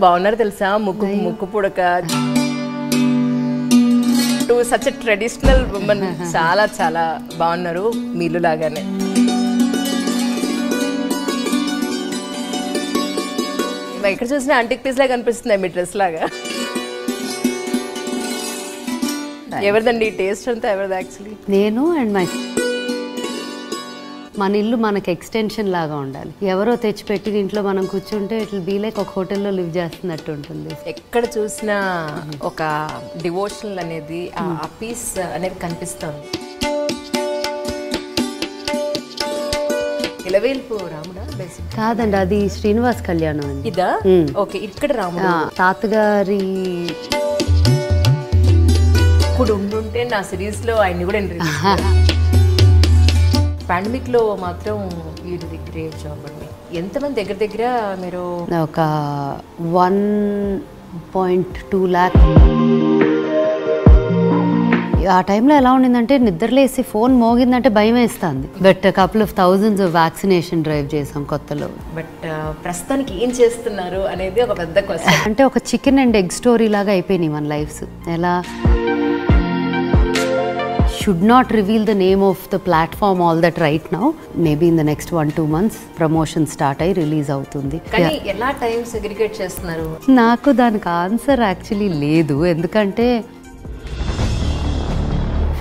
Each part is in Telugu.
బాగున్నారు తెలుసా, ముక్కు ముక్కు పుడక. To such a traditional women, చాలా చాలా బాగున్నారు మీలు లాగానే. ఎక్కడ చూసినా ఆంటిక్ పీస్ లాగా కనిపిస్తుంది మీ డ్రెస్ లాగా. ఎవరిదండి టేస్ట్ అంతా, ఎవరిది యాక్చువల్లీ? నేను అండ్ మన ఇల్లు మనకి ఎక్స్టెన్షన్ లాగా ఉండాలి. ఎవరో తెచ్చిపెట్టి ఇంట్లో మనం కూర్చుంటే ఇట్ విల్ బీ లైక్ ఒక హోటల్లో లివ్ చేస్తున్నట్టు ఉంటుంది. ఎక్కడ చూసినా ఒక డివోషనల్ అనేది, ఆ పీస్ అనేది కనిపిస్తుంది. ఇలవేల్పు రాముడా? కాదండి, అది శ్రీనివాస్ కళ్యాణం అండి. ఇదా? ఓకే, ఇక్కడ రాముడు తాతగారి. ఇప్పుడు ఉండుంటే నా సిరీస్ లో ఆయన్ని కూడా పాండమిక్ లో మాత్రం వీడిది గ్రేట్ జాబ్ అండి. ఎంతమంది దగ్గర దగ్గర మీరు? ఒక 1.2 lakh. ఆ టైంలో ఎలా ఉండిందంటే నిద్రలేసి ఫోన్ మోగిందంటే భయం వేస్తుంది. But couple of thousands vaccination drive చేసాం కొత్తలో. బట్ ప్రస్తుతానికి ఏం చేస్తున్నారు అనేది ఒక పెద్ద క్వశ్చన్. అంటే ఒక చికెన్ అండ్ ఎగ్ స్టోరీ లాగా అయిపోయినాయి మన లైఫ్స్. ఎలా should not reveal the name of the platform all that right now. Maybe in the next 1-2 months promotion start ayi release అవుతుంది. కానీ ఎలా టైం సెగ్రిగేట్ చేస్తున్నారు? నాకు దానికి ఆన్సర్ యాక్చువల్లీ లేదు. ఎందుకంటే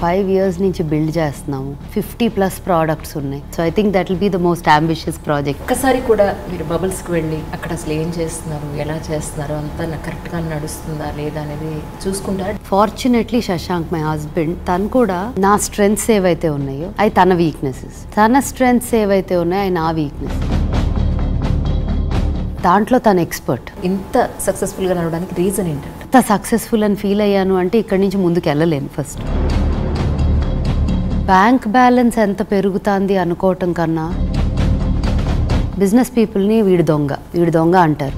5 years నుంచి బిల్డ్ చేస్తున్నాము. 50+ ప్రోడక్ట్స్ ఉన్నాయి. So I think that will be the most ambitious project. ఒక్కసారి కూడా మీరు బబుల్స్కి వెళ్ళి అక్కడ అసలు ఏం చేస్తున్నారు, ఎలా చేస్తున్నారు, అంతా కరెక్ట్గా నడుస్తుందా లేదా అనేది చూసుకుంటారు? ఫార్చునేట్లీ శశాంక్ మై హస్బెండ్, తను కూడా నా స్ట్రెంగ్స్ ఏవైతే ఉన్నాయో అవి తన వీక్నెసెస్, తన స్ట్రెంగ్స్ ఏవైతే ఉన్నాయో అవి నా వీక్నెస్. దాంట్లో తను ఎక్స్పర్ట్. ఇంత సక్సెస్ఫుల్గా నడవడానికి రీజన్ ఏంటంటే? ఇంత సక్సెస్ఫుల్ అని ఫీల్ అయ్యాను అంటే ఇక్కడి నుంచి ముందుకు వెళ్ళలేను. ఫస్ట్ బ్యాంక్ బ్యాలెన్స్ ఎంత పెరుగుతుంది అనుకోవటం కన్నా బిజినెస్ పీపుల్ని వీడి దొంగ అంటారు.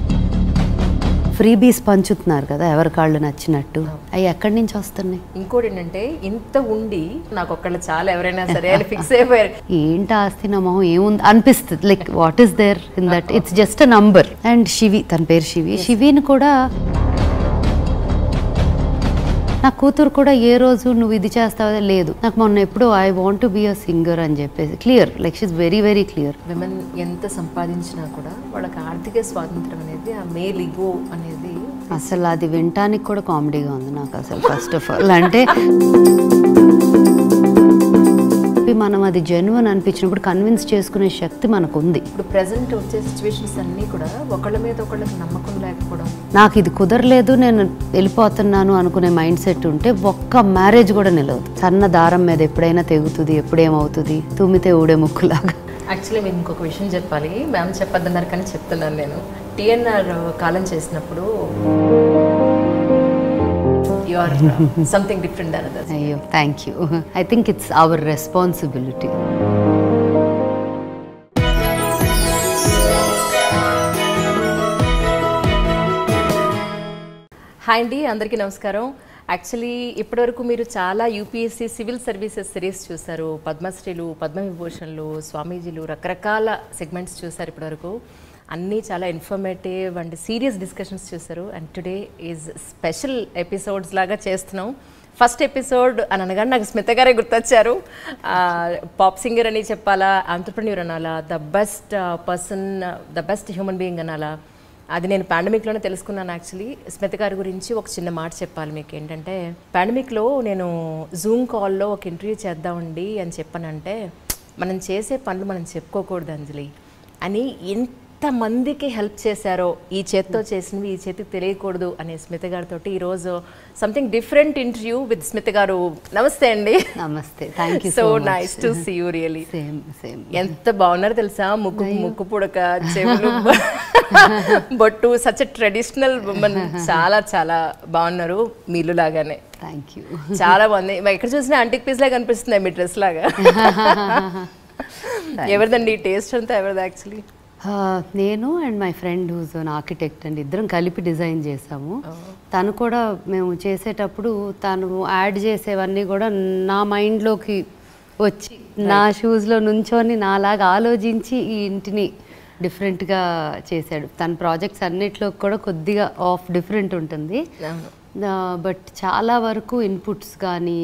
ఫ్రీబీస్ పంచుతున్నారు కదా ఎవరి కాళ్ళు నచ్చినట్టు. అవి ఎక్కడి నుంచి వస్తున్నాయి? ఇంకోటి ఏంటంటే, ఇంత ఉండి నాకు ఒక్కళ్ళు చాలా ఎవరైనా సరే అని ఫిక్స్ అయిపోయారు. ఏంటి ఆస్తి నమ్మకం ఏముంది అనిపిస్తుంది. Like what is there in that? It's just a number. And Shivi, తన పేరు శివి. శివిని కూడా నా కూతురు కూడా ఏ రోజు నువ్వు ఇది చేస్తావో లేదు, నాకు మొన్న ఎప్పుడు I want to be a singer అని చెప్పేసి clear. Like she is very very clear. Women ఎంత సంపాదించినా కూడా వాళ్ళకి ఆర్థిక స్వాతంత్రం అనేది, ఆ మేల్ ఇగో అనేది అసలు అది వినటానికి కూడా కామెడీగా ఉంది నాకు అసలు. ఫస్ట్ ఆఫ్ ఆల్ అంటే మనం అది జెన్యున్ అనిపించినప్పుడు కన్విన్స్ చేసుకునే శక్తి మనకు ఉంది. ఇప్పుడు ప్రెసెంట్ వచ్చే సిచ్యువేషన్స్ అన్నీ కూడా ఒకళ్ళ మీద ఒకళ్ళకి నమ్మకం లేకపోవడం. నాకు ఇది కుదరలేదు, నేను వెళ్ళిపోతున్నాను అనుకునే మైండ్ సెట్ ఉంటే ఒక్క మ్యారేజ్ కూడా నిలవదు. సన్న దారం మీద ఎప్పుడైనా తెగుతుంది, ఎప్పుడేమవుతుంది, తుమ్మితే ఊడే ముక్కులాగా. యాక్చువల్లీ మీకు ఇంకొక విషయం చెప్పాలి, మ్యామ్ చెప్పొద్దన్నారు కానీ చెప్తున్నాను నేను. TNR కాలం చేసినప్పుడు you are something different than others. Ayyo, thank you. I think it's our responsibility. Hi అండి, అందరికీ నమస్కారం. యాక్చువల్లీ ఇప్పటివరకు మీరు చాలా UPSC సివిల్ సర్వీసెస్ సిరీస్ చూశారు. పద్మశ్రీలు, పద్మవిభూషణ్లు, స్వామీజీలు, రకరకాల సెగ్మెంట్స్ చూశారు ఇప్పటివరకు. అన్నీ చాలా ఇన్ఫర్మేటివ్ అండ్ సీరియస్ డిస్కషన్స్ చూశారు. And today is special episodes లాగా చేస్తున్నాం. ఫస్ట్ ఎపిసోడ్ అని అనగానే నాకు స్మిత గారే గుర్తొచ్చారు. పాప్ సింగర్ అని చెప్పాలా, ఆంటర్ప్రెన్యూర్ అనాలా, the best person, the best human being అనాలా, అది నేను పాండమిక్లోనే తెలుసుకున్నాను. యాక్చువల్లీ స్మిత గారి గురించి ఒక చిన్న మాట చెప్పాలి మీకు. ఏంటంటే, పాండమిక్లో నేను జూమ్ కాల్లో ఒక ఇంటర్వ్యూ చేద్దామండి అని చెప్పానంటే, మనం చేసే పనులు మనం చెప్పుకోకూడదు అంజలి అని ఎంతమందికి హెల్ప్ చేశారో, ఈ చేతితో చేసినవి ఈ చేతికి తెలియకూడదు అనే స్మిత గారితో ఈరోజు something different interview with Smitha గారు. నమస్తే అండి. నమస్తే, thank you. So nice to see you really. ఎంత బాగున్నారు తెలుసా, ముక్కు ముక్కు పుడక, చెవులు, బొట్టు, సచ్ ఎ ట్రెడిషనల్ ఉమెన్, చాలా చాలా బాగున్నారు మీలు లాగానే. థ్యాంక్ యూ, చాలా బాగుంది. ఎక్కడ చూసినా ఆంటిక్ పీస్ లాగా కనిపిస్తుంది మీ డ్రెస్ లాగా. ఎవరిదండి టేస్ట్ అంతా, ఎవరిది యాక్చువల్లీ? నేను and my friend who's an architect అండి, ఇద్దరం కలిపి డిజైన్ చేసాము. తను కూడా మేము చేసేటప్పుడు తను యాడ్ చేసేవన్నీ కూడా నా మైండ్లోకి వచ్చి నా షూస్లో నుంచొని నాలాగా ఆలోచించి ఈ ఇంటిని డిఫరెంట్గా చేశాడు. తన ప్రాజెక్ట్స్ అన్నిట్లో కూడా కొద్దిగా డిఫరెంట్ ఉంటుంది. బట్ చాలా వరకు ఇన్పుట్స్ కానీ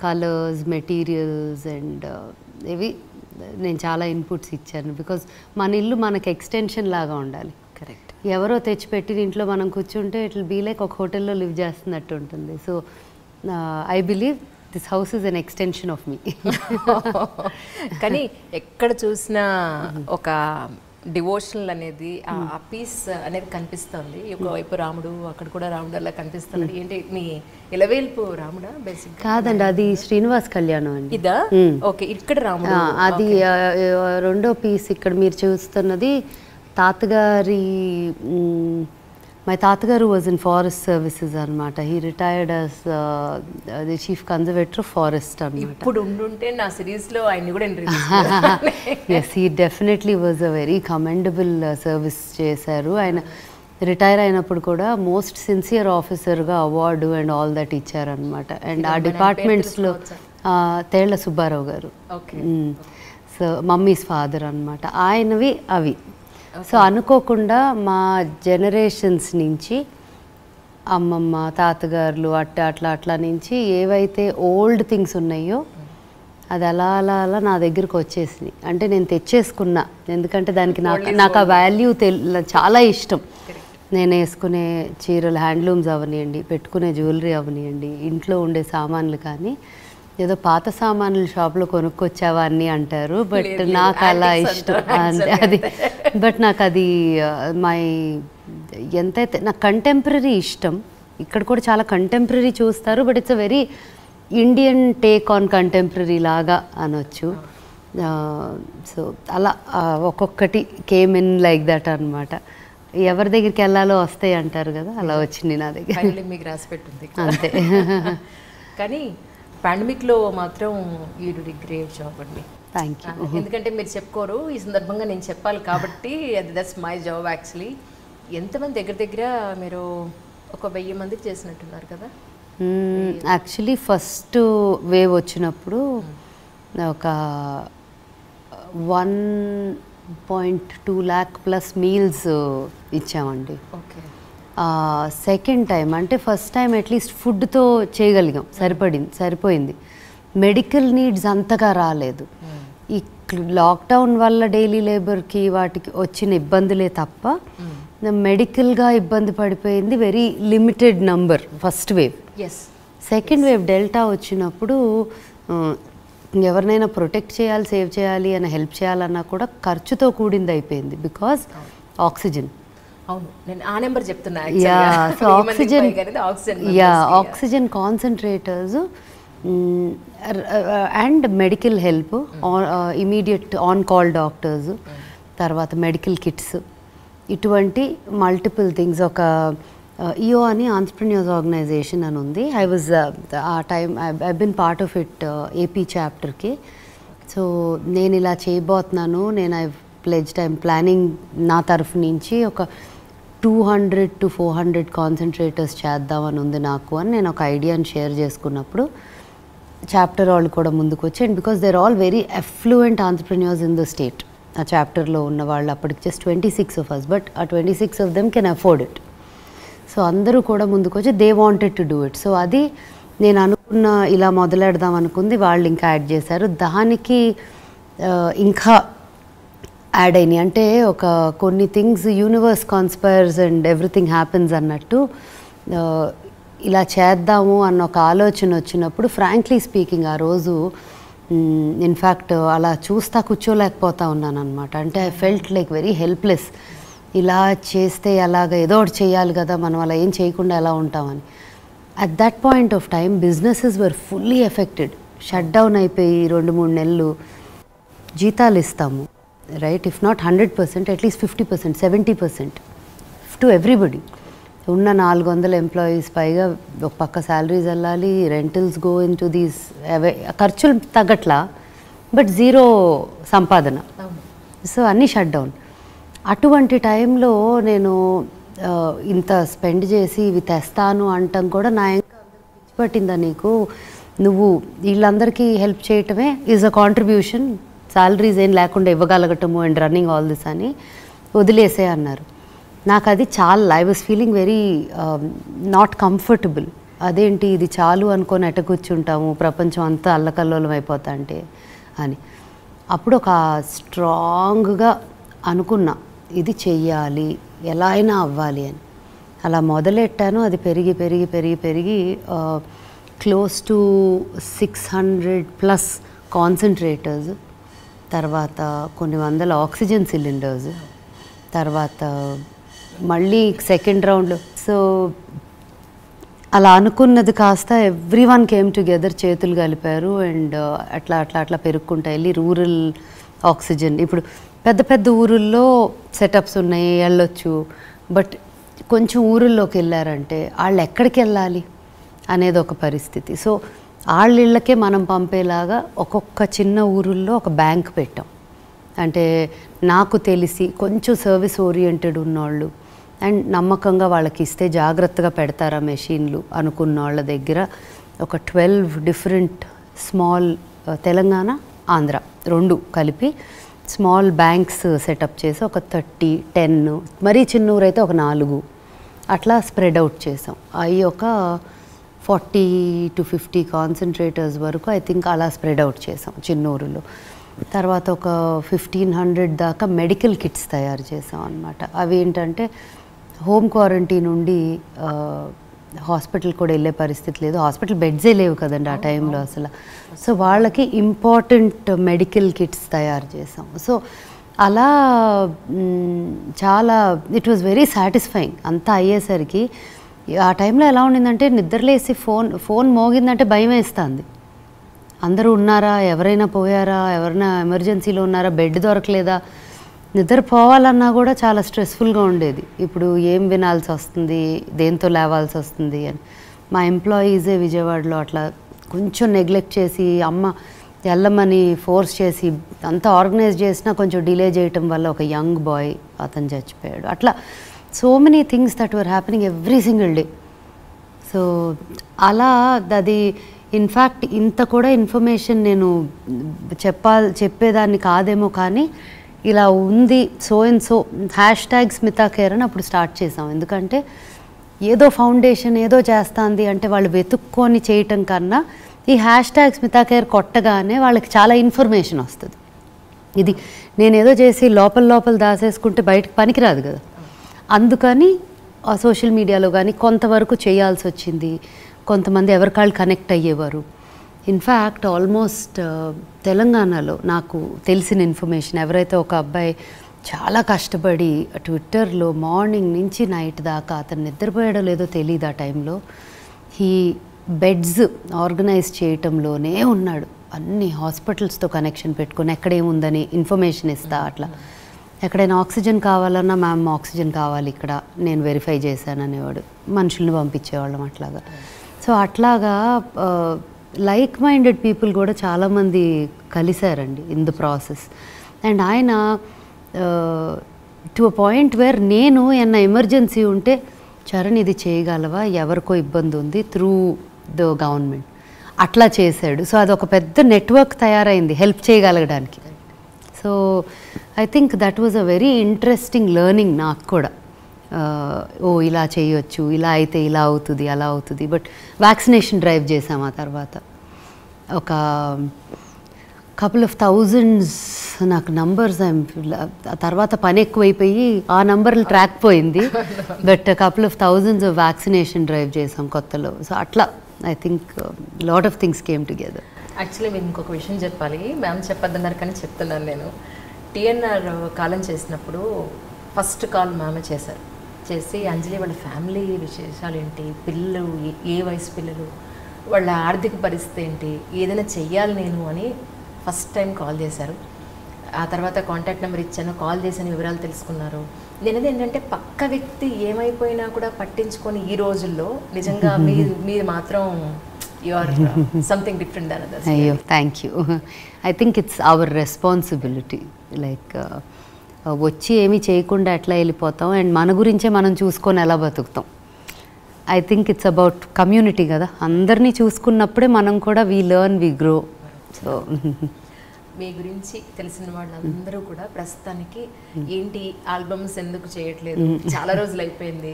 కలర్స్, మెటీరియల్స్ అండ్ ఇవి నేను చాలా ఇన్పుట్స్ ఇచ్చాను. బికాజ్ మన ఇల్లు మనకి ఎక్స్టెన్షన్ లాగా ఉండాలి. కరెక్ట్. ఎవరో తెచ్చిపెట్టిన ఇంట్లో మనం కూర్చుంటే ఇట్ విల్ బీ లైక్ ఒక హోటల్లో లివ్ చేస్తున్నట్టు ఉంటుంది. So I believe this house is an extension of me. కానీ ఎక్కడ చూసినా ఒక డివోషనల్ అనేది ఆ పీస్ అనేది కనిపిస్తుంది. ఒకవైపు రాముడు, అక్కడ కూడా రాముడు అలా కనిపిస్తున్నాడు. ఏంటి మీ ఇలవేల్పు రాముడా? బేసిక్ కాదండి, అది శ్రీనివాస్ కళ్యాణం అండి. ఇదా? ఓకే, ఇక్కడ రాముడు. అది రెండో పీస్. ఇక్కడ మీరు చూస్తున్నది తాతగారి, మై తాతగారు వాజ్ ఇన్ ఫారెస్ట్ సర్వీసెస్ అనమాట. He retired as the chief conservator of forest అనమాట. ఇప్పుడు ఉండుంటే నా సిరీస్లో ఆయన కూడా yes, he definitely was a very commendable service చేశారు. ఆయన రిటైర్ అయినప్పుడు కూడా మోస్ట్ సిన్సియర్ ఆఫీసర్గా అవార్డు అండ్ ఆల్ దట్ ఇచ్చారనమాట. అండ్ ఆ డిపార్ట్మెంట్స్లో తేళ్ల సుబ్బారావు గారు, సో మమ్మీస్ ఫాదర్ అనమాట, ఆయనవి అవి. సో అనుకోకుండా మా జనరేషన్స్ నుంచి అమ్మమ్మ, తాతగారులు అట్లా నుంచి ఏవైతే ఓల్డ్ థింగ్స్ ఉన్నాయో అది అలా అలా అలా నా దగ్గరకు వచ్చేసినాయి. అంటే నేను తెచ్చేసుకున్నా, ఎందుకంటే దానికి నాకు ఆ వాల్యూ చాలా ఇష్టం. నేను వేసుకునే చీరలు, హ్యాండ్లూమ్స్ అవనివ్వండి, పెట్టుకునే జ్యువెలరీ అవనివ్వండి, ఇంట్లో ఉండే సామాన్లు కానీ ఏదో పాత సామాన్లు షాప్లో కొనుక్కొచ్చావా అని అంటారు. బట్ నాకు అలా ఇష్టం అది. బట్ నాకు అది ఎంతైతే నాకు కంటెంపరీ ఇష్టం. ఇక్కడ కూడా చాలా కంటెంపరీ చూస్తారు, but it's a very Indian teak on contemporary లాగా అనొచ్చు. సో అలా ఒక్కొక్కటి కేమ్ ఇన్ లైక్ దట్ అనమాట. ఎవరి దగ్గరికి వెళ్ళాలో వస్తాయి అంటారు కదా, అలా వచ్చింది నా దగ్గర. మీకు రాసి పెట్టింది అంతే. కానీ పాండమిక్లో మాత్రం యూ డి గ్రేట్ జాబ్ అండి. Thank you. ఎందుకంటే మీరు చెప్పుకోరు, ఈ సందర్భంగా నేను చెప్పాలి కాబట్టి దట్స్ మై జాబ్ యాక్చువల్లీ. ఎంతమంది దగ్గర మీరు ఒక 1000 మందికి చేసినట్టున్నారు కదా? యాక్చువల్లీ ఫస్ట్ వేవ్ వచ్చినప్పుడు ఒక 1.2 lakh ప్లస్ మీల్స్ ఇచ్చామండి. ఓకే. సెకండ్ టైం అంటే ఫస్ట్ టైం అట్లీస్ట్ ఫుడ్తో చేయగలిగాం, సరిపోయింది. మెడికల్ నీడ్స్ అంతగా రాలేదు. ఈ లాక్డౌన్ వల్ల డైలీ లేబర్కి వాటికి వచ్చిన ఇబ్బందులే తప్ప మెడికల్గా ఇబ్బంది పడిపోయింది very limited number first wave. Second wave delta వచ్చినప్పుడు ఎవరినైనా ప్రొటెక్ట్ చేయాలి, సేవ్ చేయాలి అని హెల్ప్ చేయాలన్నా కూడా ఖర్చుతో కూడింది అయిపోయింది. Because oxygen, oxygen concentrators and medical help, immediate on call doctors, తర్వాత మెడికల్ కిట్స్, ఇటువంటి మల్టిపుల్ థింగ్స్. ఒక ఈఓ అని ఆంట్రప్రెన్యూర్స్ ఆర్గనైజేషన్ అని ఉంది. ఐ వాజ్ ఆ time I been part of it AP చాప్టర్కి. సో నేను ఇలా చేయబోతున్నాను, నేను ఐ ప్లెజ్డ్, ఐఎమ్ ప్లానింగ్ నా తరఫు నుంచి ఒక 200 to 400 కాన్సన్ట్రేటర్స్ చేద్దామని ఉంది నాకు అని నేను ఒక ఐడియాని షేర్ చేసుకున్నప్పుడు చాప్టర్ వాళ్ళు కూడా ముందుకు వచ్చి, and because there all very affluent entrepreneurs in the state. ఆ చాప్టర్లో ఉన్న వాళ్ళు అప్పటికి జస్ట్ 26 of us, బట్ ఆ 26 of them can afford it. So అందరూ కూడా ముందుకు వచ్చి they wanted to do it. So అది నేను అనుకున్న, ఇలా మొదలెడదాం అనుకుంది, వాళ్ళు ఇంకా యాడ్ చేశారు. దానికి ఇంకా యాడ్ అయినాయి. అంటే ఒక కొన్ని things universe conspires and everything happens అన్నట్టు ఇలా చేద్దాము అన్న ఒక ఆలోచన వచ్చినప్పుడు ఫ్రాంక్లీ స్పీకింగ్ ఆ రోజు ఇన్ఫ్యాక్ట్ అలా చూస్తా కూర్చోలేకపోతా ఉన్నాను అనమాట. అంటే I felt like very helpless. ఇలా చేస్తే అలాగ ఏదో ఒకటి చేయాలి కదా, మనం అలా ఏం చేయకుండా ఎలా ఉంటామని. At that point of time businesses were fully affected. Shut down అయిపోయి 2-3 నెలలు జీతాలు ఇస్తాము, right, if not 100%, at least 50%, 70% to everybody. ఉన్న 400 ఎంప్లాయీస్ పైగా ఒక పక్క శాలరీస్ వెళ్ళాలి, rentals go in to these, ఖర్చులు తగ్గట్లా, బట్ జీరో సంపాదన. సో అన్నీ షట్ డౌన్. అటువంటి టైంలో నేను ఇంత స్పెండ్ చేసి ఇవి తెస్తాను అంటాం కూడా నా పట్టిందా నీకు, నువ్వు వీళ్ళందరికీ హెల్ప్ చేయటమే ఈజ్ అ కాంట్రిబ్యూషన్ సాలరీస్ ఏం లేకుండా ఇవ్వగలగటము అండ్ రన్నింగ్ ఆల్ దిస్ అని వదిలేసే అన్నారు. నాకు అది చాలా I was feeling very not comfortable. అదేంటి ఇది చాలు అనుకొని ఎట కూర్చుంటాము, ప్రపంచం అంతా అల్లకల్లోలం అయిపోతా అంటే అని. అప్పుడు ఒక స్ట్రాంగ్గా అనుకున్నా ఇది చెయ్యాలి, ఎలా అయినా అవ్వాలి అని. అలా మొదలెట్టాను. అది పెరిగి పెరిగి పెరిగి పెరిగి క్లోజ్ టు 600+ కాన్సన్ట్రేటర్స్, తర్వాత కొన్ని వందల ఆక్సిజన్ సిలిండర్స్, తర్వాత మళ్ళీ సెకండ్ రౌండ్లో. సో అలా అనుకున్నది కాస్త ఎవ్రీ వన్ కేమ్ టుగెదర్, చేతులు కలిపారు అండ్ అట్లా అట్లా అట్లా పెరుక్కుంటా వెళ్ళి రూరల్ ఆక్సిజన్. ఇప్పుడు పెద్ద పెద్ద ఊరుల్లో సెటప్స్ ఉన్నాయి, వెళ్ళొచ్చు. బట్ కొంచెం ఊరుల్లోకి వెళ్ళారంటే వాళ్ళు ఎక్కడికి వెళ్ళాలి అనేది ఒక పరిస్థితి. సో వాళ్ళ ఇళ్ళకే మనం పంపేలాగా ఒక్కొక్క చిన్న ఊరుల్లో ఒక బ్యాంక్ పెట్టాం. అంటే నాకు తెలిసి కొంచెం సర్వీస్ ఓరియంటెడ్ ఉన్నవాళ్ళు అండ్ నమ్మకంగా వాళ్ళకి ఇస్తే జాగ్రత్తగా పెడతారా మెషిన్లు అనుకున్న వాళ్ళ దగ్గర ఒక 12 డిఫరెంట్ స్మాల్, తెలంగాణ ఆంధ్ర రెండు కలిపి స్మాల్ బ్యాంక్స్ సెటప్ చేసి ఒక 30, 10, మరీ చిన్న ఊరైతే ఒక 4 అట్లా స్ప్రెడ్ అవుట్ చేసాం. అవి ఒక 40 to 50 కాన్సన్ట్రేటర్స్ వరకు ఐ థింక్ అలా స్ప్రెడ్ అవుట్ చేసాం చిన్న ఊరిలో. తర్వాత ఒక 1500 దాకా మెడికల్ కిట్స్ తయారు చేసాం అన్నమాట. అవి ఏంటంటే హోమ్ క్వారంటైన్ నుండి హాస్పిటల్ కూడా వెళ్ళే పరిస్థితి లేదు, హాస్పిటల్ బెడ్సే లేవు కదండి ఆ టైంలో అసలు. సో వాళ్ళకి ఇంపార్టెంట్ మెడికల్ కిట్స్ తయారు చేసాం. సో అలా చాలా ఇట్ వాజ్ వెరీ సాటిస్ఫైయింగ్. అంతా అయ్యేసరికి ఆ టైంలో ఎలా ఉండిందంటే నిద్రలేసి ఫోన్ మోగిందంటే భయం వేస్తుంది. అందరూ ఉన్నారా, ఎవరైనా పోయారా, ఎవరైనా ఎమర్జెన్సీలో ఉన్నారా, బెడ్ దొరకలేదా, నిద్రపోవాలన్నా కూడా చాలా స్ట్రెస్ఫుల్గా ఉండేది. ఇప్పుడు ఏం వినాల్సి వస్తుంది, దేంతో లేవాల్సి వస్తుంది అని. మా ఎంప్లాయీసే విజయవాడలో అట్లా కొంచెం నెగ్లెక్ట్ చేసి అమ్మ వెళ్ళమని ఫోర్స్ చేసి అంతా ఆర్గనైజ్ చేసినా కొంచెం డిలే చేయటం వల్ల ఒక యంగ్ బాయ్ అతను చచ్చిపోయాడు. అట్లా so many things that were happening every single day. So అలా అది ఇన్ఫ్యాక్ట్ ఇంత కూడా ఇన్ఫర్మేషన్ నేను చెప్పేదాన్ని కాదేమో, కానీ ఇలా ఉంది సో అండ్ సో #స్మితాకేర్ అని అప్పుడు స్టార్ట్ చేసాం. ఎందుకంటే ఏదో ఫౌండేషన్ ఏదో చేస్తుంది అంటే వాళ్ళు వెతుక్కొని చేయటం కన్నా ఈ #స్మితాకేర్ కొట్టగానే వాళ్ళకి చాలా ఇన్ఫర్మేషన్ వస్తుంది. ఇది నేనేదో చేసి లోపల దాసేసుకుంటే బయటకు పనికిరాదు కదా. అందుకని సోషల్ మీడియాలో కానీ కొంతవరకు చేయాల్సి వచ్చింది. కొంతమంది ఎవరికాళ్ళు కనెక్ట్ అయ్యేవారు. ఇన్ఫ్యాక్ట్ ఆల్మోస్ట్ తెలంగాణలో నాకు తెలిసిన ఇన్ఫర్మేషన్, ఎవరైతే ఒక అబ్బాయి చాలా కష్టపడి ట్విట్టర్లో మార్నింగ్ నుంచి నైట్ దాకా అతను నిద్రపోయాడో లేదో తెలియదు ఆ టైంలో, ఈ బెడ్స్ ఆర్గనైజ్ చేయటంలోనే ఉన్నాడు. అన్ని హాస్పిటల్స్తో కనెక్షన్ పెట్టుకొని ఎక్కడేముందని ఇన్ఫర్మేషన్ ఇస్తా. అట్లా ఎక్కడైనా ఆక్సిజన్ కావాలన్నా మ్యామ్ ఆక్సిజన్ కావాలి ఇక్కడ, నేను వెరిఫై చేశాను అనేవాడు. మనుషుల్ని పంపించేవాళ్ళం అట్లాగా. సో అట్లాగా లైక్ మైండెడ్ పీపుల్ కూడా చాలామంది కలిశారండి ఇన్ ద ప్రాసెస్. అండ్ ఆయన టు అ పాయింట్ వేర్ నేను ఏమన్నా ఎమర్జెన్సీ ఉంటే చరణ్ ఇది చేయగలవా, ఎవరికో ఇబ్బంది ఉంది త్రూ ద గవర్నమెంట్, అట్లా చేశాడు. సో అదొక పెద్ద నెట్వర్క్ తయారైంది హెల్ప్ చేయగలగడానికి. So I think that was a very interesting learning నాకు కూడా. ఓ ఇలా చేయొచ్చు, ఇలా అయితే ఇలా అవుతుంది, అలా అవుతుంది. బట్ వ్యాక్సినేషన్ డ్రైవ్ చేసాం. ఆ తర్వాత ఒక couple of thousands నాకు నంబర్స్ ఆ తర్వాత పని ఎక్కువైపోయి ఆ నంబర్లు ట్రాక్ పోయింది. But couple of thousands of vaccination drive చేసాం కొత్తలో. సో అట్లా I think lot of things came together. Actually మీరు ఇంకొక విషయం చెప్పాలి, మ్యామ్ చెప్పొద్దన్నారు కానీ చెప్తున్నాను నేను. టీఎన్ఆర్ కాలం చేసినప్పుడు ఫస్ట్ కాల్ మ్యామే చేశారు. చేసి అంజలి వాళ్ళ ఫ్యామిలీ విశేషాలు ఏంటి, పిల్లలు ఏ వయసు పిల్లలు, వాళ్ళ ఆర్థిక పరిస్థితి ఏంటి, ఏదైనా చెయ్యాలి నేను అని ఫస్ట్ టైం కాల్ చేశారు. ఆ తర్వాత కాంటాక్ట్ నెంబర్ ఇచ్చాను, కాల్ చేసిన వివరాలు తెలుసుకున్నారు. నేనది ఏంటంటే పక్క వ్యక్తి ఏమైపోయినా కూడా పట్టించుకొని ఈ రోజుల్లో నిజంగా మీరు మాత్రం you are something different than others. అయ్యో thank you. I think it's our responsibility. Like వచ్చి ఏమీ చేయకుండా ఎట్లా వెళ్ళిపోతాం అండ్ మన గురించే మనం చూసుకొని ఎలా బతుకుతాం. I think it's about community కదా, అందరినీ చూసుకున్నప్పుడే మనం కూడా we learn, we grow. So మీ గురించి తెలిసిన వాళ్ళందరూ కూడా ప్రస్తుతానికి ఏంటి ఆల్బమ్స్ ఎందుకు చేయట్లేదు, చాలా రోజులు అయిపోయింది,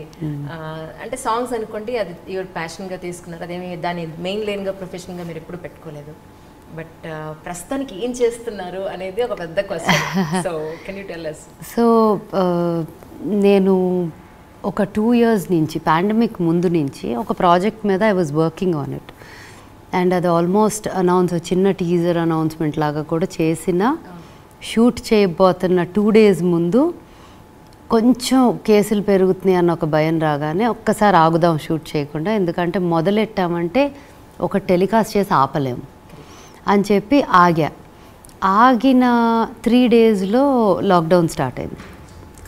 అంటే సాంగ్స్ అనుకోండి అది ఇవాళ ప్యాషన్గా తీసుకున్నారు, అదేమి దాని మెయిన్ లైన్గా ప్రొఫెషన్గా మీరు ఎప్పుడు పెట్టుకోలేదు, బట్ ప్రస్తుతానికి ఏం చేస్తున్నారు అనేది ఒక పెద్ద question. So can you tell us? So నేను ఒక 2 years నుంచి పాండమిక్ ముందు నుంచి ఒక ప్రాజెక్ట్ మీద I was working on it, and అది ఆల్మోస్ట్ చిన్న టీజర్ అనౌన్స్మెంట్ లాగా కూడా చేసిన, షూట్ చేయబోతున్న 2 days ముందు కొంచెం కేసులు పెరుగుతున్నాయి అన్న ఒక భయం రాగానే ఒక్కసారి ఆగుదాం షూట్ చేయకుండా, ఎందుకంటే మొదలెట్టామంటే ఒక టెలికాస్ట్ చేసి ఆపలేము అని చెప్పి ఆగిన 3 daysలో లాక్డౌన్ స్టార్ట్ అయింది,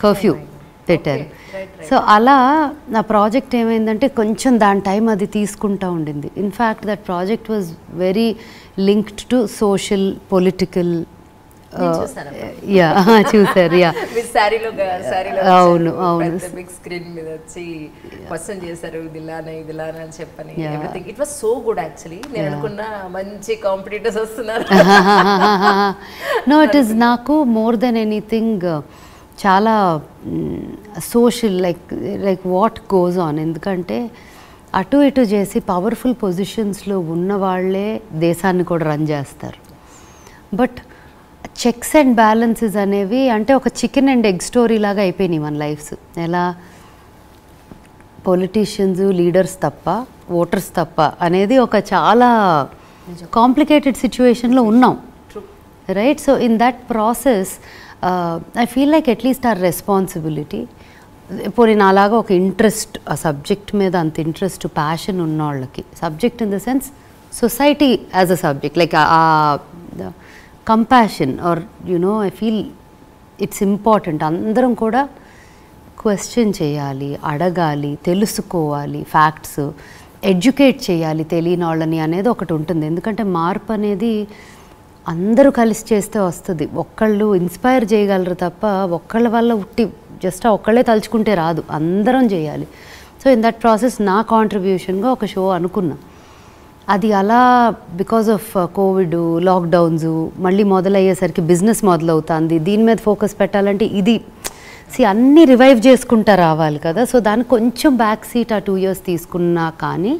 కర్ఫ్యూ పెట్టారు. సో అలా నా ప్రాజెక్ట్ ఏమైందంటే కొంచెం దాని టైం అది తీసుకుంటూ ఉండింది. In fact that project was very linked to social political. Yeah చూసారు. యా అవును అవును బిగ్ స్క్రీన్ మీద వచ్చి క్వశ్చన్ చేశారు దిలానా ఇదిలానా అని చెప్పని. Everything it was so good actually. నేను అనుకున్నా మంచి కాంపిటీటర్స్ వస్తున్నారు. నో ఇట్ ఈస్ నాకు మోర్ దెన్ ఎనీథింగ్ చాలా social like what goes on. ఎందుకంటే అటు ఇటు చేసి పవర్ఫుల్ పొజిషన్స్లో ఉన్న వాళ్ళే దేశాన్ని కూడా రన్ చేస్తారు. బట్ చెక్స్ అండ్ బ్యాలెన్సెస్ అనేవి అంటే ఒక చికెన్ అండ్ ఎగ్ స్టోరీ లాగా అయిపోయినాయి మన లైఫ్స్. ఎలా పొలిటీషియన్స్ లీడర్స్ తప్ప ఓటర్స్ తప్ప అనేది ఒక చాలా కాంప్లికేటెడ్ సిచ్యువేషన్లో ఉన్నాం, right? So in that process I feel like at least our responsibility. ఇప్పుడు నేను అలాగా ఒక ఇంట్రెస్ట్ ఆ సబ్జెక్ట్ మీద అంత ఇంట్రెస్ట్ ప్యాషన్ ఉన్న వాళ్ళకి, subject in the sense society as a subject, like compassion or you know I feel it's important. అందరం కూడా క్వశ్చన్ చేయాలి, అడగాలి, తెలుసుకోవాలి, ఫ్యాక్ట్స్ ఎడ్యుకేట్ చేయాలి తెలియని వాళ్ళని అనేది ఒకటి ఉంటుంది. ఎందుకంటే మార్పు అనేది అందరూ కలిసి చేస్తే వస్తుంది. ఒక్కళ్ళు ఇన్స్పైర్ చేయగలరు తప్ప ఒక్కళ్ళ వల్ల జస్ట్ ఒక్కళ్ళే తలుచుకుంటే రాదు, అందరం చేయాలి. సో ఇన్ దట్ ప్రాసెస్ నా కాంట్రిబ్యూషన్గా ఒక షో అనుకున్నా. అది అలా బికాజ్ ఆఫ్ కోవిడ్ లాక్డౌన్స్ మళ్ళీ మొదలయ్యేసరికి బిజినెస్ మొదలవుతుంది. దీని మీద ఫోకస్ పెట్టాలంటే ఇది అన్నీ రివైవ్ చేసుకుంటా రావాలి కదా. సో దానికి కొంచెం బ్యాక్ సీట్ ఆ 2 years తీసుకున్నా. కానీ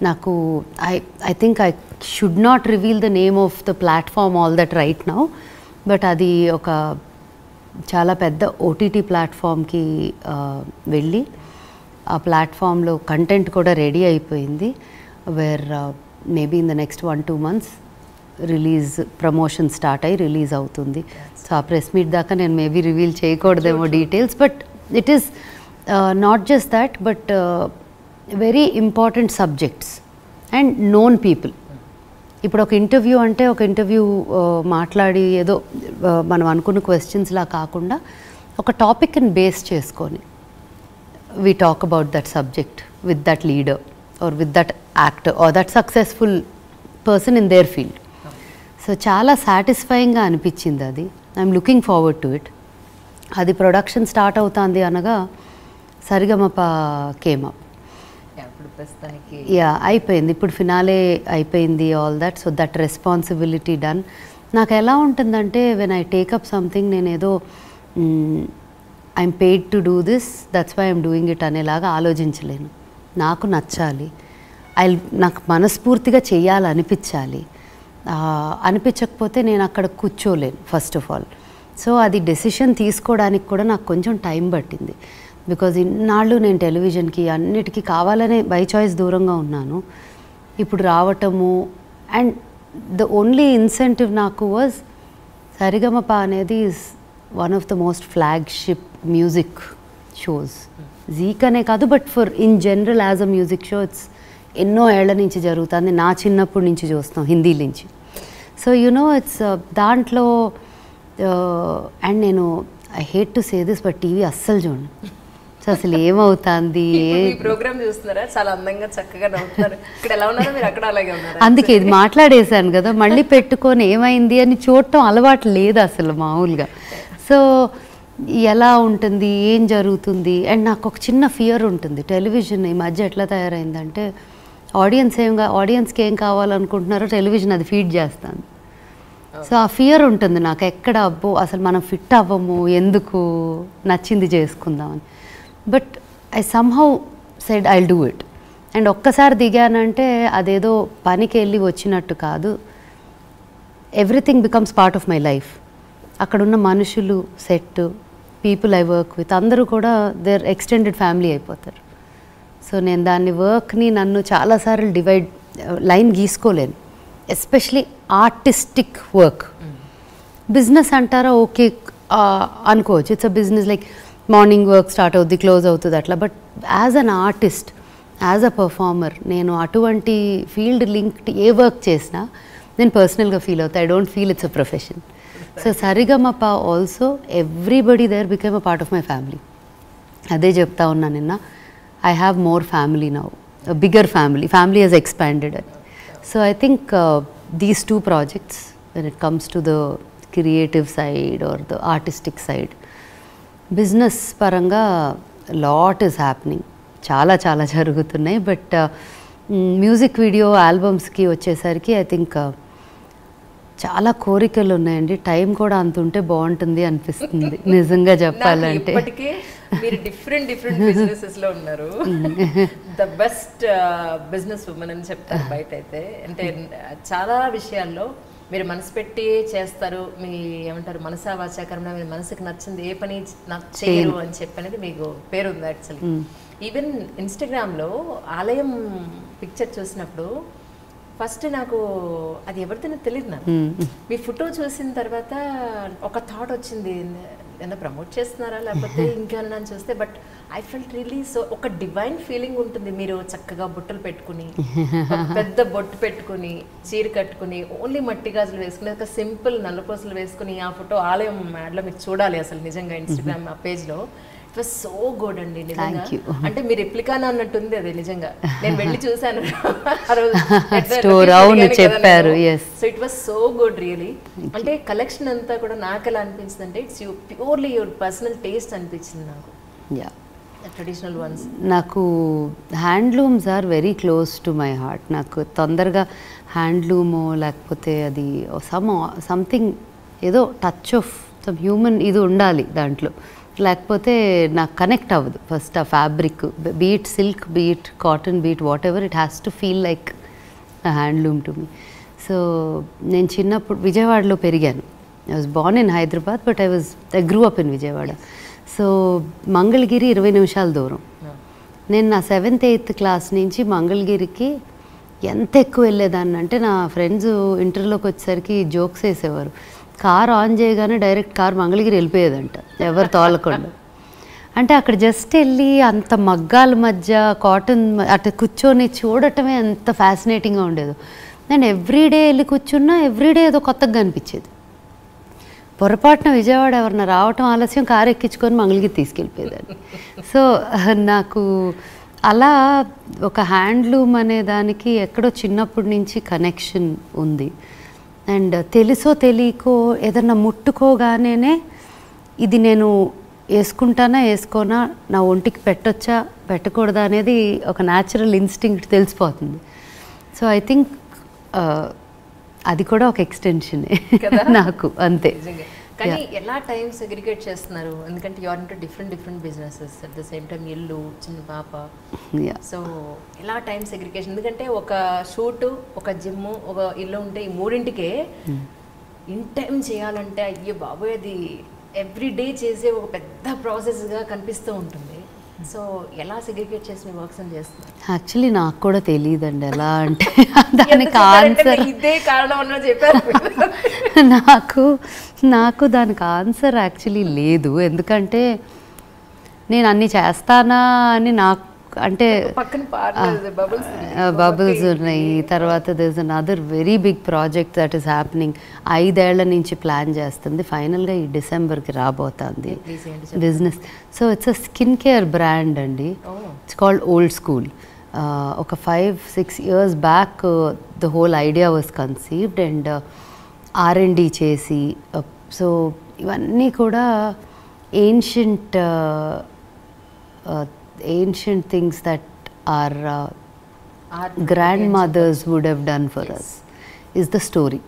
నాకు I think I should not reveal the name of the platform all that right now, but అది ఒక చాలా పెద్ద ఓటీటీ ప్లాట్ఫామ్కి వెళ్ళి ఆ ప్లాట్ఫామ్లో కంటెంట్ కూడా రెడీ అయిపోయింది. Where maybe in the next 1-2 months release promotion start అయ్యి రిలీజ్ అవుతుంది. సో ఆ ప్రెస్ మీట్ దాకా నేను మేబీ రివీల్ చేయకూడదేమో details, but it is not just that but very important subjects and known people. ఇప్పుడు ఒక ఇంటర్వ్యూ అంటే ఒక ఇంటర్వ్యూ మాట్లాడి ఏదో మనం అనుకున్న క్వశ్చన్స్లా కాకుండా ఒక టాపిక్ని బేస్ చేసుకొని we talk about that subject with that leader or with that actor are that successful person in there field. So చాలా సాటిస్ఫైయింగ్గా అనిపించింది అది. I'm looking forward to it. అది ప్రొడక్షన్ స్టార్ట్ అవుతుంది అనగా సరిగమప కేమ్ అప్. యా అయిపోయింది, ఇప్పుడు ఫినాలే అయిపోయింది all that. So that responsibility done. నాకు ఎలా ఉంటుందంటే వెన్ ఐ టేకప్ సంథింగ్ నేనేదో I'm paid to do this that's why I'm doing it అనేలాగా ఆలోచించలేను. నాకు నచ్చాలి, నాకు మనస్ఫూర్తిగా చేయాలనిపించాలి. అనిపించకపోతే నేను అక్కడ కూర్చోలేను ఫస్ట్ ఆఫ్ ఆల్. సో అది డెసిషన్ తీసుకోవడానికి కూడా నాకు కొంచెం టైం పట్టింది. బికాజ్ ఇన్నాళ్ళు నేను టెలివిజన్కి అన్నిటికీ కావాలనే బై చాయిస్ దూరంగా ఉన్నాను. ఇప్పుడు రావటము అండ్ ద ఓన్లీ ఇన్సెంటివ్ నాకు వాజ్ సరిగమప అనేది is one of the most flagship music shows. జీక్ అనే కాదు but for in general as a music show it's ఎన్నో ఏళ్ల నుంచి జరుగుతుంది. నా చిన్నప్పటి నుంచి చూస్తాం హిందీ నుంచి. సో యునో ఇట్స్ దాంట్లో అండ్ నేను I hate to say this but TV అస్సలు చూడండి. సో అసలు ఏమవుతుంది ప్రోగ్రామ్ చూస్తున్నారా? చాలా అందంగా చక్కగా నవ్వుతున్నారు. ఇక్కడ ఎలా ఉన్నారో మీరు అక్కడ అలాగే ఉన్నారు. అందుకే ఇది మాట్లాడేశాను కదా, మళ్ళీ పెట్టుకొని ఏమైంది అని చూడటం అలవాటు లేదు అసలు మామూలుగా. సో ఎలా ఉంటుంది, ఏం జరుగుతుంది, అండ్ నాకు ఒక చిన్న ఫియర్ ఉంటుంది. టెలివిజన్ ఈ మధ్య ఎట్లా తయారైందంటే ఆడియన్స్కి ఏం కావాలనుకుంటున్నారో టెలివిజన్ అది ఫీడ్ చేస్తాను. సో ఆ ఫియర్ ఉంటుంది నాకు, ఎక్కడ అబ్బో అసలు మనం ఫిట్ అవ్వము, ఎందుకు నచ్చింది చేసుకుందామని. But I somehow said I'll do it. And ఒక్కసారి దిగానంటే అదేదో పనికి వెళ్ళి వచ్చినట్టు కాదు, everything becomes part of my life. అక్కడున్న మనుషులు, set, people I work with అందరూ కూడా దేర్ ఎక్స్టెండెడ్ ఫ్యామిలీ అయిపోతారు. సో నేను దాన్ని వర్క్ని నన్ను చాలాసార్లు లైన్ గీసుకోలేను, ఎస్పెషలీ ఆర్టిస్టిక్ వర్క్. బిజినెస్ అంటారా, ఓకే అనుకోవచ్చు, it's a business, like morning work start అవుద్ది, క్లోజ్ అవుతుంది అట్లా. But as an artist, as a performer, నేను అటువంటి ఫీల్డ్ లింక్డ్ ఏ వర్క్ చేసినా నేను పర్సనల్గా ఫీల్ అవుతా. I don't feel it's a profession. So Sarigamapa also everybody there became a part of my family. అదే చెప్తా ఉన్నా నిన్న, I have more family now, bigger family has expanded. So I think these two projects, when it comes to the creative side or the artistic side, business పరంగా లాట్ ఈస్ హ్యాపెనింగ్, చాలా చాలా జరుగుతున్నాయి. బట్ మ్యూజిక్ వీడియో ఆల్బమ్స్కి వచ్చేసరికి ఐ థింక్ చాలా కోరికలు ఉన్నాయండి. టైం కూడా అంత ఉంటే బాగుంటుంది అనిపిస్తుంది నిజంగా చెప్పాలంటే. ఇప్పటికే మీరు డిఫరెంట్ బిజినెసెస్ లో ఉన్నారు. ద బెస్ట్ బిజినెస్ ఉమెన్ అని చెప్తారు బయట అయితే. అంటే చాలా విషయాల్లో మీరు మనసు పెట్టి చేస్తారు, మీ ఏమంటారు మనసా వాచా కర్మణ, మీ మనసుకు నచ్చింది ఏ పని నాకు చేయరు అని చెప్పనేది మీకు పేరు ఉంది యాక్చువల్లీ. ఈవెన్ ఇన్స్టాగ్రామ్లో ఆలయం పిక్చర్ చూసినప్పుడు ఫస్ట్ నాకు అది ఎవరితోనో తెలియదు. నాకు మీ ఫోటో చూసిన తర్వాత ఒక థాట్ వచ్చింది, ఏదైనా ప్రమోట్ చేస్తున్నారా లేకపోతే ఇంకేమన్నా అని చూస్తే. But I felt really so ఒక డివైన్ ఫీలింగ్ ఉంటుంది. మీరు చక్కగా బుట్టలు పెట్టుకుని, పెద్ద బొట్టు పెట్టుకుని, చీర కట్టుకుని, ఓన్లీ మట్టి గాజులు వేసుకుని, ఒక సింపుల్ నల్లపూసలు వేసుకుని ఆ ఫోటో ఆలయం యాడ్లో మీరు చూడాలి అసలు నిజంగా ఇన్స్టాగ్రామ్ ఆ పేజ్లో. ఇట్ వాస్ సో గుడ్ అండి నిజంగా. అంటే మీరు రెప్లికానా అన్నట్టుంది అది నిజంగా. నేను వెళ్ళి చూసాను చెప్పారు. So it was so good really. అంటే కలెక్షన్ అంతా కూడా నాకు ఎలా అనిపించింది అంటే it's purely your personal taste అనిపించింది నాకు. Traditional ones. నాకు handlooms are very close to my heart. నాకు తొందరగా హ్యాండ్లూమో లేకపోతే అది సంథింగ్ ఏదో టచ్ ఆఫ్ సమ్ హ్యూమన్ ఇది ఉండాలి దాంట్లో, లేకపోతే నాకు కనెక్ట్ అవ్వదు. ఫస్ట్ ఆ fabric, beat silk, beat cotton, beat what ever, it has to feel like a handloom to me. So నేను చిన్నప్పుడు విజయవాడలో పెరిగాను. I was Born in Hyderabad but I grew up in Vijayawada. So Mangalagiri 20 నిమిషాల దూరం. నేను నా 7th 8th క్లాస్ నుంచి మంగళగిరికి ఎంత ఎక్కువ వెళ్ళేదాన్ని అంటే, నా ఫ్రెండ్స్ ఇంటర్లోకి వచ్చేసరికి జోక్స్ వేసేవారు, కార్ ఆన్ చేయగానే డైరెక్ట్ కార్ మంగళగిరి వెళ్ళిపోయేదంట ఎవరు తోలకుండా. అంటే అక్కడ జస్ట్ వెళ్ళి అంత మగ్గాల మధ్య కాటన్ అట్లా కూర్చొని చూడటమే ఎంత ఫ్యాసినేటింగ్గా ఉండేది. నేను ఎవ్రీడే వెళ్ళి కూర్చున్నా ఎవ్రీడే ఏదో కొత్తగా అనిపించేది. పొరపాటున విజయవాడ ఎవరన్నా రావటం ఆలస్యం, కారు ఎక్కించుకొని మంగళగిరి తీసుకెళ్ళిపోయేదాన్ని. సో నాకు అలా ఒక హ్యాండ్లూమ్ అనే దానికి ఎక్కడో చిన్నప్పటి నుంచి కనెక్షన్ ఉంది. అండ్ తెలుసో తెలియకో ఏదన్నా ముట్టుకోగానే ఇది నేను వేసుకుంటానా వేసుకోనా, నా ఒంటికి పెట్టొచ్చా పెట్టకూడదా అనేది ఒక న్యాచురల్ ఇన్స్టింక్ట్ తెలిసిపోతుంది. సో ఐ థింక్ అది కూడా ఒక ఎక్స్టెన్షనే నాకు, అంతే. కానీ ఎలా టైం సెగ్రిగేట్ చేస్తున్నారు? ఎందుకంటే you are into different businesses at the same time, ఇల్లు, చిన్న పాప. సో ఎలా టైం సెగ్రిగేషన్? ఎందుకంటే ఒక షూటు, ఒక జిమ్, ఒక ఇల్లు ఉంటే ఈ మూడింటికే ఇన్ టైం చేయాలంటే అయ్యో బాబోయ్, అది ఎవ్రీ డే చేసే ఒక పెద్ద ప్రాసెస్గా కనిపిస్తూ ఉంటుంది. సో ఎలా సెగ్రిగేట్ చేసి మీ వర్క్స్ అని చేస్తున్నారు? యాక్చువల్లీ నాకు కూడా తెలియదండి ఎలా అంటే దానికి ఆన్సర్ ఇదే కారణం అన్న చెప్పారు. నాకు దానికి ఆన్సర్ యాక్చువల్లీ లేదు. ఎందుకంటే నేను అన్నీ చేస్తానా అని నాకు అంటే బబుల్స్ ఉన్నాయి. తర్వాత there is another very big project that is happening. 5 ఏళ్ల నుంచి ప్లాన్ చేస్తుంది, ఫైనల్గా ఈ డిసెంబర్కి రాబోతుంది business. So it's a skin care brand అండి. It's called old school. ఒక 5-6 years back the whole idea was conceived and R&D చేసి, సో ఇవన్నీ కూడా ancient things that our grandmothers would have done for us is the story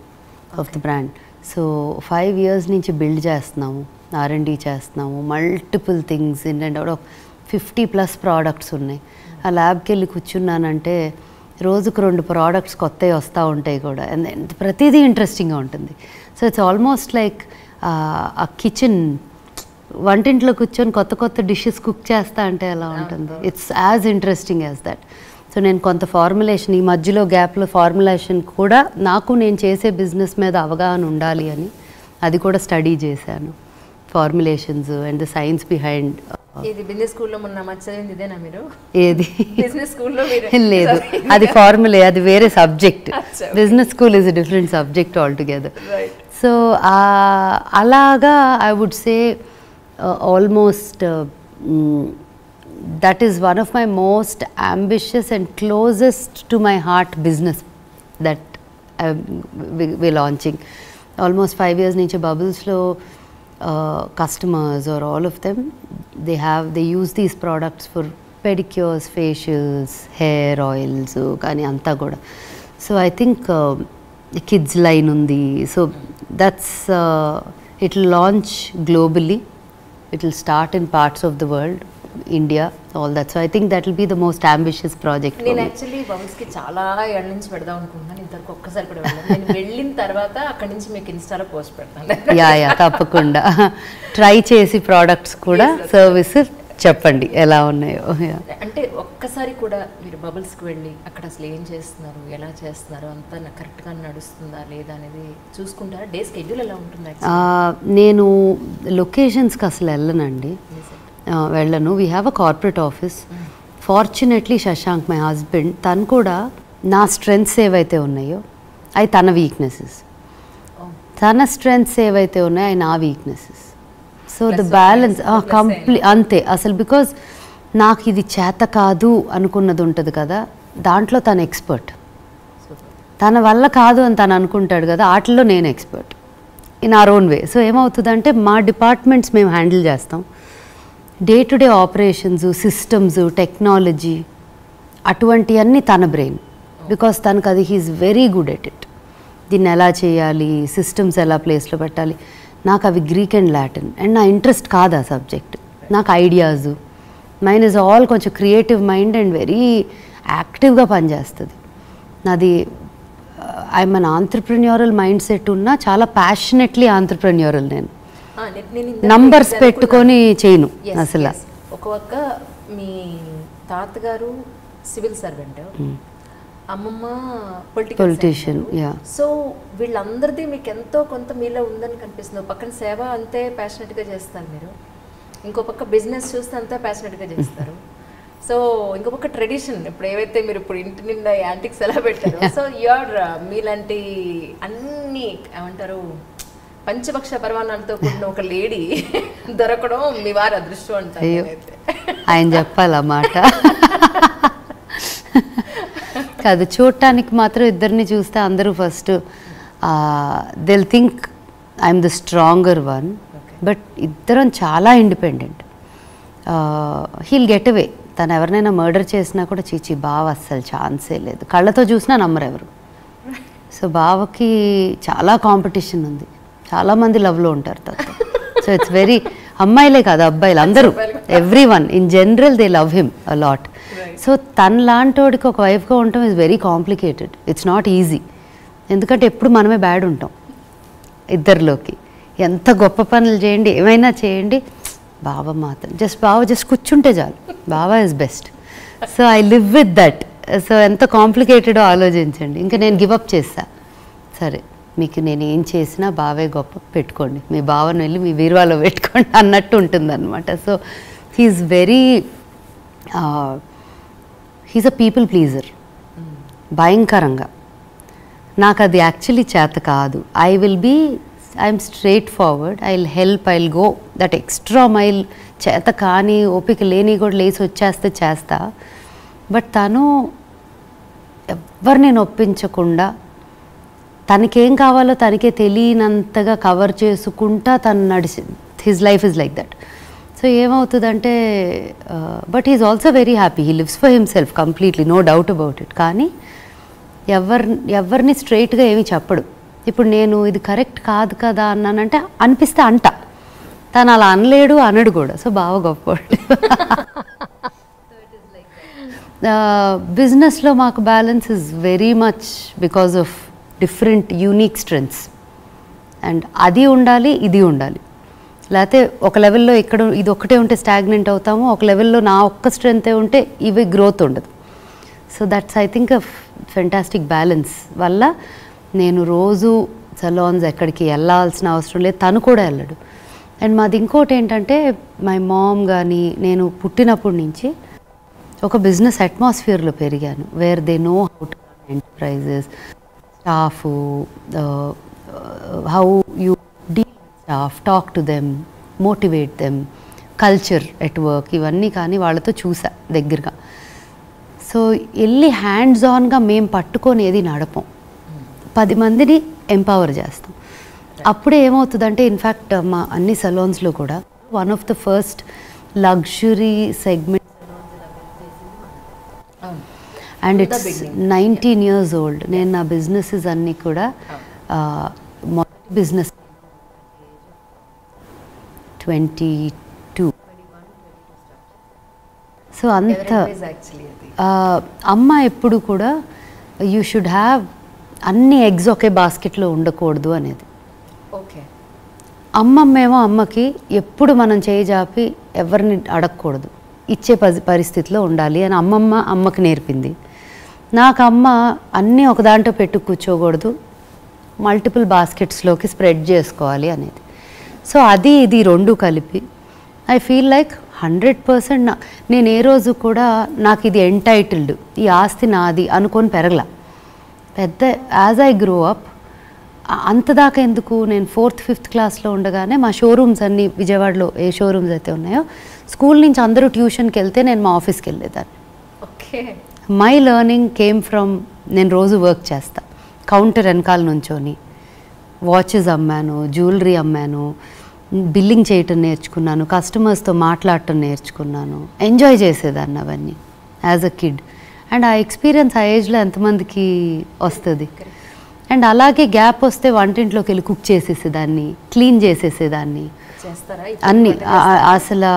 of the brand. So 5 years నుంచి బిల్డ్ చేస్తున్నాము, R&D చేస్తున్నాము, multiple things in and out of 50+ products ఉన్నాయి. ఆ ల్యాబ్కి వెళ్ళి కూర్చున్నానంటే రోజుకు 2 ప్రోడక్ట్స్ కొత్తవి వస్తూ ఉంటాయి కూడా, అండ్ ప్రతిదీ ఇంట్రెస్టింగ్గా ఉంటుంది. సో ఇట్స్ ఆల్మోస్ట్ లైక్ ఆ కిచెన్, వంటింట్లో కూర్చొని కొత్త కొత్త డిషెస్ కుక్ చేస్తా అంటే ఎలా ఉంటుంది, it's as interesting as that. So నేను కొంత ఫార్ములేషన్, ఈ మధ్యలో గ్యాప్లో ఫార్ములేషన్ కూడా నాకు నేను చేసే బిజినెస్ మీద అవగాహన ఉండాలి అని అది కూడా స్టడీ చేశాను, formulations and the science behind. ఇది బిజినెస్ స్కూల్లో మొన్న చదివింది ఇదేనా మీరు? ఏది? బిజినెస్ స్కూల్లో లేదు, అది ఫార్ములే, అది వేరే subject. Business school is a different subject all together. So అలాగా I would say almost that is one of my most ambitious and closest to my heart business that we're launching. Almost 5 years nunchi Bubbles lo customers or all of them, they use these products for pedicures, facials, hair oils, kani anta kuda. So I think kids line undi, so that's it will launch globally, it will start in parts of the world, India, all that. So I think that will be the most ambitious project. నేను యాక్చువల్లీ బబుల్స్కి చాలా ఏళ్ళ నుంచి పెడదాం అనుకుంటున్నాను, ఇంతవరకు ఒక్కసారి కూడా వెళ్ళాను. నేను వెళ్ళిన తర్వాత అక్కడి నుంచి మీకు ఇన్స్టాలో పోస్ట్ పెడతాను. యా తప్పకుండా ట్రై చేసి ప్రోడక్ట్స్ కూడా సర్వీసెస్ చెప్పండి ఎలా ఉన్నాయో. అంటే ఒక్కసారి కూడా మీరు బబుల్స్కి వెళ్ళి అక్కడ అసలు ఏం చేస్తున్నారు, ఎలా చేస్తున్నారు, అంతా కరెక్ట్గా నడుస్తుందా లేదా అనేది చూసుకుంటారా? డే స్కెడ్యూల్ ఎలా ఉంటుంది? నేను లొకేషన్స్కి అసలు వెళ్ళనండి, వెళ్ళను. We have a corporate office. Fortunately Shashank my husband, తను కూడా నా స్ట్రెంగ్త్స్ ఏవైతే ఉన్నాయో అవి తన వీక్నెసెస్, తన స్ట్రెంగ్త్స్ ఏవైతే ఉన్నాయో అవి నా వీక్నెసెస్. సో ద బ్యాలెన్స్ అంతే అసలు. బికాజ్ నాకు ఇది చేత కాదు అనుకున్నది ఉంటుంది కదా, దాంట్లో తను ఎక్స్పర్ట్. తన వల్ల కాదు అని తను అనుకుంటాడు కదా, వాటిల్లో నేను expert in our own way. So ఏమవుతుందంటే మా డిపార్ట్మెంట్స్ మేము హ్యాండిల్ చేస్తాం, day to day operations, systems, technology, అటువంటివన్నీ తన బ్రెయిన్. బికాస్ తనకు అది he's very good at it. దీన్ని ఎలా చేయాలి, సిస్టమ్స్ ఎలా ప్లేస్లో పెట్టాలి, నాకు అవి గ్రీక్ అండ్ లాటిన్, అండ్ నా ఇంట్రెస్ట్ కాదు ఆ సబ్జెక్ట్. నాకు ఐడియాస్, మైండ్ ఇస్ ఆల్ కొంచెం క్రియేటివ్ మైండ్ అండ్ వెరీ యాక్టివ్గా పనిచేస్తుంది నాది. I'm an entrepreneurial mind set ఉన్నా చాలా ప్యాషనెట్లీ ఆంట్రప్రెన్యూరల్. నేను నంబర్స్ పెట్టుకొని చేయను అసలు. ఒక మీ తాతగారు సివిల్ సర్వెంట్, అమ్మమ్మ పొలిటీషియన్. సో వీళ్ళందరిది మీకు ఎంతో కొంత మీలో ఉందని కనిపిస్తుంది. పక్కన సేవ అంతే ప్యాషనెట్గా చేస్తారు మీరు, ఇంకో పక్క బిజినెస్ చూస్తే అంతే ప్యాషనెట్గా చేస్తారు. సో ఇంకో పక్క ట్రెడిషన్, ఇప్పుడు ఏవైతే మీరు ఇప్పుడు ఇంటి నిండా యాంటిక్స్ ఎలా పెట్టారు, సో యూఆర్ మీలాంటి అన్ని ఏమంటారు పంచపక్ష పరమాణాలతో కూడిన ఒక లేడీ దొరకడం మీ వారి అదృష్టం అంటారు. ఆయన చెప్పాలన్నమాట కాదు, చూడటానికి మాత్రం ఇద్దరిని చూస్తే అందరూ first they'll think I'm the stronger one, but ఇద్దరం చాలా ఇండిపెండెంట్. Heal get away. తను ఎవరినైనా మర్డర్ చేసినా కూడా చీచి బావ అస్సలు ఛాన్సే లేదు, కళ్ళతో చూసినా నమ్మరు ఎవరు. సో బావకి చాలా కాంపిటీషన్ ఉంది, చాలామంది లవ్లో ఉంటారు తనతో. సో ఇట్స్ వెరీ, అమ్మాయిలే కాదు అబ్బాయిలు అందరూ, every one in general they love him a lot. So తన లాంటోడికి ఒక వైఫ్గా ఉండటం is very complicated, it's not easy. ఎందుకంటే ఎప్పుడు మనమే బ్యాడ్ ఉంటాం ఇద్దరిలోకి. ఎంత గొప్ప పనులు చేయండి, ఏమైనా చేయండి, బావ మాత్రం జస్ట్ కూర్చుంటే చాలు, బావ is best. So I live with that. So ఎంత కాంప్లికేటెడో ఆలోచించండి. ఇంకా నేను గివప్ చేస్తా, సరే మీకు నేను ఏం చేసినా బావే గొప్ప, పెట్టుకోండి మీ బావను వెళ్ళి మీ బీరువాలో పెట్టుకోండి అన్నట్టు ఉంటుంది అనమాట. So he's very, he's a people pleaser భయంకరంగా. నాకు అది యాక్చువల్లీ చేత కాదు. I'm straightforward, I will help, I will go that extra mile. చేత కానీ ఓపిక లేని కూడా లేచి వచ్చేస్తే చేస్తా, బట్ తను ఎవరిని నొప్పించకుండా తనకేం కావాలో తనకే తెలియనంతగా కవర్ చేసుకుంటా తను నడిచి, his life is like that. So ఏమవుతుందంటే, but he's also very happy, he lives for himself completely, no doubt about it. కానీ ఎవరిని స్ట్రైట్గా ఏమీ చెప్పడు. ఇప్పుడు నేను ఇది కరెక్ట్ కాదు కదా అన్నానంటే అనిపిస్తే అంట, తను అలా అనలేడు అనడు కూడా. సో బాగా గొప్పవాడు. బిజినెస్లో మాకు balance is very much because of different unique strengths. And అది ఉండాలి, ఇది ఉండాలి. లేకపోతే ఒక లెవెల్లో ఇక్కడ ఇది ఒక్కటే ఉంటే స్టాగ్నెంట్ అవుతాము, ఒక లెవెల్లో నా ఒక్క స్ట్రెంగ్తే ఉంటే ఇవి గ్రోత్ ఉండదు. So that's I think a fantastic balance వల్ల నేను రోజు సలాన్స్ ఎక్కడికి వెళ్ళాల్సిన అవసరం లేదు, తను కూడా వెళ్ళడు. అండ్ మాది ఇంకోటి ఏంటంటే మై మామ్ కానీ నేను పుట్టినప్పటి నుంచి ఒక బిజినెస్ అట్మాస్ఫియర్లో పెరిగాను, where they know how to run enterprises, staff, how you deal staff, talk to them, motivate them, culture at work, ఇవన్నీ కానీ వాళ్ళతో చూసా దగ్గరగా. సో వెళ్ళి హ్యాండ్స్ ఆన్గా మేము పట్టుకొని ఏది నడపం, 10 మందిని ఎంపవర్ చేస్తాం. అప్పుడే ఏమవుతుందంటే ఇన్ఫ్యాక్ట్ మా అన్ని సలోన్స్లో కూడా one of the first luxury segment and it's 19 years old. నేను నా బిజినెసెస్ అన్నీ కూడా మొదటి బిజినెస్ 22. సో అంత అమ్మ ఎప్పుడు కూడా యూ షుడ్ హ్యావ్ అన్ని ఎగ్స్ ఒకే బాస్కెట్లో ఉండకూడదు అనేది. ఓకే. అమ్మమ్మేమో అమ్మకి ఎప్పుడు మనం చేయి జాపి ఎవరిని అడగకూడదు, ఇచ్చే పరిస్థితిలో ఉండాలి అని అమ్మకి నేర్పింది. నాకు అమ్మ అన్నీ ఒక దాంట్లో పెట్టు కూర్చోకూడదు, మల్టిపుల్ బాస్కెట్స్లోకి స్ప్రెడ్ చేసుకోవాలి అనేది. సో అది ఇది రెండు కలిపి ఐ ఫీల్ లైక్ 100% నేను ఏ రోజు కూడా నాకు ఇది ఎంటైటిల్డ్, ఈ ఆస్తి నాది అనుకొని పెరగల. పెద్ద యాజ్ ఐ గ్రో అప్ అంతదాకా ఎందుకు, నేను 4th 5th క్లాస్లో ఉండగానే మా షోరూమ్స్ అన్నీ విజయవాడలో ఏ షోరూమ్స్ అయితే ఉన్నాయో స్కూల్ నుంచి అందరూ ట్యూషన్కి వెళ్తే నేను మా ఆఫీస్కి వెళ్ళేదాన్ని. Okay. My learning came from, నేను రోజు వర్క్ చేస్తా, కౌంటర్ వెనకాల నుంచొని వాచెస్ అమ్మాను, జ్యువెలరీ అమ్మాను, బిల్లింగ్ చేయటం నేర్చుకున్నాను, కస్టమర్స్తో మాట్లాడటం నేర్చుకున్నాను, ఎంజాయ్ చేసేదాన్ని అవన్నీ యాజ్ అ కిడ్. అండ్ ఆ ఎక్స్పీరియన్స్ ఆ ఏజ్లో ఎంతమందికి వస్తుంది. అండ్ అలాగే గ్యాప్ వస్తే వంటింట్లోకి వెళ్ళి కుక్ చేసేసేదాన్ని, క్లీన్ చేసేసేదాన్ని, అన్నీ అసలు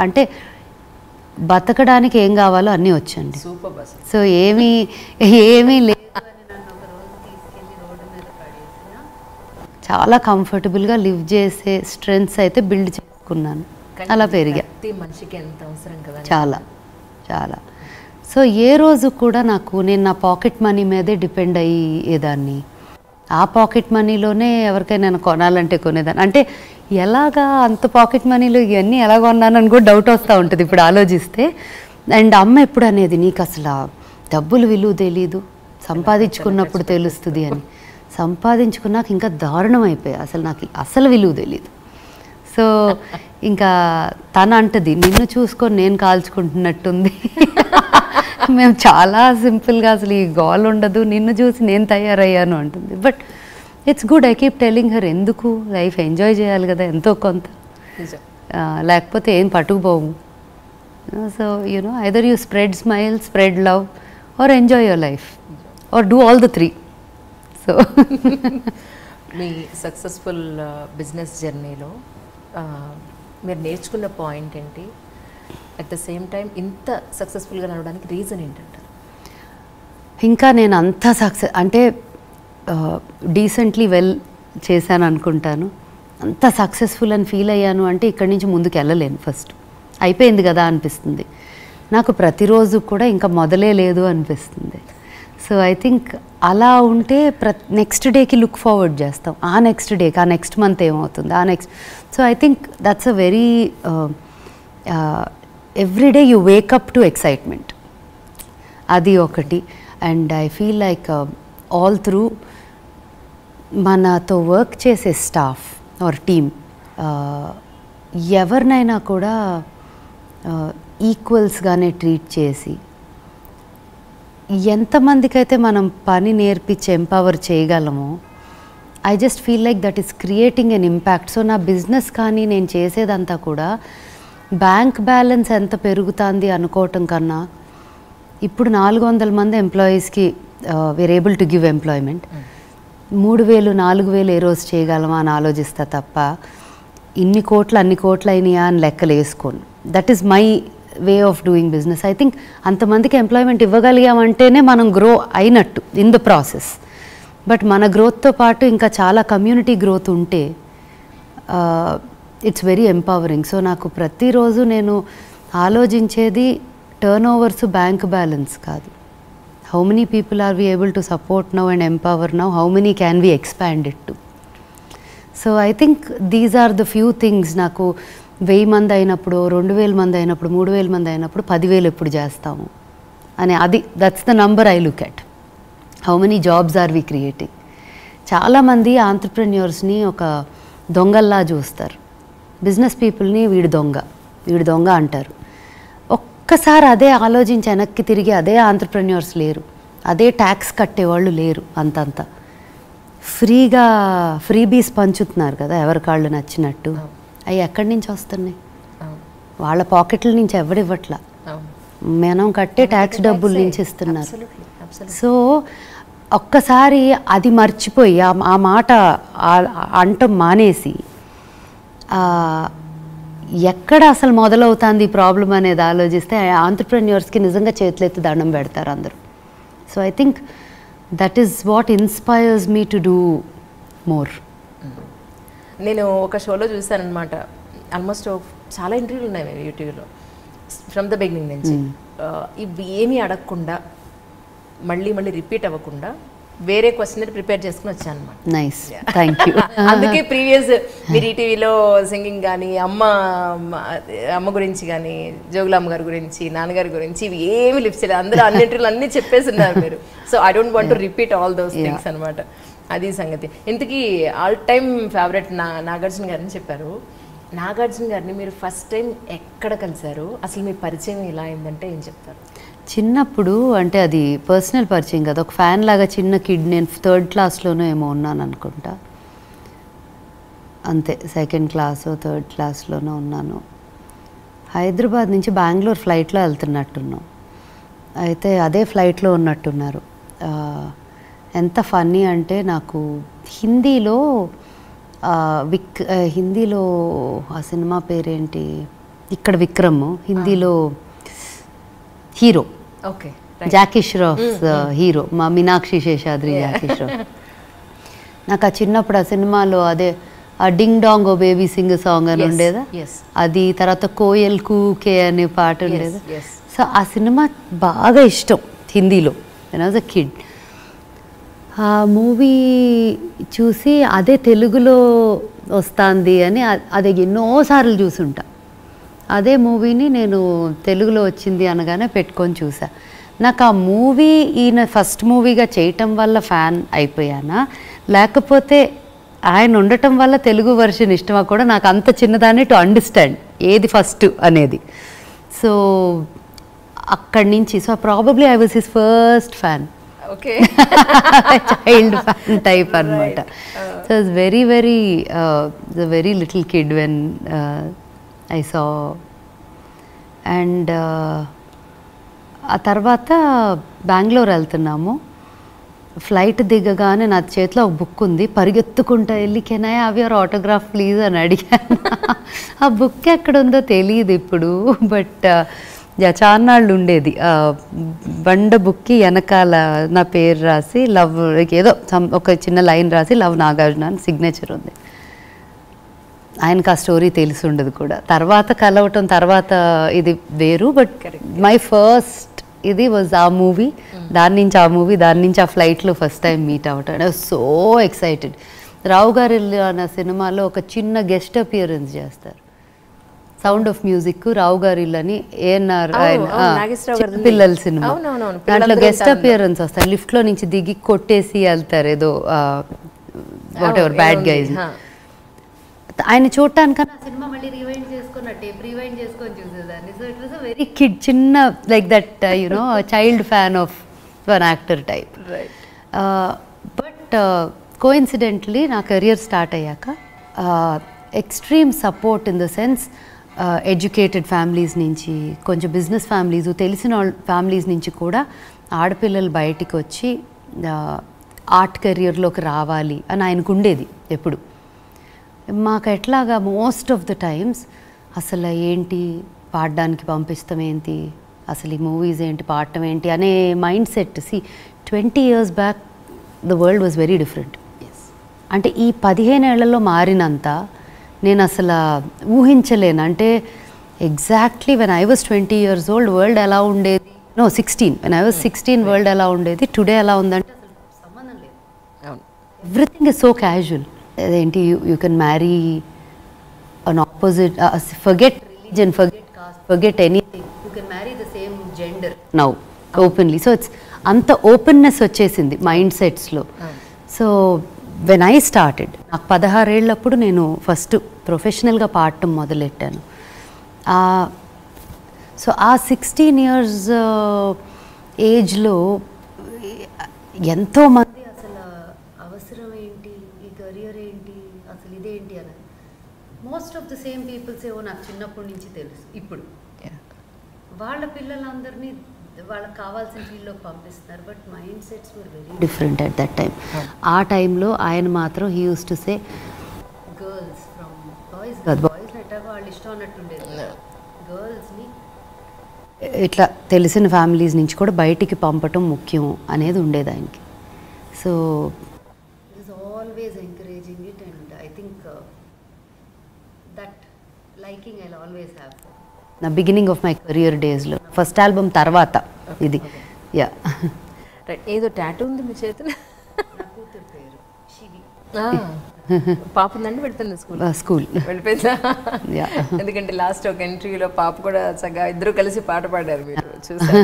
అంటే బతకడానికి ఏం కావాలో అన్నీ వచ్చండి. సో ఏమీ లేదు. చాలా కంఫర్టబుల్గా లివ్ చేసే స్ట్రెంగ్స్ అయితే బిల్డ్ చేసుకున్నాను, అలా పెరిగా. మనిషికి ఎంత అవసరం కదా, చాలా చాలా. సో ఏ రోజు కూడా నేను నా పాకెట్ మనీ మీదే డిపెండ్ అయ్యేదాన్ని. ఆ పాకెట్ మనీలోనే ఎవరికైనా కొనాలంటే కొనేదాన్ని. అంటే ఎలాగా అంత పాకెట్ మనీలో ఇవన్నీ ఎలా కొన్నానని కూడా డౌట్ వస్తూ ఉంటుంది ఇప్పుడు ఆలోచిస్తే. అండ్ అమ్మ ఎప్పుడు అనేది, నీకు అసలు డబ్బులు విలువ తెలీదు, సంపాదించుకున్నప్పుడు తెలుస్తుంది అని. సంపాదించుకున్నాక ఇంకా దారుణం అయిపోయాయి, అసలు నాకు అసలు విలువ తెలీదు. సో ఇంకా తను అంటది, నిన్ను చూసుకొని నేను కాల్చుకుంటున్నట్టుంది, మేము చాలా సింపుల్గా అసలు ఈ గోల్ ఉండదు, నిన్ను చూసి నేను తయారయ్యాను అంటుంది. But it's good, I keep telling her, ఎందుకు లైఫ్ ఎంజాయ్ చేయాలి కదా ఎంతో కొంత, లేకపోతే ఏం పట్టుకుపోము. So you know either you spread smile, spread love, or enjoy your life, or do all the 3. So మీ సక్సెస్ఫుల్ బిజినెస్ జర్నీలో మీరు నేర్చుకున్న పాయింట్ ఏంటి? అట్ ద సేమ్ టైం ఇంత సక్సెస్ఫుల్గా నడవడానికి రీజన్ ఏంటంటారు? ఇంకా నేను అంత అంటే డీసెంట్లీ వెల్ చేశాను అనుకుంటాను. అంత సక్సెస్ఫుల్ అని ఫీల్ అయ్యాను అంటే ఇక్కడి నుంచి ముందుకు వెళ్ళలేను. ఫస్ట్ అయిపోయింది కదా అనిపిస్తుంది నాకు, ప్రతిరోజు కూడా ఇంకా మొదలే లేదు అనిపిస్తుంది. సో ఐ థింక్ అలా ఉంటే నెక్స్ట్ డేకి లుక్ ఫార్వర్డ్ చేస్తాం, ఆ నెక్స్ట్ డేకి, ఆ నెక్స్ట్ మంత్ ఏమవుతుంది, ఆ next. So I think that's a very every day you wake up to excitement, అది ఒకటి. And I feel like all through మనతో వర్క్ చేసే స్టాఫ్ ఆర్ టీమ్ ఎవరినైనా కూడా ఈక్వల్స్గానే ట్రీట్ చేసి, ఎంతమందికైతే మనం పని నేర్పించి ఎంపవర్ చేయగలమో, I just feel like that is creating an impact. So నా బిజినెస్ కానీ నేను చేసేదంతా కూడా బ్యాంక్ బ్యాలెన్స్ ఎంత పెరుగుతుంది అనుకోవటం కన్నా, ఇప్పుడు 400 మంది ఎంప్లాయీస్కి we're able to give employment. 3,000 4,000 ఏ రోజు చేయగలమా అని ఆలోచిస్తా తప్ప ఇన్ని కోట్లు అన్ని కోట్లు అయినాయా అని లెక్కలు వేసుకోను. That is my way of doing business. I think అంతమందికి ఎంప్లాయ్మెంట్ ఇవ్వగలిగామంటేనే మనం గ్రో అయినట్టు ఇన్ ద ప్రాసెస్. బట్ మన గ్రోత్తో పాటు ఇంకా చాలా కమ్యూనిటీ గ్రోత్ ఉంటే ఇట్స్ వెరీ ఎంపవరింగ్. సో నాకు ప్రతిరోజు నేను ఆలోచించేది టర్న్ ఓవర్స్, బ్యాంక్ బ్యాలెన్స్ కాదు. How many people are we able to support now and empower now, how many can we expand it to. So I think these are the few things. నాకు 1000 మంది అయినప్పుడు, 2000 మంది అయినప్పుడు, 3000 మంది అయినప్పుడు 10,000 ఎప్పుడు చేస్తాము అని, అది that's the number I look at. How many jobs are we creating. చాలామంది ఆంట్రప్రెన్యూర్స్ని ఒక దొంగల్లా చూస్తారు. బిజినెస్ పీపుల్ని వీడి దొంగ అంటారు. ఒక్కసారి అదే ఆలోచించి వెనక్కి తిరిగి అదే ఆంట్రప్రెన్యూర్స్ లేరు, అదే ట్యాక్స్ కట్టేవాళ్ళు లేరు. అంతంత ఫ్రీబీస్ పంచుతున్నారు కదా ఎవరి కాళ్ళు నచ్చినట్టు. అవి ఎక్కడి నుంచి వస్తున్నాయి? వాళ్ళ పాకెట్ల నుంచి ఎవడివ్వట్లా, మనం కట్టే ట్యాక్స్ డబ్బుల నుంచి ఇస్తున్నారు. సో ఒక్కసారి అది మర్చిపోయి ఆ మాట అంటం మానేసి ఎక్కడ అసలు మొదలవుతుంది ప్రాబ్లం అనేది ఆలోచిస్తే ఆంట్రప్రెన్యూర్స్కి నిజంగా చేతులెత్తి దండం పెడతారు అందరూ. So I think that is what inspires me to do more. నేను ఒక షోలో చూశానమాట, ఆల్మోస్ట్ చాలా ఇంటర్వ్యూలు ఉన్నాయి యూట్యూబ్లో ఫ్రమ్ ద బిగినింగ్ నుంచి. ఇవి ఏమీ అడగకుండా మళ్ళీ రిపీట్ అవ్వకుండా వేరే క్వశ్చన్ ప్రిపేర్ చేసుకుని వచ్చాను అనమాట. Nice, thank you. అందుకే ప్రీవియస్ మీరు ఈటీవీలో సింగింగ్ కానీ అమ్మ గురించి కానీ జోగులామ్మ గారి గురించి నాన్నగారి గురించి ఇవి ఏమి లిప్స్ చేయలేదు. అందరూ అన్నింటిలో అన్నీ చెప్పేసి ఉన్నారు మీరు. So I don't want to repeat all those things అనమాట. అది సంగతి. ఇంతకీ ఆల్ టైమ్ ఫేవరెట్ నాగార్జున గారిని చెప్పారు. నాగార్జున గారిని మీరు ఫస్ట్ టైం ఎక్కడ కలిశారు, అసలు మీ పరిచయం ఎలా అయిందంటే ఏం చెప్తారు? చిన్నప్పుడు, అంటే అది పర్సనల్ పరిచయం కదా, ఒక ఫ్యాన్ లాగా చిన్న కిడ్. నేను 3rd క్లాస్లోనో ఏమో ఉన్నాను అనుకుంటా, అంతే. 2nd క్లాస్ 3rd క్లాస్లోనో ఉన్నాను. హైదరాబాద్ నుంచి బెంగళూరు ఫ్లైట్లో వెళ్తున్నట్టున్నాం. అయితే అదే ఫ్లైట్లో ఉన్నట్టున్నారు. ఎంత ఫన్నీ అంటే నాకు హిందీలో ఆ సినిమా పేరేంటి, ఇక్కడ విక్రమ్, హిందీలో hero, okay, Jackie Shroff hero, మా మీనాక్షి శేషాద్రి జాకీ ష్రాఫ్. నాకు ఆ చిన్నప్పుడు ఆ సినిమాలో అదే ఆ డింగ్ డాంగ్ ఓ బేబీ సింగ్ సాంగ్ అని ఉండేదా, అది. తర్వాత కోయల్ కూకే అనే పాట ఉండేదా. సో ఆ సినిమా బాగా ఇష్టం హిందీలో when I was a kid. ఆ మూవీ చూసి అదే తెలుగులో వస్తుంది అని అది ఎన్నోసార్లు చూసుంటా. అదే మూవీని నేను తెలుగులో వచ్చింది అనగానే పెట్టుకొని చూసా. నాకు ఆ మూవీ ఈయన ఫస్ట్ మూవీగా చేయటం వల్ల ఫ్యాన్ అయిపోయానా, లేకపోతే ఆయన ఉండటం వల్ల తెలుగు వర్షన్ ఇష్టమా కూడా నాకు అంత చిన్నదాన్ని టు అండర్స్టాండ్ ఏది ఫస్ట్ అనేది. సో అక్కడి నుంచి, so probably I was his first fan, child fan type అనమాట. So it's very very little kid when I saw. And ఆ తర్వాత బెంగళూరు వెళ్తున్నాము. ఫ్లైట్ దిగగానే నా చేతిలో ఒక బుక్ ఉంది. పరిగెత్తుకుంటా వెళ్ళి can I have your autograph please అని అడిగాను. ఆ బుక్ ఎక్కడుందో తెలియదు ఇప్పుడు, బట్ చాన్నాళ్ళు ఉండేది. బండ బుక్కి వెనకాల నా పేరు రాసి లవ్, ఏదో ఒక చిన్న లైన్ రాసి లవ్ నాగార్జున అని సిగ్నేచర్ ఉంది. ఆయనకు ఆ స్టోరీ తెలిసి ఉండదు కూడా, తర్వాత కలవటం తర్వాత ఇది వేరు. బట్ మై ఫస్ట్ ఇది వాజ్ ఆ మూవీ. దాని నుంచి ఆ మూవీ, దాని నుంచి ఆ ఫ్లైట్లో ఫస్ట్ టైం మీట్ అవ్వటం. I was so excited. Rao గారి అన్న సినిమాలో ఒక చిన్న గెస్ట్ అపియరెన్స్ చేస్తారు. సౌండ్ ఆఫ్ మ్యూజిక్ రావు గారి అని ఏఎన్ఆర్ పిల్లల సినిమా, దాంట్లో గెస్ట్ అపియరెన్స్ వస్తారు. లిఫ్ట్లో నుంచి దిగి కొట్టేసి వెళ్తారు ఏదో వాట్ ఎవర్ బ్యాడ్ గైజ్. ఆయన చూడటానికన్నా సినిమా మళ్ళీ రివైండ్ చేసుకొని చూసేదాన్ని. So it was a very kid, చిన్న like that you know child fan of one actor type. But coincidentally నా కెరియర్ స్టార్ట్ అయ్యాక extreme support in the sense educated families నుంచి, కొంచెం బిజినెస్ ఫ్యామిలీస్, తెలిసిన ఫ్యామిలీస్ నుంచి కూడా ఆడపిల్లలు బయటికి వచ్చి ఆర్ట్ కెరియర్లోకి రావాలి అని ఆయనకు ఉండేది ఎప్పుడు. మాకు ఎట్లాగా మోస్ట్ ఆఫ్ ద టైమ్స్ అసలు ఏంటి పాడడానికి పంపిస్తాం ఏంటి, అసలు ఈ మూవీస్ ఏంటి, పాడటం ఏంటి అనే mind set. 20 years back the world was very different. అంటే ఈ 15 ఏళ్లలో మారినంత నేను అసలు ఊహించలేను. అంటే exactly when I was 20 years old world ఎలా ఉండేది, 16 వెన్ ఐ వాజ్ 16 వరల్డ్ ఎలా ఉండేది, టుడే ఎలా ఉందంటే అసలు సంబంధం లేదు. Everything is so casual. అదేంటి you can marry an opposite, forget religion, forget caste, forget anything, you can marry the same gender now openly. So it's అంత ఓపెన్నెస్ వచ్చేసింది మైండ్ సెట్స్లో. సో వెన్ ఐ స్టార్టెడ్, నాకు 16 ఏళ్ళప్పుడు నేను ఫస్ట్ ప్రొఫెషనల్గా పాడటం మొదలెట్టాను. సో ఆ 16 years ఏజ్లో ఎంతోమంది అసలు అవసరం ఏంటి, ఈ కెరియర్ ఏంటి, అసలు ఇదేంటి అని most of the same peoples ఏవో నాకు చిన్నప్పటి నుంచి తెలుసు. ఇప్పుడు వాళ్ళ పిల్లలందరినీ వాళ్ళకి కావాల్సిన ఫీల్డ్లోకి పంపిస్తున్నారు. But mind sets were very different at that time. ఆ టైంలో ఆయన మాత్రం he use to say girls from boys కాదు, బాయ్స్ ఎట్టాగో వాళ్ళు ఇష్టం అన్నట్టుండేది, గర్ల్స్ని ఇట్లా తెలిసిన ఫ్యామిలీస్ నుంచి కూడా బయటికి పంపటం ముఖ్యం అనేది ఉండేది ఆయనకి. So it is always encouraging it and I think that liking I always have నా బిగినింగ్ ఆఫ్ మై కెరియర్ డేస్లో. ఫస్ట్ ఆల్బమ్ తర్వాత ఇది. Yeah right. ఏదో టాటూ ఉంది మీ చేతిలో. నా కూతురు పేరు శివి. పాప ఉందండి, వెళ్తుంది స్కూల్ వెళ్ళిపోయిందా? ఎందుకంటే లాస్ట్ ఒక ఎంట్రీలో పాప కూడా చక్కగా ఇద్దరు కలిసి పాట పాడారు, మీరు చూసారు.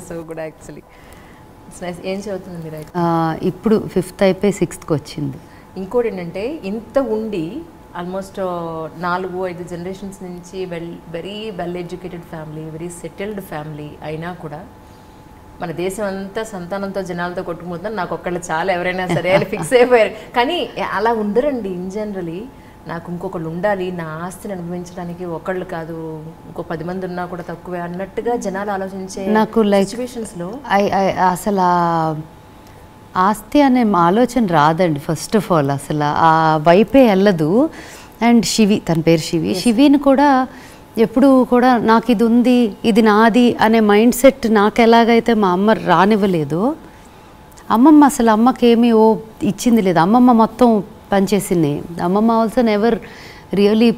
సో కూడా యాక్చువల్లీ ఏం చదువుతుంది మీరు? ఇప్పుడు 5th అయిపోయి 6th వచ్చింది. ఇంకోటి ఏంటంటే ఇంత ఉండి ఆల్మోస్ట్ 4-5 జనరేషన్స్ నుంచి very well educated family, very settled family అయినా కూడా మన దేశం అంతా సంతానంతో జనాలతో కొట్టుకుపోతుందని నాకు ఒక్కళ్ళు చాలా ఎవరైనా సరే అని ఫిక్స్ అయిపోయారు. కానీ అలా ఉండరండి. ఇన్ జనరలీ నాకు ఇంకొకళ్ళు ఉండాలి, నా ఆస్తిని అనుభవించడానికి ఒకళ్ళు కాదు ఇంకో 10 మంది ఉన్నా కూడా తక్కువే అన్నట్టుగా జనాలు ఆలోచించే నాకు సిచ్యువేషన్స్లో అసలు ఆస్తి అనే ఆలోచన రాదండి. ఫస్ట్ ఆఫ్ ఆల్ అసలు ఆ వైపే వెళ్ళదు. అండ్ శివి, తన పేరు శివి, శివిని కూడా ఎప్పుడు కూడా నాకు ఇది ఉంది, ఇది నాది అనే మైండ్ సెట్ నాకు ఎలాగైతే మా అమ్మ రానివ్వలేదు, అమ్మమ్మ అసలు అమ్మకేమీ ఇచ్చింది లేదు. అమ్మమ్మ మొత్తం పనిచేసింది. అమ్మమ్మ ఆల్సో నెవర్ రియలీ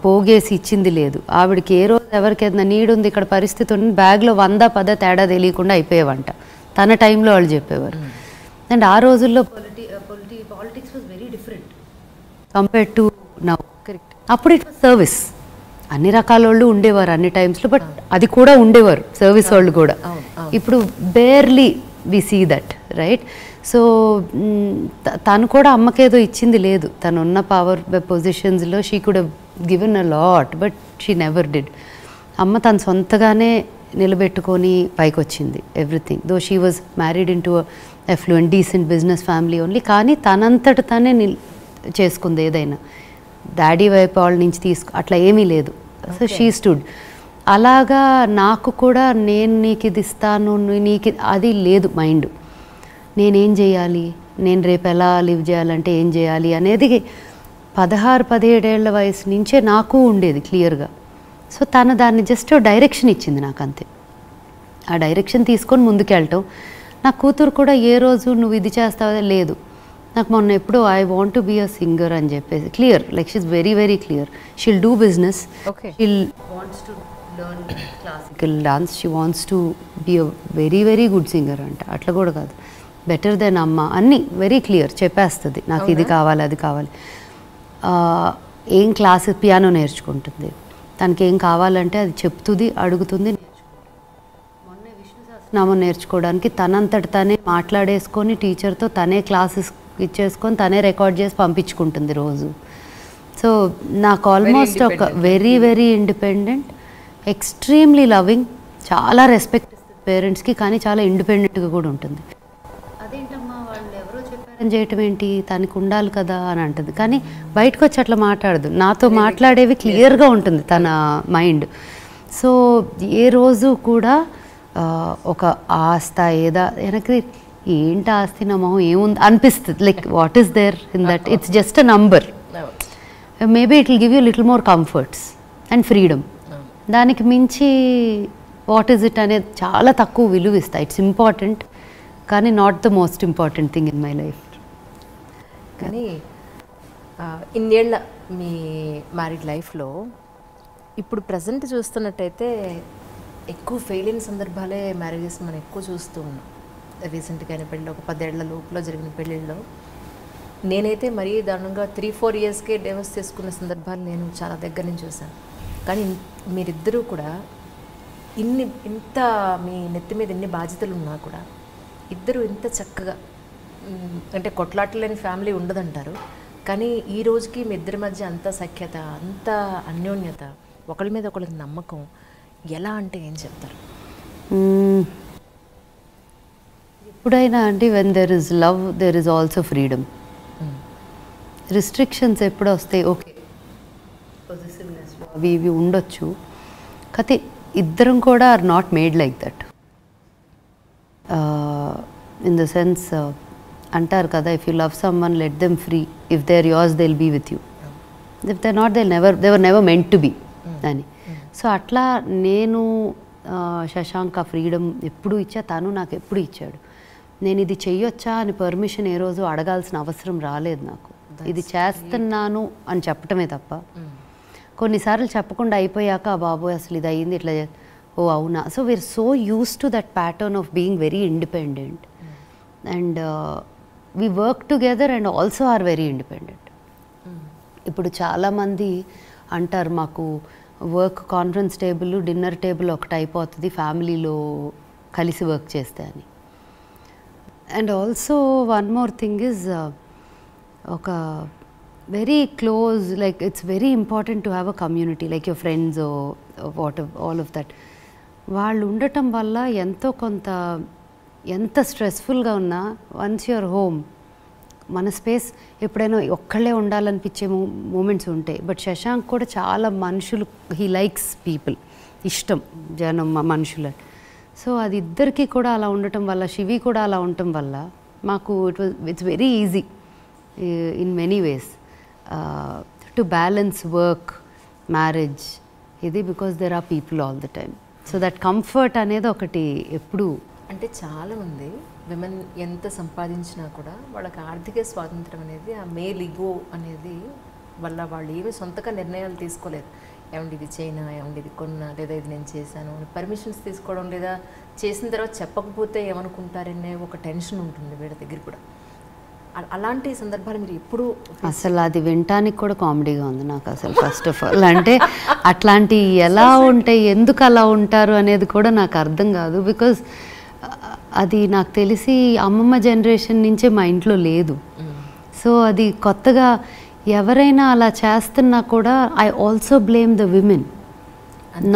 పోగేసి ఇచ్చింది లేదు. ఆవిడకి ఏ రోజు ఎవరికి ఏదైనా నీడ్ ఉంది, ఇక్కడ పరిస్థితి ఉంది, బ్యాగ్లో 100-10 తేడా తెలియకుండా అయిపోయేవంట. తన టైంలో వాళ్ళు చెప్పేవారు. అండ్ ఆ రోజుల్లో politics was very different compared to now. Correct. అప్పుడు ఇట్ వాజ్ సర్వీస్. అన్ని రకాల వాళ్ళు ఉండేవారు అన్ని టైమ్స్లో, బట్ అది కూడా ఉండేవారు సర్వీస్ వాళ్ళు కూడా. ఇప్పుడు barely we see that, right? So తను కూడా అమ్మకేదో ఇచ్చింది లేదు. తను ఉన్న పవర్ పొజిషన్స్లో she could have given a lot, but she never did. అమ్మ తను సొంతగానే నిలబెట్టుకొని పైకి వచ్చింది everything. Though she was married in to affluent decent business family only. కానీ తనంతట తనే చేసుకుంది ఏదైనా. డాడీ వైపు వాళ్ళ నుంచి అట్లా ఏమీ లేదు. So she stood. అలాగా నాకు కూడా నేను నీకు ఇది ఇస్తాను, నీకు అది లేదు మైండ్. నేనేం చేయాలి, నేను రేపు ఎలా లివ్ చేయాలంటే ఏం చేయాలి అనేది 16-17 ఏళ్ల వయసు నుంచే నాకు ఉండేది క్లియర్గా. సో తను దాన్ని జస్ట్ డైరెక్షన్ ఇచ్చింది నాకు, అంతే. ఆ డైరెక్షన్ తీసుకొని ముందుకెళ్ళటం. నా కూతురు కూడా ఏ రోజు నువ్వు ఇది చేస్తావా లేదు, నాకు మొన్న ఎప్పుడు I want to be a singer అని చెప్పేసి clear, like she's very very clear. She'll do business, she'll wants to learn classical dance, she wants to be a very very good singer అంట. అట్లా కూడా కాదు, బెటర్ దెన్ అమ్మ, అన్నీ వెరీ క్లియర్ చెప్పేస్తుంది. నాకు ఇది కావాలి, అది కావాలి. ఏం క్లాస్ పియానో నేర్చుకుంటుంది, తనకి ఏం కావాలంటే అది చెప్తుంది, అడుగుతుంది, మొన్న విష్ణు సహస్రనామం నేర్చుకోవడానికి తనంతట తనే మాట్లాడేసుకొని టీచర్తో తనే క్లాసెస్ ఇచ్చేసుకొని తనే రికార్డ్ చేసి పంపించుకుంటుంది రోజు. సో నాకు ఆల్మోస్ట్ ఒక very very independent, extremely loving, చాలా రెస్పెక్ట్ ఇస్తుంది పేరెంట్స్కి, కానీ చాలా ఇండిపెండెంట్గా కూడా ఉంటుంది. అదేంటమ్మా వాళ్ళు ఎవరో చెప్పారని చేయటం ఏంటి, తనకు ఉండాలి కదా అని అంటుంది. కానీ బయటకు వచ్చి అట్లా మాట్లాడదు, నాతో మాట్లాడేవి క్లియర్గా ఉంటుంది తన మైండ్. సో ఏ రోజు కూడా ఒక ఆస్త ఏదా వెనక్కి ఏంటి ఆస్తి నా మొహం ఏముంది అనిపిస్తుంది. Like what is there in that? It's just a number. Maybe it will give you little more comforts and freedom. దానికి మించి వాట్ ఈస్ ఇట్ అనేది చాలా తక్కువ విలువ ఇస్తాయి. ఇట్స్ ఇంపార్టెంట్ కానీ not the most important thing in my life. కానీ ఇన్నేళ్ల మీ మ్యారీడ్ లైఫ్లో ఇప్పుడు ప్రజెంట్ చూస్తున్నట్టయితే ఎక్కువ ఫెయిల్ అయిన సందర్భాలే మ్యారేజెస్ మనం ఎక్కువ చూస్తూ ఉన్నాం. రీసెంట్గా అయిన పెళ్ళి, ఒక 10 ఏళ్ల లోపల జరిగిన పెళ్ళిళ్ళలో నేనైతే మరీ దారుణంగా 3-4 ఇయర్స్కే డైవర్స్ చేసుకున్న సందర్భాలు నేను చాలా దగ్గర నుంచి చూశాను. కానీ మీరిద్దరూ కూడా ఇంత మీ నెత్తి మీద ఎన్ని బాధ్యతలు ఉన్నా కూడా ఇద్దరు ఇంత చక్కగా, అంటే కొట్లాటలేని ఫ్యామిలీ ఉండదంటారు, కానీ ఈ రోజుకి మీ ఇద్దరి మధ్య అంత సఖ్యత, అంత అన్యోన్యత, ఒకళ్ళ మీద ఒకళ్ళకి నమ్మకం ఎలా అంటే ఏం చెప్తారు? ఎప్పుడైనా అంటే when there is love there is also freedom. Restrictions ఎప్పుడు వస్తాయి, ఓకే పొజిటివ్నెస్ అవి ఇవి ఉండొచ్చు, కాకపోతే ఇద్దరం కూడా are not made like that. In the sense అంటారు కదా, if you love someone let them free, if they are yours they will be with you, if they not they were never meant to be అని. సో అట్లా నేను శశాంక్ ఆ ఫ్రీడమ్ ఎప్పుడు ఇచ్చా, తను నాకు ఎప్పుడు ఇచ్చాడు. నేను ఇది చెయ్యొచ్చా అని పర్మిషన్ ఏ రోజు అడగాల్సిన అవసరం రాలేదు నాకు. ఇది చేస్తున్నాను అని చెప్పటమే తప్ప. కొన్నిసార్లు చెప్పకుండా అయిపోయాక బాబోయ్ అసలు ఇది అయ్యింది ఇట్లా, ఓ అవునా. So we're so used to that pattern of being very independent and we work together and also are very independent. ఇప్పుడు చాలామంది అంటారు మాకు work conference table dinner table ఒకటి అయిపోతుంది ఫ్యామిలీలో కలిసి వర్క్ చేస్తే అని. And also one more thing is ఒక very close, like it's very important to have a community like your friends what all of that. వాళ్ళు ఉండటం వల్ల ఎంతో కొంత, ఎంత స్ట్రెస్ఫుల్గా ఉన్నా వన్స్ యువర్ హోమ్, మన స్పేస్ ఎప్పుడైనా ఒక్కళ్ళే ఉండాలనిపించే మూమెంట్స్ ఉంటాయి. బట్ శశాంక్ కూడా చాలా మనుషులు, హీ లైక్స్ పీపుల్, ఇష్టం జనం మనుషులు. సో అది ఇద్దరికి కూడా అలా ఉండటం వల్ల, శివి కూడా అలా ఉండటం వల్ల మాకు it's very easy in many ways to balance work marriage ఇది, because there are people all the time. So that comfort అనేది ఒకటి ఎప్పుడు. అంటే చాలామంది విమెన్ ఎంత సంపాదించినా కూడా వాళ్ళకి ఆర్థిక స్వాతంత్రం అనేది, ఆ మేల్ ఈగో అనేది వల్ల వాళ్ళు ఏమీ సొంతగా నిర్ణయాలు తీసుకోలేరు. ఏమండి ఇది చేయనా, ఏమండి ఇది కొన్నా, లేదా ఇది నేను చేశాను అని పర్మిషన్స్ తీసుకోవడం, లేదా చేసిన తర్వాత చెప్పకపోతే ఏమనుకుంటారనే ఒక టెన్షన్ ఉంటుంది వీళ్ళ దగ్గర కూడా. అలాంటి సందర్భాలు మీరు ఎప్పుడు? అసలు అది వినటానికి కూడా కామెడీగా ఉంది నాకు అసలు. ఫస్ట్ ఆఫ్ ఆల్ అంటే అట్లాంటి ఎలా ఉంటాయి, ఎందుకు అలా ఉంటారు అనేది కూడా నాకు అర్థం కాదు. బికాజ్ అది నాకు తెలిసి అమ్మమ్మ జనరేషన్ నుంచే మా ఇంట్లో లేదు. సో అది కొత్తగా ఎవరైనా అలా చేస్తున్నా కూడా I also blame the women,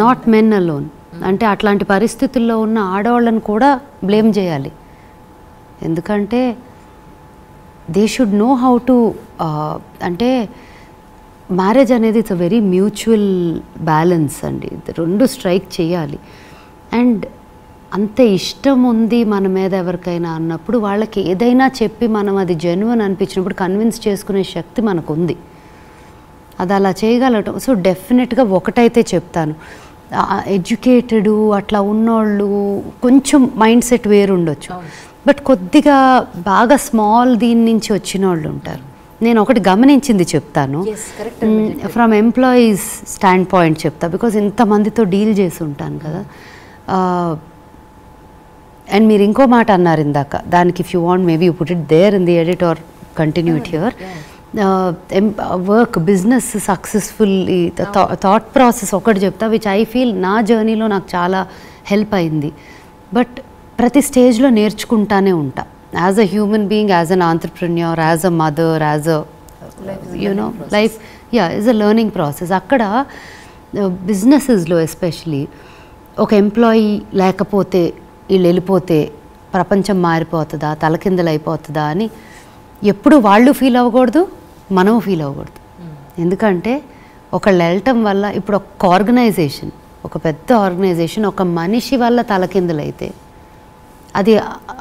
not men alone. అంటే అట్లాంటి పరిస్థితుల్లో ఉన్న ఆడవాళ్ళని కూడా బ్లేమ్ చేయాలి. ఎందుకంటే they should know how to, అంటే మ్యారేజ్ అనేది it's a very mutual balance అండి. రెండు స్ట్రైక్ చేయాలి. అండ్ అంత ఇష్టం ఉంది మన మీద ఎవరికైనా అన్నప్పుడు వాళ్ళకి ఏదైనా చెప్పి మనం అది జెన్యున్ అనిపించినప్పుడు కన్విన్స్ చేసుకునే శక్తి మనకు ఉంది. అది అలా చేయగలటం. సో డెఫినెట్గా ఒకటైతే చెప్తాను, ఎడ్యుకేటెడ్ అట్లా ఉన్నోళ్ళు కొంచెం మైండ్ సెట్ వేరు ఉండొచ్చు, బట్ కొద్దిగా బాగా స్మాల్ దీని నుంచి వచ్చిన వాళ్ళు ఉంటారు. నేను ఒకటి గమనించింది చెప్తాను, ఫ్రమ్ ఎంప్లాయీస్ స్టాండ్ పాయింట్ చెప్తా, బికాజ్ ఇంతమందితో డీల్ చేసి ఉంటాను కదా. అండ్ మీరు ఇంకో మాట అన్నారు ఇందాక, దానికి if you want maybe you put it there in the edit or continue it here. Work business successful thought process ఒకటి చెప్తా, విచ్ ఐ ఫీల్ నా జర్నీలో నాకు చాలా హెల్ప్ అయింది. బట్ ప్రతి స్టేజ్లో నేర్చుకుంటానే ఉంటా, as a human being, as an entrepreneur, as a mother, as a you know life is a learning process. అక్కడ బిజినెసెస్లో ఎస్పెషలీ ఒక ఎంప్లాయీ లేకపోతే, వీళ్ళు వెళ్ళిపోతే ప్రపంచం మారిపోతుందా, తలకిందలైపోతుందా అని ఎప్పుడు వాళ్ళు ఫీల్ అవ్వకూడదు, మనం ఫీల్ అవ్వకూడదు. ఎందుకంటే ఒకళ్ళు వెళ్ళటం వల్ల, ఇప్పుడు ఒక ఆర్గనైజేషన్, ఒక పెద్ద ఆర్గనైజేషన్ ఒక మనిషి వల్ల తలకిందులైతే అది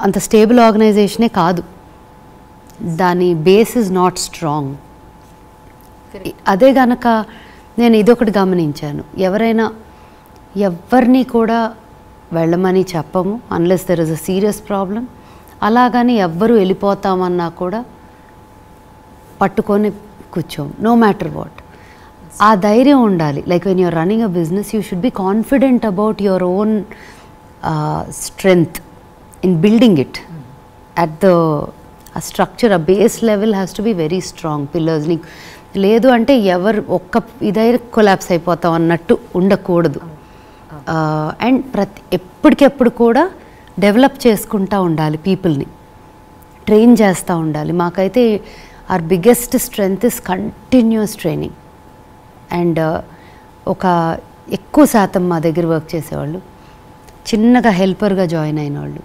అంత స్టేబుల్ ఆర్గనైజేషనే కాదు, దాని బేస్ ఇస్ నాట్ స్ట్రాంగ్. అదే గనక నేను ఇదొకటి గమనించాను, ఎవరిని కూడా వెళ్ళమని చెప్పము unless there is a serious problem. అలాగని ఎవ్వరు వెళ్ళిపోతామన్నా కూడా పట్టుకొని కూర్చోం, నో మ్యాటర్ వాట్. ఆ ధైర్యం ఉండాలి. Like when you're running a business you should be confident about your own strength in building it at the structure. ఆ base level has to be very strong. Pillars నీకు లేదు అంటే ఎవరు ఒక్క ఇదైనా కొలాప్స్ అయిపోతాం అన్నట్టు ఉండకూడదు. అండ్ ఎప్పటికెప్పుడు కూడా డెవలప్ చేసుకుంటూ ఉండాలి, పీపుల్ని ట్రైన్ చేస్తూ ఉండాలి. మాకైతే our biggest strength is continuous training. And ఒక ఎక్కువ శాతం మా దగ్గర వర్క్ చేసేవాళ్ళు చిన్నగా హెల్పర్గా జాయిన్ అయిన వాళ్ళు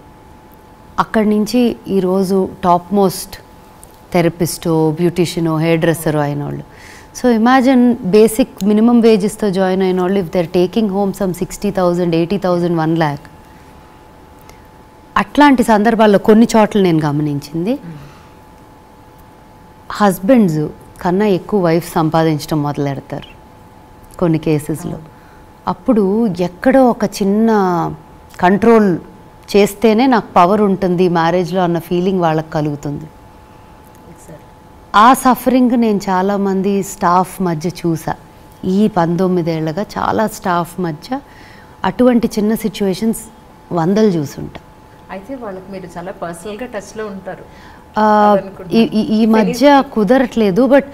అక్కడి నుంచి ఈరోజు టాప్ మోస్ట్ థెరపిస్టో, బ్యూటిషియనో, హెయిర్ డ్రెస్సరో అయిన వాళ్ళు. సో ఇమాజిన్ బేసిక్ మినిమం వేజెస్తో జాయిన్ అయిన వాళ్ళు if they're taking home some 60,000, 80,000, 1 lakh. అట్లాంటి సందర్భాల్లో కొన్ని చోట్ల నేను గమనించింది, హస్బెండ్స్ కన్నా ఎక్కువ వైఫ్ సంపాదించడం మొదలెడతారు కొన్ని కేసెస్లో. అప్పుడు ఎక్కడో ఒక చిన్న కంట్రోల్ చేస్తేనే నాకు పవర్ ఉంటుంది మ్యారేజ్లో అన్న ఫీలింగ్ వాళ్ళకి కలుగుతుంది. ఆ సఫరింగ్ నేను చాలామంది స్టాఫ్ మధ్య చూసా. ఈ 19 ఏళ్ళగా చాలా స్టాఫ్ మధ్య అటువంటి చిన్న సిచ్యువేషన్స్ 100 చూసుంటా. అయితే వాళ్ళకి మీరు చాలా పర్సనల్గా టచ్లో ఉంటారు. ఈ మధ్య కుదరట్లేదు, బట్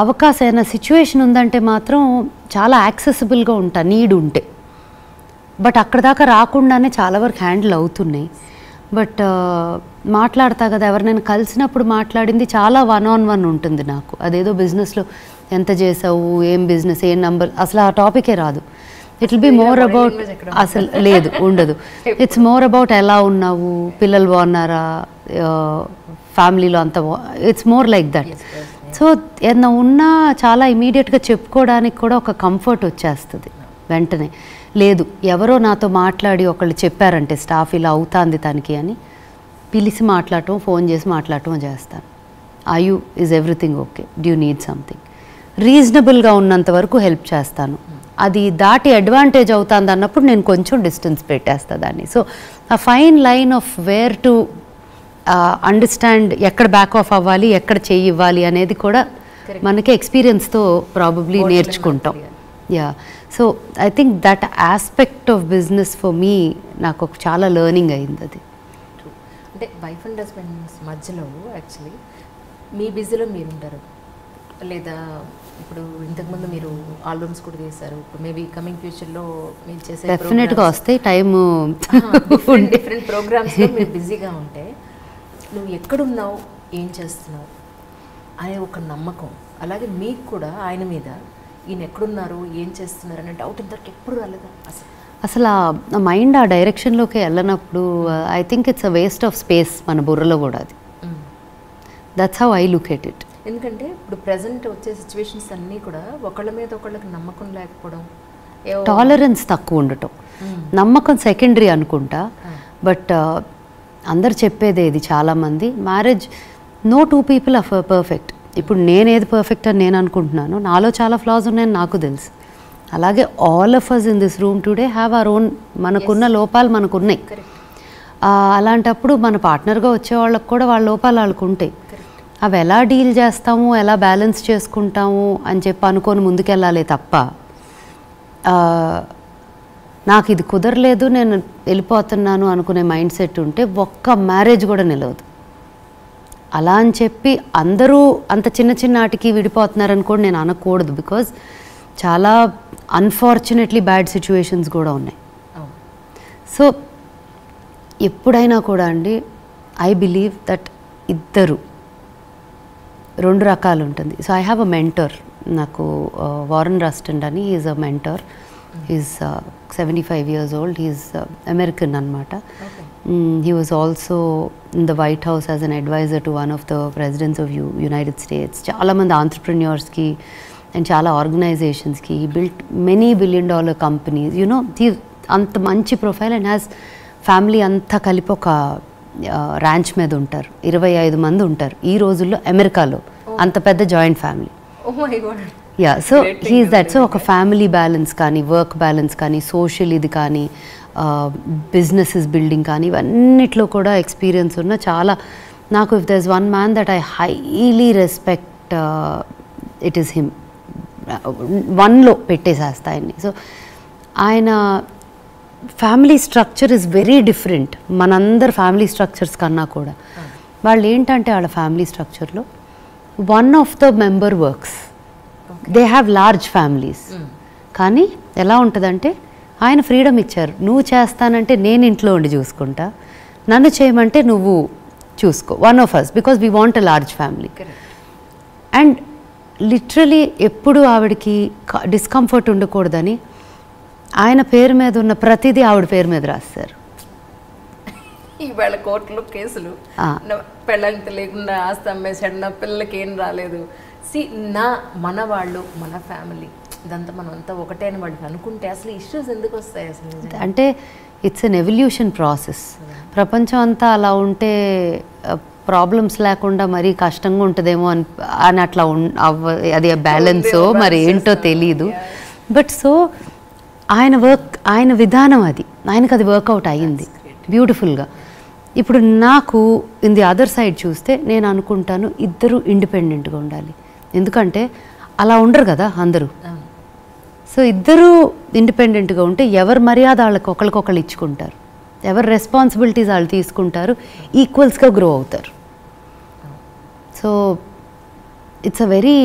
అవకాశమైన సిచ్యువేషన్ ఉందంటే మాత్రం చాలా యాక్సెసిబుల్గా ఉంటా నీడ్ ఉంటే. బట్ అక్కడ దాకా రాకుండానే చాలా వరకు హ్యాండిల్ అవుతున్నాయి. బట్ మాట్లాడతా కదా, ఎవరినైనా కలిసినప్పుడు మాట్లాడింది చాలా 1-on-1 ఉంటుంది నాకు. అదేదో బిజినెస్లో ఎంత చేసావు, ఏం బిజినెస్, ఏం నంబర్, అసలు ఆ టాపికే రాదు. It will be more about, అసలు లేదు ఉండదు. ఇట్స్ మోర్ అబౌట్ ఎలా ఉన్నావు, పిల్లలు బాగున్నారా, ఫ్యామిలీలో అంత, it's more like that. So ఏదైనా ఉన్నా చాలా ఇమీడియట్గా చెప్పుకోవడానికి కూడా ఒక కంఫర్ట్ వచ్చేస్తుంది వెంటనే. లేదు ఎవరో నాతో మాట్లాడి ఒకళ్ళు చెప్పారంటే స్టాఫ్ ఇలా అవుతుంది తనకి అని పిలిచి మాట్లాడటం, ఫోన్ చేసి మాట్లాడటం చేస్తాను. Are you, is everything okay, do you need something, రీజనబుల్గా ఉన్నంత వరకు హెల్ప్ చేస్తాను. అది దాటి అడ్వాంటేజ్ అవుతుంది అన్నప్పుడు నేను కొంచెం డిస్టెన్స్ పెట్టేస్తాను దాన్ని. So a fine line of where to understand, ఎక్కడ బ్యాక్ ఆఫ్ అవ్వాలి, ఎక్కడ చెయ్యి ఇవ్వాలి అనేది కూడా మనకి ఎక్స్పీరియన్స్తో ప్రాబబ్లీ నేర్చుకుంటాం. Yeah, so I think that aspect of business for me నాకు ఒక చాలా లెర్నింగ్ అయింది. అది అంటే వైఫ్ అండ్ హస్బెండ్స్ మధ్యలో యాక్చువల్లీ మీ బిజీలో మీరు ఉంటారు, లేదా ఇప్పుడు ఇంతకుముందు మీరు ఆల్బమ్స్ కూడా చేశారు, ఇప్పుడు మేబీ కమింగ్ ఫ్యూచర్లో మీరు చేసే డెఫినెట్గా వస్తాయి టైము, డిఫరెంట్ ప్రోగ్రామ్స్లో మీరు బిజీగా ఉంటే నువ్వు ఎక్కడున్నావు, ఏం చేస్తున్నావు అనే ఒక నమ్మకం, అలాగే మీకు కూడా ఆయన మీద ఈయన ఎక్కడున్నారు, ఏం చేస్తున్నారు అనే డౌట్ ఇంతవరకు ఎప్పుడు రాలేదా? అసలు ఆ మైండ్ ఆ డైరెక్షన్లోకి వెళ్ళినప్పుడు I think it's a waste of space మన బుర్రలో కూడా. అది that's how I look at it. ఎందుకంటే ఇప్పుడు ప్రజెంట్ వచ్చే సిచ్యువేషన్స్ అన్నీ కూడా ఒకళ్ళ మీద ఒకళ్ళకి నమ్మకం లేకపోవడం, టాలరెన్స్ తక్కువ ఉండటం, నమ్మకం సెకండరీ అనుకుంటా. బట్ అందరు చెప్పేదే ఇది చాలామంది, marriage no 2 people are perfect. ఇప్పుడు నేనేది పర్ఫెక్ట్ అని నేను అనుకుంటున్నాను, నాలో చాలా ఫ్లాస్ ఉన్నాయని నాకు తెలుసు. అలాగే all of us in this room today have our own, మనకున్న లోపాలు మనకున్నాయి. అలాంటప్పుడు మన పార్ట్నర్గా వచ్చే వాళ్ళకి కూడా వాళ్ళ లోపాలు వాళ్ళకు ఉంటాయి. అవి ఎలా డీల్ చేస్తాము, ఎలా బ్యాలెన్స్ చేసుకుంటాము అని చెప్పి అనుకొని ముందుకెళ్ళాలి తప్ప నాకు ఇది కుదరలేదు నేను వెళ్ళిపోతున్నాను అనుకునే మైండ్ సెట్ ఉంటే ఒక్క మ్యారేజ్ కూడా నిలవదు. అలా అని చెప్పి అందరూ అంత చిన్న చిన్న వాటికి విడిపోతున్నారని కూడా నేను అనకూడదు, బికాజ్ చాలా అన్ఫార్చునేట్లీ బ్యాడ్ సిచ్యువేషన్స్ కూడా ఉన్నాయి. సో ఎప్పుడైనా కూడా అండి ఐ బిలీవ్ దట్ ఇద్దరు 2 రకాలు ఉంటుంది. So I have a mentor, నాకు వారన్ రస్టన్ అని, is a mentor, is 75 years old, he's American అనమాట. He was also in the White House as an advisor to one of the presidents of United States. చాలా మంది ఆంటర్ప్రెన్యూర్స్కి అండ్ చాలా ఆర్గనైజేషన్స్కి he built many billion-dollar companies, you know, అంత మంచి ప్రొఫైల్ అండ్ హ్యాస్ ఫ్యామిలీ అంతా కలిపి ఒక ర్యాంచ్ మీద ఉంటారు. 25 మంది ఉంటారు ఈ రోజుల్లో అమెరికాలో. అంత పెద్ద joint family. Yeah, so he's that. So ఒక ఫ్యామిలీ బ్యాలెన్స్ కానీ, వర్క్ బ్యాలెన్స్ కానీ, సోషల్ ఇది కానీ, బిజినెసెస్ బిల్డింగ్ కానీ, ఇవన్నిట్లో కూడా ఎక్స్పీరియన్స్ ఉన్న చాలా. నాకు if there is one man that I highly respect, it is him. 1లో పెట్టేసేస్తా ఆయన్ని. సో ఆయన family structure is very different మనందరు ఫ్యామిలీ స్ట్రక్చర్స్ కన్నా కూడా. వాళ్ళు ఏంటంటే వాళ్ళ ఫ్యామిలీ స్ట్రక్చర్లో one of the member works. They have large families. కానీ ఎలా ఉంటుందంటే ఆయన ఫ్రీడమ్ ఇచ్చారు. నువ్వు చేస్తానంటే నేను ఇంట్లో ఉండి చూసుకుంటా, నన్ను చేయమంటే నువ్వు చూసుకో. One of us, because we want a large family. And literally ఎప్పుడు ఆవిడకి డిస్కంఫర్ట్ ఉండకూడదని ఆయన పేరు మీద ఉన్న ప్రతిదీ ఆవిడ పేరు మీద రాస్తారు. ఈవేళ కోర్టులో కేసులు, పెళ్ళంత లేకుండా ఆస్తి అమ్మేసాడు, నా పిల్లలకి ఏం రాలేదు. మన వాళ్ళు, మన ఫ్యామిలీ, ఇదంతా మనం అంతా ఒకటే అని వాళ్ళకి అనుకుంటే అసలు ఇష్యూస్ ఎందుకు వస్తాయి అసలు? అంటే ఇట్స్ అన్ ఎవల్యూషన్ ప్రాసెస్. ప్రపంచం అంతా అలా ఉంటే ప్రాబ్లమ్స్ లేకుండా మరీ కష్టంగా ఉంటుందేమో అని అట్లా అది బ్యాలెన్సో మరి ఏంటో తెలీదు. బట్ సో ఆయన విధానం అది, ఆయనకు అది వర్కౌట్ అయ్యింది బ్యూటిఫుల్గా. ఇప్పుడు నాకు ఇన్ ది అదర్ సైడ్ చూస్తే నేను అనుకుంటాను ఇద్దరు ఇండిపెండెంట్గా ఉండాలి. ఎందుకంటే అలా ఉండరు కదా అందరూ. సో ఇద్దరూ ఇండిపెండెంట్గా ఉంటే ఎవరు మర్యాద వాళ్ళకి ఒకరికొకళ్ళు ఇచ్చుకుంటారు, ఎవరు రెస్పాన్సిబిలిటీస్ వాళ్ళు తీసుకుంటారు, ఈక్వల్స్గా గ్రో అవుతారు. సో ఇట్స్ అ వెరీ,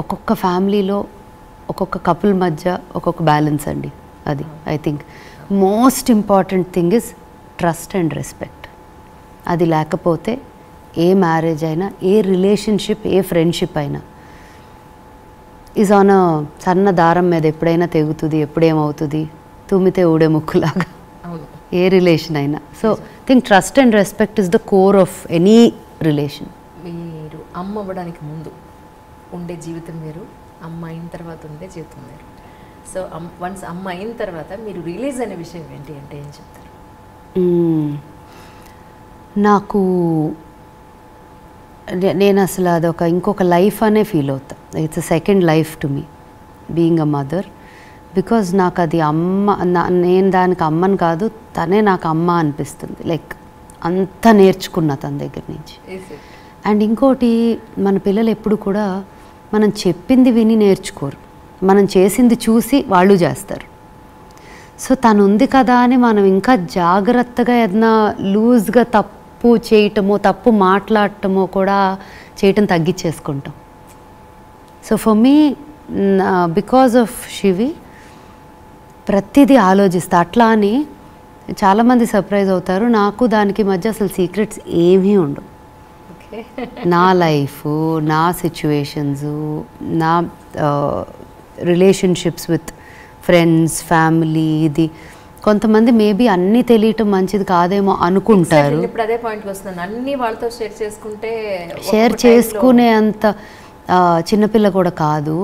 ఒక్కొక్క ఫ్యామిలీలో ఒక్కొక్క కపుల్ మధ్య ఒక్కొక్క బ్యాలెన్స్ అండి. అది I think most important thing is trust and respect. అది లేకపోతే ఏ మ్యారేజ్ అయినా, ఏ రిలేషన్షిప్, ఏ ఫ్రెండ్షిప్ అయినా ఈజ్ ఆన్ అ సన్న దారం మీద ఎప్పుడైనా తెగుతుంది, ఎప్పుడేమవుతుంది, తుమ్మితే ఊడే ముక్కులాగా ఏ రిలేషన్ అయినా. So think trust and respect is the core of any relation. మీరు అమ్మ అవ్వడానికి ముందు ఉండే జీవితం వేరు, అమ్మ అయిన తర్వాత ఉండే జీవితం వేరు. సో వన్స్ అమ్మ అయిన తర్వాత మీరు రిలీజ్ అనే విషయం ఏంటి అంటే ఏం చెప్తారు? నాకు నేను అసలు అదొక ఇంకొక లైఫ్ అనే ఫీల్ అవుతా. It's a second life to me being a mother. Because నాకు అది అమ్మ, నేను దానికి అమ్మని కాదు, తనే నాకు అమ్మ అనిపిస్తుంది. లైక్ అంతా నేర్చుకున్నా తన దగ్గర నుంచి. అండ్ ఇంకోటి, మన పిల్లలు ఎప్పుడు కూడా మనం చెప్పింది విని నేర్చుకోరు, మనం చేసింది చూసి వాళ్ళు చేస్తారు. సో తను ఉంది కదా అని మనం ఇంకా జాగ్రత్తగా ఏదైనా లూజ్గా తప్పు చేయటమో, తప్పు మాట్లాడటమో కూడా చేయటం తగ్గించేసుకుంటాం. So for me, because of Shivi ప్రతిదీ ఆలోచిస్తా. అట్లా అని చాలామంది సర్ప్రైజ్ అవుతారు, నాకు దానికి మధ్య అసలు సీక్రెట్స్ ఏమీ ఉండవు. నా లైఫ్, నా సిచ్యువేషన్స్, నా రిలేషన్షిప్స్ విత్ ఫ్రెండ్స్, ఫ్యామిలీ, ఇది కొంతమంది మేబీ అన్నీ తెలియటం మంచిది కాదేమో అనుకుంటారు. ఇప్పుడు అదే పాయింట్కి వస్తున్నాను, అన్నీ వాళ్ళతో షేర్ చేసుకుంటే షేర్ చేసుకునే అంత చిన్నపిల్ల కూడా కాదు.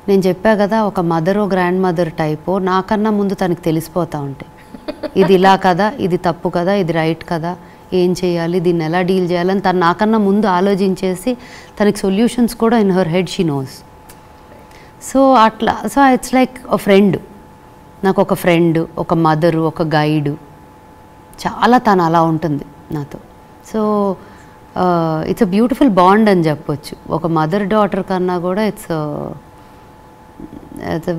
నేను చెప్పా కదా, ఒక మదర్, గ్రాండ్ మదర్ టైపు. నాకన్నా ముందు తనకి తెలిసిపోతూ ఉంటాయి, ఇది ఇలా కదా, ఇది తప్పు కదా, ఇది రైట్ కదా, ఏం చేయాలి, దీన్ని ఎలా డీల్ చేయాలని తను నాకన్నా ముందు ఆలోచించేసి తనకి సొల్యూషన్స్ కూడా in her head she knows. So అట్లా, so it's like a friend. నాకు ఒక ఫ్రెండ్, ఒక మదరు, ఒక గైడు, చాలా తను అలా ఉంటుంది నాతో. So it's a beautiful bond అని చెప్పొచ్చు. ఒక మదర్ డాటర్ కన్నా కూడా ఇట్స్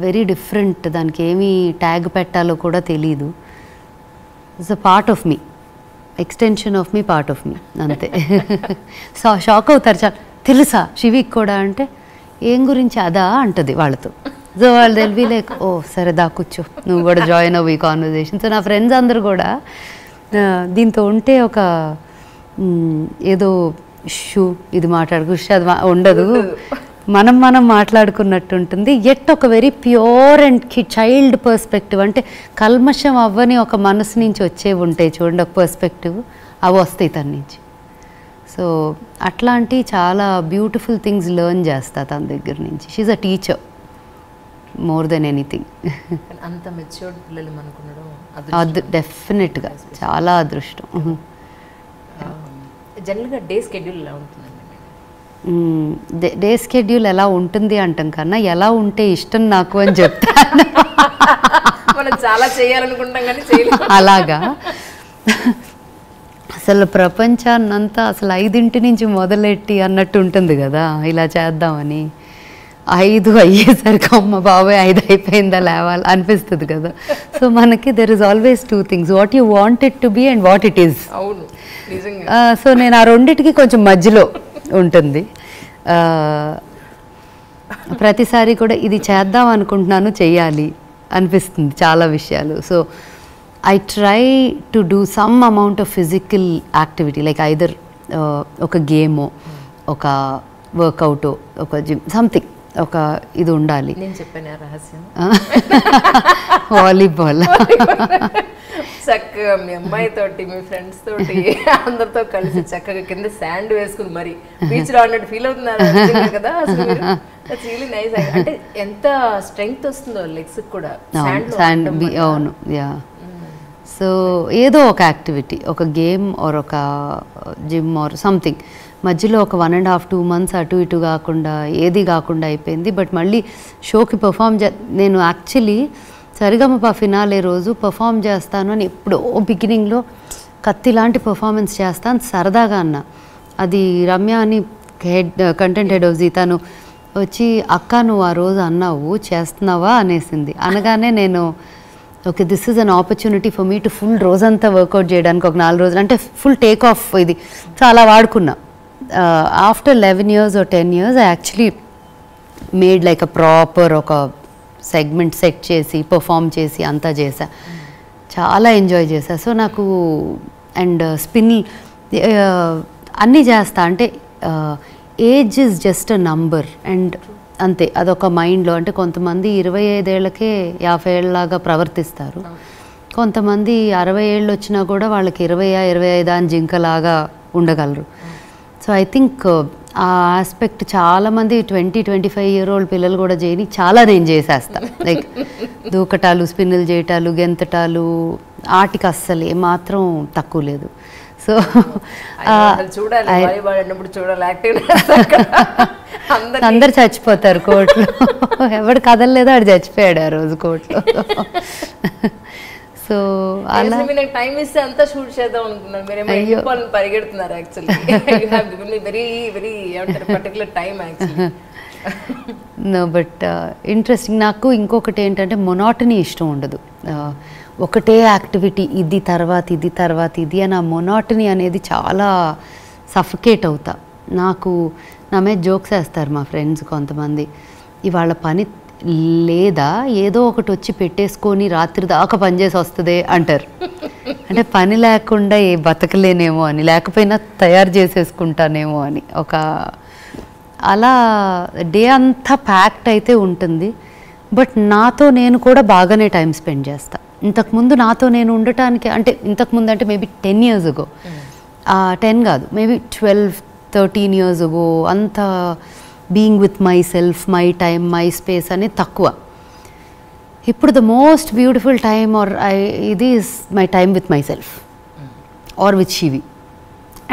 వెరీ డిఫరెంట్. దానికి ఏమి ట్యాగ్ పెట్టాలో కూడా తెలీదు. It's a part of me, extension of me, part of me, అంతే. సో షాక్ అవుతారు చాలా, తెలుసా శివికి కూడా అంటే, ఏం గురించి అదా అంటది వాళ్ళతో. సో వాళ్ళు తెలివి లైక్, ఓ సరే దా కూర్చో, నువ్వు కూడా జాయిన్ అవ్వు ఈ కాన్వర్జేషన్. సో నా ఫ్రెండ్స్ అందరు కూడా దీంతో ఉంటే ఒక ఏదో షూ ఇది మాట్లాడుకు అది ఉండదు, మనం మాట్లాడుకున్నట్టు ఉంటుంది. ఎట్ ఒక very pure and child perspective, అంటే కల్మషం అవ్వని ఒక మనసు నుంచి వచ్చేవి ఉంటాయి చూడండి, ఒక పర్స్పెక్టివ్, అవి వస్తాయి తన నుంచి. సో అట్లాంటి చాలా బ్యూటిఫుల్ థింగ్స్ లెర్న్ చేస్తా తన దగ్గర నుంచి. She's a teacher. More than anything. అంత మెచ్యూర్డ్ పిల్లలు అనుకున్నాడు అది డెఫినెట్గా చాలా అదృష్టం. జనరల్గా డే స్కెడ్యూల్ ఎలా ఉంటుందండి? డే స్కెడ్యూల్ ఎలా ఉంటుంది అంటాం కన్నా ఎలా ఉంటే ఇష్టం నాకు అని చెప్తాను. మనం చాలా చేయాలనుకుంటాం కానీ చేయలేం. అలాగా అసలు ప్రపంచాన్నంతా అసలు 5 నుంచి మొదలెట్టి అన్నట్టు ఉంటుంది కదా, ఇలా చేద్దామని 5 అయ్యేసరికి అమ్మ బాబాయ్ 5 అయిపోయిందా లేవాలి అనిపిస్తుంది కదా. సో మనకి there is always 2 things, what you want it to be and what it is. అవును నిజంగా. సో నేను ఆ రెండిటికి కొంచెం మధ్యలో ఉంటుంది. ప్రతిసారి కూడా ఇది చేద్దాం అనుకుంటున్నాను, చెయ్యాలి అనిపిస్తుంది చాలా విషయాలు. So I try to do some amount of physical activity, like either ఒక గేమో, ఒక వర్కౌటో, ఒక జిమ్, సంథింగ్ ఒక ఇది ఉండాలి. నేను చెప్పాను రహస్యం, వాలీబాల్. చక్కగా మీ అమ్మాయితోటి మీ ఫ్రెండ్స్ తోటి అందరితో కలిసి చక్కగా కింద శాండ్ వేసుకుని మరి బీచ్ లో అన్నట్టు ఫీల్ అవుతున్నారు కదా అసలు. That's really nice. అంటే ఎంత స్ట్రెంగ్త్ వస్తుందో లెగ్స్ కూడా శాండ్. అవును, యా. సో ఏదో ఒక యాక్టివిటీ, ఒక గేమ్ ఆర్ ఒక జిమ్ ఆర్ సంథింగ్. మధ్యలో ఒక 1.5 2 months అటు ఇటు కాకుండా ఏది కాకుండా అయిపోయింది. బట్ మళ్ళీ షోకి పర్ఫామ్ నేను యాక్చువల్లీ సరిగమప ఫినాలే రోజు పర్ఫామ్ చేస్తాను అని ఎప్పుడో బిగినింగ్లో కత్తి లాంటి పర్ఫార్మెన్స్ చేస్తాను సరదాగా అన్న. అది రమ్య అని కంటెంట్ హెడ్ ఆఫ్ జీ తను వచ్చి అక్క నువ్వు ఆ రోజు అన్నావు చేస్తున్నావా అనేసింది. అనగానే నేను okay this is an opportunity for me to full రోజంతా వర్కౌట్ చేయడానికి ఒక 4 రోజులు అంటే ఫుల్ టేక్ ఆఫ్ ఇది. సో అలా వాడుకున్నా. After 11 years or 10 years I actually made like a proper ఒక సెగ్మెంట్ సెట్ చేసి పర్ఫామ్ చేసి అంతా చేసా. చాలా ఎంజాయ్ చేసా. సో నాకు అండ్ స్పిన్ అన్నీ చేస్తా. అంటే age is just a number and అంతే, అదొక మైండ్లో. అంటే కొంతమంది 25 ఏళ్ళకే 50 ఏళ్ళలాగా ప్రవర్తిస్తారు, కొంతమంది 60 ఏళ్ళు వచ్చినా కూడా వాళ్ళకి 20-25 అని జింకలాగా ఉండగలరు. సో ఐ థింక్ ఆ ఆస్పెక్ట్ చాలామంది 20-25 year old పిల్లలు కూడా చేయని చాలా నేను చేసేస్తా. లైక్ దూకటాలు, స్పిన్నులు చేయటాలు, గెంతటాలు, ఆటికి అస్సలు ఏమాత్రం తక్కువ లేదు. సో అందరు చచ్చిపోతారు కోర్టులో. ఎవడు కదలలేదో ఆడు చచ్చిపోయాడు ఆ రోజు కోర్టులో. సో అలా టైం ఇస్తే అంతా షూట్ చేద్దాం అనుకున్నాను, మీరేమో పరిగెడుతున్నారు. Actually very very particular time actually. No but interesting. నాకు ఇంకొకటి ఏంటంటే మొనాటనీ ఇష్టం ఉండదు. ఒకటే యాక్టివిటీ ఇది తర్వాత ఇది తర్వాత ఇది అని ఆ మొనాటనీ అనేది చాలా సఫికేట్ అవుతా. నాకు నా మీద జోక్స్ వేస్తారు మా ఫ్రెండ్స్ కొంతమంది, ఇవాళ పని లేదా ఏదో ఒకటి వచ్చి పెట్టేసుకొని రాత్రి దాకా పనిచేసి వస్తుంది అంటారు. అంటే పని లేకుండా ఏ బతకలేనేమో అని, లేకపోయినా తయారు చేసేసుకుంటానేమో అని ఒక అలా డే అంతా ప్యాక్డ్ అయితే ఉంటుంది. బట్ నాతో నేను కూడా బాగానే టైం స్పెండ్ చేస్తా. ఇంతకుముందు నాతో నేను ఉండటానికి అంటే ఇంతకుముందు అంటే మేబీ 10 years ago, 10 కాదు మేబీ 12-13 years ago అంత being with myself, my time, my space అనేది తక్కువ. ఇప్పుడు the most beautiful time or ఇది is my time with myself or with Shivi.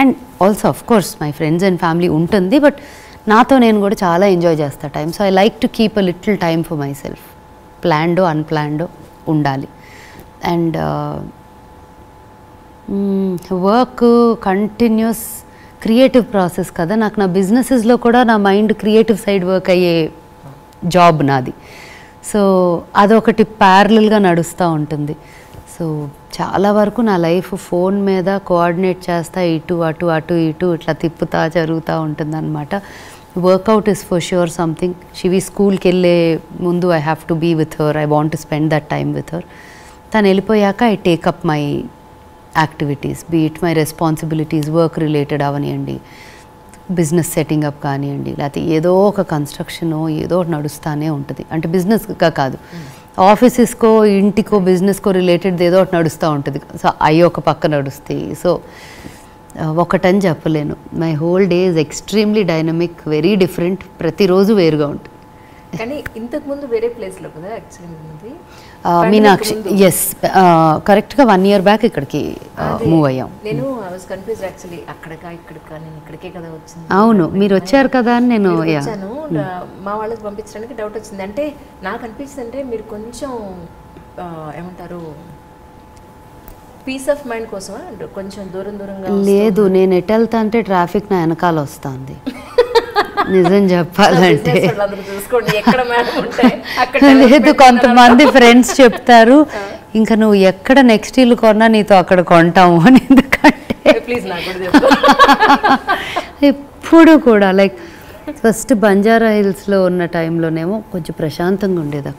And also of course my friends and family ఉంటుంది, బట్ నాతో నేను కూడా చాలా ఎంజాయ్ చేస్తా time. So I like to keep a little time for myself. ప్లాన్డో అన్ప్లాన్డో ఉండాలి. And work continues creative process కదా. నాకు నా బిజినెసెస్లో కూడా నా మైండ్ క్రియేటివ్ సైడ్ వర్క్ అయ్యే జాబ్ నాది. సో అదొకటి ప్యారలల్గా నడుస్తూ ఉంటుంది. సో చాలా వరకు నా లైఫ్ ఫోన్ మీద కోఆర్డినేట్ చేస్తా, ఇటు అటు అటు ఇటు ఇట్లా తిప్పుతా జరుగుతూ ఉంటుంది అనమాట. Workout is for sure something. Shivi స్కూల్కి వెళ్ళే ముందు I have to be with her, I want to spend that time with her. తను వెళ్ళిపోయాక I take up my activities, be it my responsibilities, work related అవనివ్వండి, బిజినెస్ సెట్టింగ్ అప్ కానివ్వండి, లేకపోతే ఏదో ఒక కన్స్ట్రక్షనో ఏదో ఒకటి నడుస్తూనే ఉంటుంది. అంటే బిజినెస్గా కాదు, ఆఫీసెస్కో ఇంటికో బిజినెస్కో రిలేటెడ్ ఏదో ఒకటి నడుస్తూ ఉంటుంది. సో అవి ఒక పక్క నడుస్తాయి. సో ఒకటని చెప్పలేను. My whole day is extremely dynamic, very different. ప్రతిరోజు వేరుగా ఉంటుంది. కానీ ఇంతకు ముందు వేరే ప్లేస్లో కదా యాక్చువల్లీ ఉంది మీనాక్షి. ఎస్, కరెక్ట్గా 1 year బ్యాక్ ఇక్కడికి మూవ్ అయ్యాం. నేను ఐ వాస్ కన్ఫ్యూజ్ యాక్చువల్లీ అక్కడికా ఇక్కడికా, నేను ఇక్కడికే కదా వచ్చింది. అవును, మీరు వచ్చారు కదా అని నేను వచ్చాను. మా వాళ్ళకి పంపించడానికి డౌట్ వచ్చింది. అంటే నాకు అనిపించింది అంటే మీరు కొంచెం ఏమంటారు పీస్ ఆఫ్ మైండ్ కోసమా కొంచెం దూరంగా. లేదు, నేను ఎటు వెళ్తా అంటే ట్రాఫిక్ నా వెనకాల వస్తుంది. నిజం చెప్పాలంటే లేదు, కొంతమంది ఫ్రెండ్స్ చెప్తారు ఇంకా నువ్వు ఎక్కడ నెక్స్ట్ ఇల్లు కొన్నా నీతో అక్కడ కొంటాము అని. ఎందుకంటే ఎప్పుడు కూడా లైక్ ఫస్ట్ బంజారా హిల్స్లో ఉన్న టైంలోనేమో కొంచెం ప్రశాంతంగా ఉండేది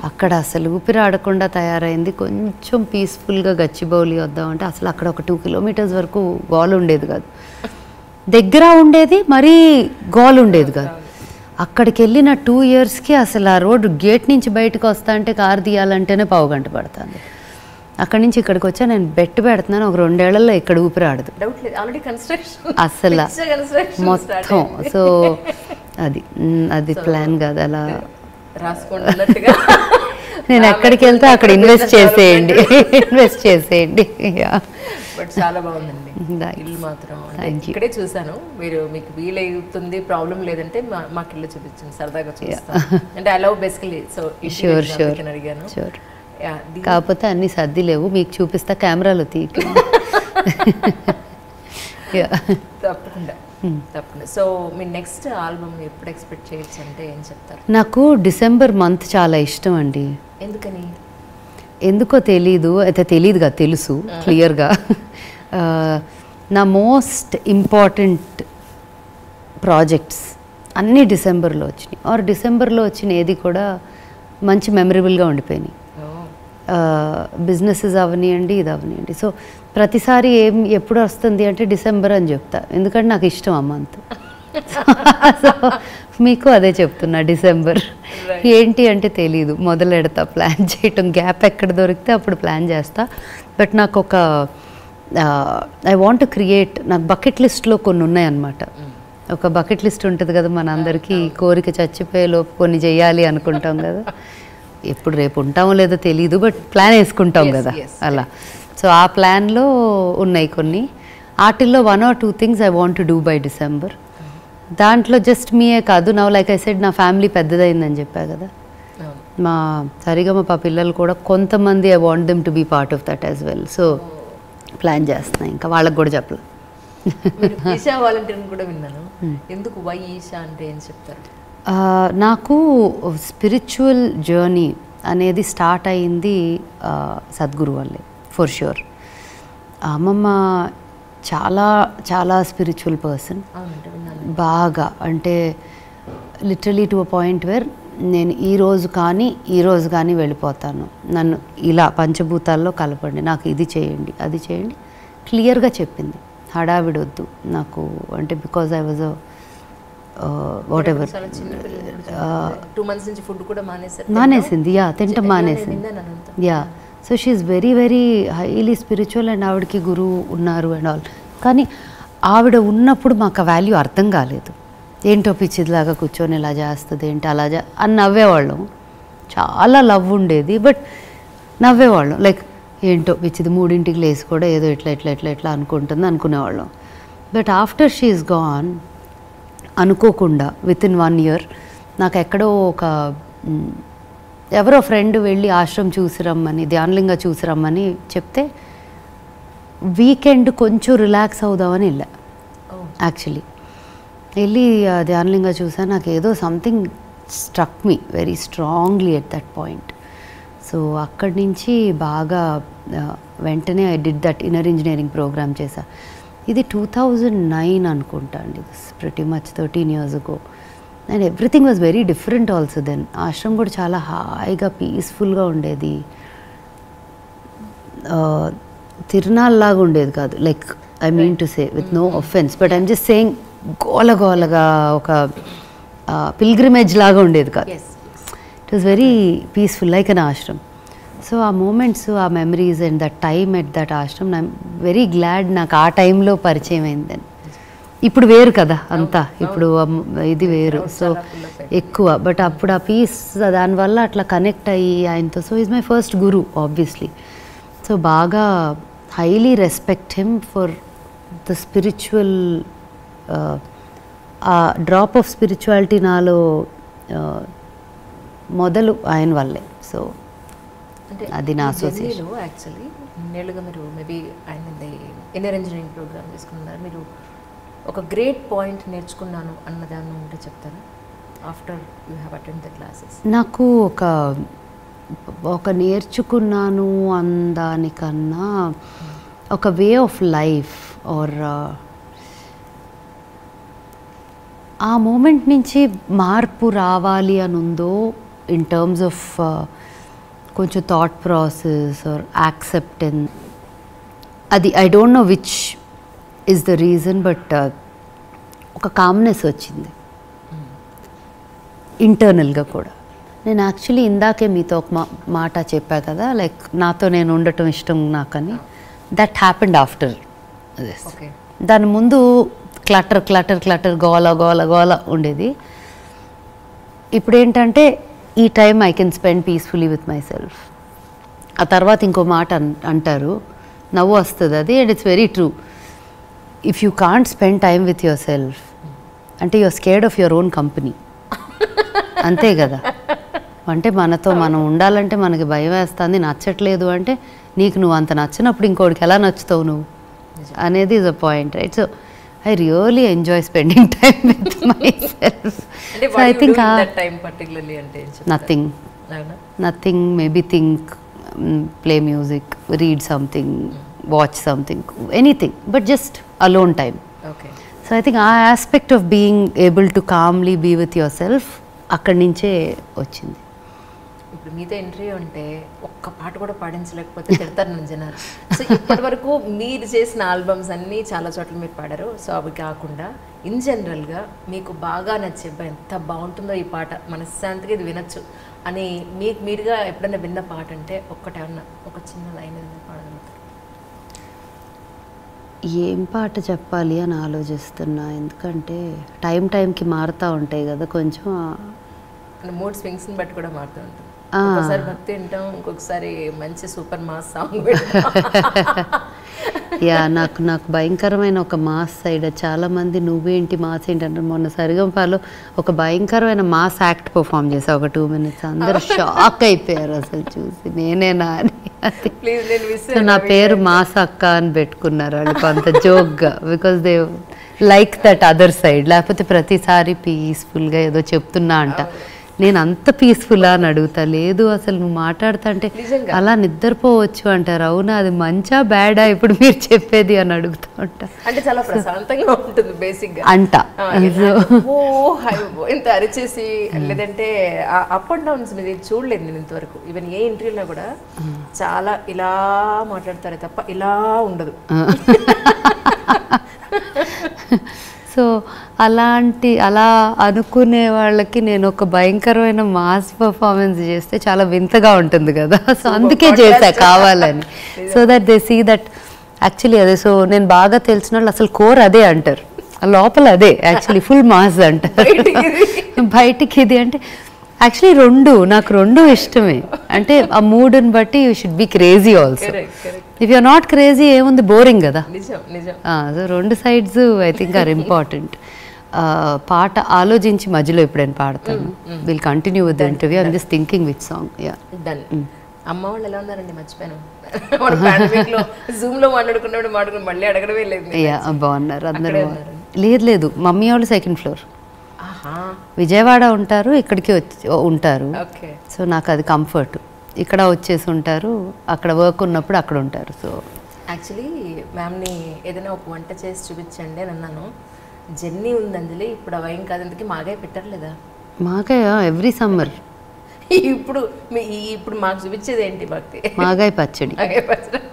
అక్కడ అసలు ఊపిరి ఆడకుండా తయారైంది. కొంచెం పీస్ఫుల్గా గచ్చిబౌలి వద్దామంటే అసలు అక్కడ ఒక 2 kilometers వరకు గోల్ ఉండేది కాదు. దగ్గర ఉండేది, మరీ గోల్ ఉండేది కాదు. అక్కడికి వెళ్ళిన 2 yearsకి అసలు ఆ రోడ్డు గేట్ నుంచి బయటకు వస్తా అంటే కారు తీయాలంటేనే 1/2 గంట పడుతుంది. అక్కడి నుంచి ఇక్కడికి వచ్చా నేను బెట్ పెడుతున్నాను, ఒక 2 ఏళ్లలో ఇక్కడ ఊపిరి ఆడదు అసలు మొత్తం. సో అది ప్లాన్ కాదు, అలా నేను ఎక్కడికి వెళ్తే అక్కడ ఇన్వెస్ట్ చేసేయండి. బట్ చాలా బాగుందండి ఇల్లు మాత్రం. ఇక్కడే చూసాను, మీకు వీలవుతుంది ప్రాబ్లం లేదంటే మాకు ఇల్లు చూపించండి, సరదాగా చూస్తాను. అంటే I love basically. So sure అడిగాను. కాకపోతే అన్ని సర్ది లేవు, మీకు చూపిస్తా కెమెరాలో తప్పకుండా. సో మీ నెక్స్ట్ ఆల్బమ్ ఎప్పుడు ఎక్స్పెక్ట్ చేయొచ్చు అంటే ఏం చెప్తారు? నాకు డిసెంబర్ మంత్ చాలా ఇష్టం అండి. ఎందుకని? ఎందుకో తెలీదు, అయితే తెలియదు కదా, తెలుసు క్లియర్గా. నా మోస్ట్ ఇంపార్టెంట్ ప్రాజెక్ట్స్ అన్నీ డిసెంబర్లో వచ్చినాయి. డిసెంబర్లో వచ్చిన ఏది కూడా మంచి మెమరబుల్గా ఉండిపోయినాయి. బిజినెసెస్ అవనియండి, ఇది అవనియండి. సో ప్రతిసారి ఎప్పుడు వస్తుంది అంటే డిసెంబర్ అని చెప్తా, ఎందుకంటే నాకు ఇష్టం ఆ మంత్. సో మీకు అదే చెప్తున్నా, డిసెంబర్. ఏంటి అంటే తెలీదు, మొదలెడతా ప్లాన్ చేయటం, గ్యాప్ ఎక్కడ దొరికితే అప్పుడు ప్లాన్ చేస్తా. బట్ నాకు ఒక ఐ వాంట్ టు క్రియేట్, నాకు బకెట్ లిస్ట్లో కొన్ని ఉన్నాయన్నమాట. ఒక బకెట్ లిస్ట్ ఉంటుంది కదా మన అందరికీ, కోరిక చచ్చిపోయే లోపు కొన్ని చేయాలి అనుకుంటాం కదా. ఎప్పుడు రేపు ఉంటామో లేదో తెలీదు, బట్ ప్లాన్ వేసుకుంటాం కదా అలా. సో ఆ ప్లాన్లో ఉన్నాయి కొన్ని. వాటిల్లో 1 or 2 things I want to do by December. దాంట్లో జస్ట్ మీయే కాదు, నా లైక్ ఐ సెడ్ నా ఫ్యామిలీ పెద్దదైందని చెప్పా కదా, మా సరిగమ పిల్లలు కూడా కొంతమంది I want them to be part of that as well. So plan చేస్తున్నా, ఇంకా వాళ్ళకి కూడా చెప్పలేదు. ఈషా వాలంటీర్ని కూడా విన్నాను. ఎందుకు వై ఈషా అంటే ఏం చెప్తారు? నాకు స్పిరిచువల్ జర్నీ అనేది స్టార్ట్ అయింది సద్గురు వల్లే, ఫర్ ష్యూర్. అమ్మమ్మ చాలా చాలా స్పిరిచువల్ పర్సన్, బాగా. అంటే literally to a point where నేను ఈ రోజు కానీ వెళ్ళిపోతాను, నన్ను ఇలా పంచభూతాల్లో కలపండి, నాకు ఇది చేయండి అది చేయండి, క్లియర్గా చెప్పింది. హడావిడి వద్దు నాకు, అంటే because I was what ever 2 months నుంచి ఫుడ్ కూడా మానేసింది, తింటాం మానేసింది. So she is very very highly spiritual and ఆవిడకి గురువు ఉన్నారు అండ్ ఆల్. కానీ ఆవిడ ఉన్నప్పుడు మాకు ఆ వాల్యూ అర్థం కాలేదు. ఏంటో పిచ్చిదిలాగా కూర్చొని ఇలా చేస్తుంది ఏంటి అలా అని నవ్వేవాళ్ళం. చాలా లవ్ ఉండేది, బట్ నవ్వేవాళ్ళం. లైక్ ఏంటో పిచ్చిది 3ంటికి లేసి కూడా ఏదో ఇట్లా అనుకుంటుంది అనుకునేవాళ్ళం. But after she is gone, అనుకోకుండా విత్ ఇన్ 1 year నాకు ఎక్కడో ఎవరో ఫ్రెండ్ వెళ్ళి ఆశ్రమం చూసిరమ్మని, ధ్యానలింగ చూసిరమ్మని చెప్తే వీకెండ్ కొంచెం రిలాక్స్ అవుదామని వెళ్ళా. యాక్చువల్లీ వెళ్ళి ధ్యానలింగ చూసా, నాకు ఏదో something struck me very strongly at that point. So అక్కడి నుంచి బాగా వెంటనే I did that inner engineering program చేశా. ఇది 2009 అనుకుంటా అండి, pretty much 13 years ago. And everything was very different also then. ఆశ్రమం కూడా చాలా హాయిగా పీస్ఫుల్గా ఉండేది, తిరునాళ్ళలాగా ఉండేది కాదు. Like I mean to say with no offence, but I'm just saying గోలగా ఒక పిల్గ్రిమేజ్ లాగా ఉండేది కాదు. It was very peaceful like an Ashram. So ఆ మూమెంట్స్, ఆ memories and that time at that Ashram, I'm very glad నాకు ఆ టైంలో పరిచయం అయిందని. ఇప్పుడు వేరు కదా అంతా, ఇప్పుడు ఇది వేరు, సో ఎక్కువ. బట్ అప్పుడు ఆ పీస్ దానివల్ల అట్లా కనెక్ట్ అయ్యి ఆయనతో, so is my first guru obviously. So బాగా highly respect him for the spiritual, ఆ డ్రాప్ ఆఫ్ స్పిరిచువాలిటీ నాలో మొదలు ఆయన వల్లే. సో అది నా అసోసియేషన్. యాక్చువల్లీ నేళ్ళుగా మీరు మేబీ ఆయన ఇండియన్ ఇంజనీరింగ్ ప్రోగ్రామ్ తీసుకున్నారు, మీరు ఒక గ్రేట్ పాయింట్ నేర్చుకున్నాను అన్నదాన్ని ఉంటే చెప్తారా after you have attend the classes? నాకు ఒక నేర్చుకున్నాను అందానికన్నా ఒక వే ఆఫ్ లైఫ్ ఆర్ ఆ మూమెంట్ నుంచి మార్పు రావాలి అని ఉందో ఇన్ టర్మ్స్ ఆఫ్ కొంచెం థాట్ ప్రాసెస్ ఆర్ యాక్సెప్టెన్స్. అది I don't know which is the reason, but ఒక కామ్నెస్ వచ్చింది ఇంటర్నల్గా కూడా. నేను యాక్చువల్లీ ఇందాకే మీతో ఒక మాట చెప్పా కదా, లైక్ నాతో నేను ఉండటం ఇష్టం నాకని. That happened after this. దాని ముందు క్లటర్ క్లటర్ క్లటర్, గోల గోల గోల ఉండేది. ఇప్పుడు ఏంటంటే ఈ time I can spend peacefully with myself. ఆ తర్వాత ఇంకో మాట అంటారు, నవ్వు వస్తుంది అది, and it's very true. If you can't spend time with yourself అంటే your scared of your own company. అంతే కదా, అంటే మనతో మనం ఉండాలంటే మనకి భయం వేస్తుంది, నచ్చట్లేదు అంటే నీకు నువ్వు అంత నచ్చినప్పుడు ఇంకోటికి ఎలా నచ్చుతావు నువ్వు అనేది is a point, right? So I really enjoy spending time with myself. So I think that time particularly ante nothing, maybe think, play music, read something, watch something, anything, but just alone time. Okay. So I think our aspect of being able to calmly be with yourself akkadi nunche vachindi. ఇప్పుడు మీతో ఇంటర్వ్యూ అంటే ఒక్క పాట కూడా పాడించలేకపోతే తిడతారు నన్ను జనాలు. సో ఇప్పటి వరకు మీరు చేసిన ఆల్బమ్స్ అన్నీ చాలా చోట్ల మీరు పాడారు. సో అవి కాకుండా ఇన్ జనరల్గా మీకు బాగా నచ్చే ఎంత బాగుంటుందో ఈ పాట, మనశ్శాంతిగా ఇది వినొచ్చు అని మీకు మీరుగా ఎప్పుడైనా విన్న పాట అంటే ఒక్కటేమన్నా ఒక చిన్న లైన్ పాడగలుగుతారు? ఏం పాట చెప్పాలి అని ఆలోచిస్తున్నా, ఎందుకంటే టైంకి మారుతూ ఉంటాయి కదా కొంచెం, మూడ్ స్వింగ్స్ని బట్టి కూడా మారుతూ ఉంటుంది. ఒకసారి భక్తి వింటాం, ఇంకొకసారి మంచి సూపర్ మాస్ సాంగ్. యా, నాకు భయంకరమైన ఒక మాస్ సైడ్, చాలామంది నువ్వేంటి మాస్ ఏంటి అంటారు. మొన్న సరిగంపాలో ఒక భయంకరమైన మాస్ యాక్ట్ పర్ఫామ్ చేసా ఒక 2 minutes, అందరూ షాక్ అయిపోయారు అసలు చూసి, నేనేనా అని. సో నా పేరు మాస్ అక్క అని పెట్టుకున్నారు వాళ్ళు కొంత జోక్గా, because they like that other side. లేకపోతే ప్రతిసారి పీస్ఫుల్గా ఏదో చెప్తున్నా అంట, నేను అంత పీస్ఫుల్లా అని అడుగుతా, లేదు అసలు నువ్వు మాట్లాడుతా అంటే అలా నిద్రపోవచ్చు అంటారు. అవునా, అది మంచా బ్యాడా ఇప్పుడు మీరు చెప్పేది అని అడుగుతూ ఉంటా. అంటే చాలా ప్రశాంతంగా ఉంటుంది బేసిక్గా అంట. ఇంత అరిచేసి లేదంటే అప్ అండ్ డౌన్స్ మీద చూడలేదు నేను ఇంతవరకు. ఈవెన్ ఏ ఇంటర్వ్యూలో కూడా చాలా ఇలా మాట్లాడతారే తప్ప ఇలా ఉండదు. సో అలా అనుకునే వాళ్ళకి నేను ఒక భయంకరమైన మాస్ పర్ఫార్మెన్స్ చేస్తే చాలా వింతగా ఉంటుంది కదా, సో అందుకే చేశా కావాలని. So that they see that actually అదే. సో నేను బాగా తెలిసిన వాళ్ళు అసలు కోర్ అదే అంటారు, లోపల అదే యాక్చువల్లీ ఫుల్ మాస్ అంటారు, బయటికి ఇది అంటే యాక్చువల్లీ నాకు రెండు ఇష్టమే. అంటే ఆ మూడ్ని బట్టి you should be crazy also. If you're not crazy ఏముంది, బోరింగ్ కదా. So 2 sides I think are important. పాట ఆలోచించి మధ్యలో ఎప్పుడైనా పాడతాను. Will continue with the interview. I'm just thinking with song. అమ్మ వాళ్ళు ఎలా ఉన్నారండి? మర్చిపోయాను. జూమ్ లో మాట్లాడుకున్నప్పుడు మళ్ళీ అడగడమే లేదు. బాగున్నారు అందరూ. లేదు మమ్మీ వాళ్ళు 2nd floor, విజయవాడ ఉంటారు, ఇక్కడికి ఉంటారు. సో నాకు అది కంఫర్ట్. ఇక్కడ వచ్చేసి ఉంటారు, అక్కడ వర్క్ ఉన్నప్పుడు అక్కడ ఉంటారు. సో యాక్చువల్లీ మ్యామ్ని ఏదైనా ఒక వంట చేసి చూపించండి అని అన్నాను. జర్నీ ఉంది అందులో. ఇప్పుడు అవి ఏం కాదు, అందుకే మాగాయ పెట్టర్లేదా? మాగాయ ఎవ్రీ సమ్మర్. ఇప్పుడు మాకు చూపించేది ఏంటి భక్తి? మాగాయ పచ్చడి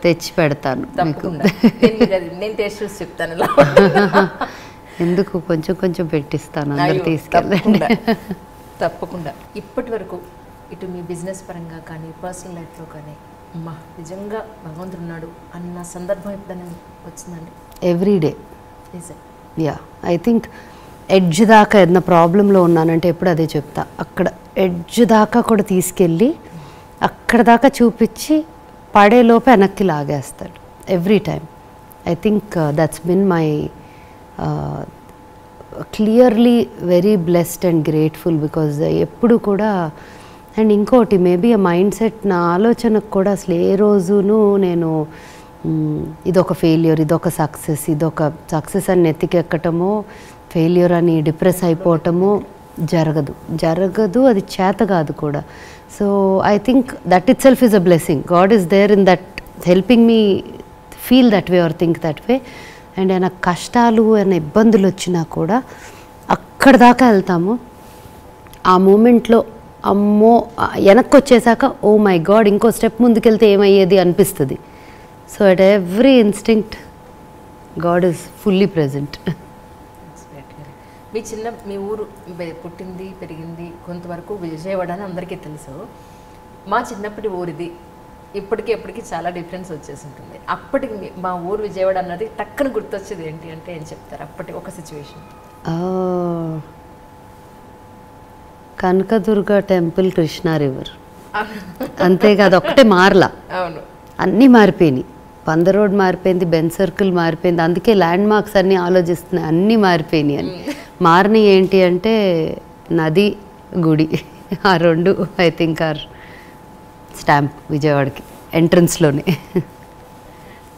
తెచ్చి పెడతాను. తప్పకుండా నేను టేస్ట్ చూసి చెప్తాను. ఎందుకు కొంచెం పెట్టిస్తాను, అందరు తీసుకెళ్ళండి. తప్పకుండా. ఇప్పటి వరకు ఇటు మీ బిజినెస్ పరంగా కానీ పర్సనల్ లైఫ్లో కానీ అమ్మా నిజంగా భగవంతుడు ఉన్నాడు అన్న సందర్భం ఎప్పుడైనా వచ్చిందండి? Everyday. Yeah I think edge దాకా ఏదైనా ప్రాబ్లంలో ఉన్నానంటే ఎప్పుడు అదే చెప్తా, అక్కడ ఎడ్జ్ దాకా కూడా తీసుకెళ్ళి అక్కడ దాకా చూపించి పడేలోపు వెనక్కి లాగేస్తాడు every time. I think that's been my clearly very blessed and grateful because ఎప్పుడు కూడా. అండ్ ఇంకోటి మేబీ ఆ మైండ్ సెట్, నా ఆలోచనకు కూడా అసలు ఏ రోజును నేను ఇదొక ఫెయిల్యూర్, ఇదొక సక్సెస్ అని నెత్తికెక్కటమో, ఫెయిల్యూర్ అని డిప్రెస్ అయిపోవటమో జరగదు, అది చేత కాదు కూడా. So I think that itself is a blessing. God is there in that helping me feel that way or think that way. And ఏమైనా కష్టాలు ఏమైనా ఇబ్బందులు వచ్చినా కూడా అక్కడ దాకా వెళ్తాము. ఆ మూమెంట్లో అమ్మో వెనక్కి వచ్చేసాక ఓ మై గాడ్ ఇంకో స్టెప్ ముందుకెళ్తే ఏమయ్యేది అనిపిస్తుంది. So at every instinct god is fully present. మీ ఊరు పుట్టింది పెరిగింది కొంతవరకు విజయవాడ అని అందరికీ తెలుసు. మా చిన్నప్పటి ఊరిది ఎప్పటికీ చాలా డిఫరెన్స్ వచ్చేసి ఉంటుంది. అప్పటికి మా ఊరు విజయవాడ అన్నది టక్కున గుర్తొచ్చేది ఏంటి అంటే ఏం చెప్తారు అప్పటి ఒక situation? Kanakadurga temple, Krishna river, అంతేకాదు ఒకటే మారలా. అవును, అన్నీ మారిపోయినాయి. పంద రోడ్ మారిపోయింది, బెన్ సర్కిల్ మారిపోయింది, అందుకే ల్యాండ్ మార్క్స్ అన్నీ ఆలోచిస్తున్నాయి, అన్నీ మారిపోయినాయి అని. మారినవి ఏంటి అంటే నది, గుడి, ఆ రెండు ఐ థింక్ ఆర్ స్టాంప్ విజయవాడకి ఎంట్రన్స్లోనే.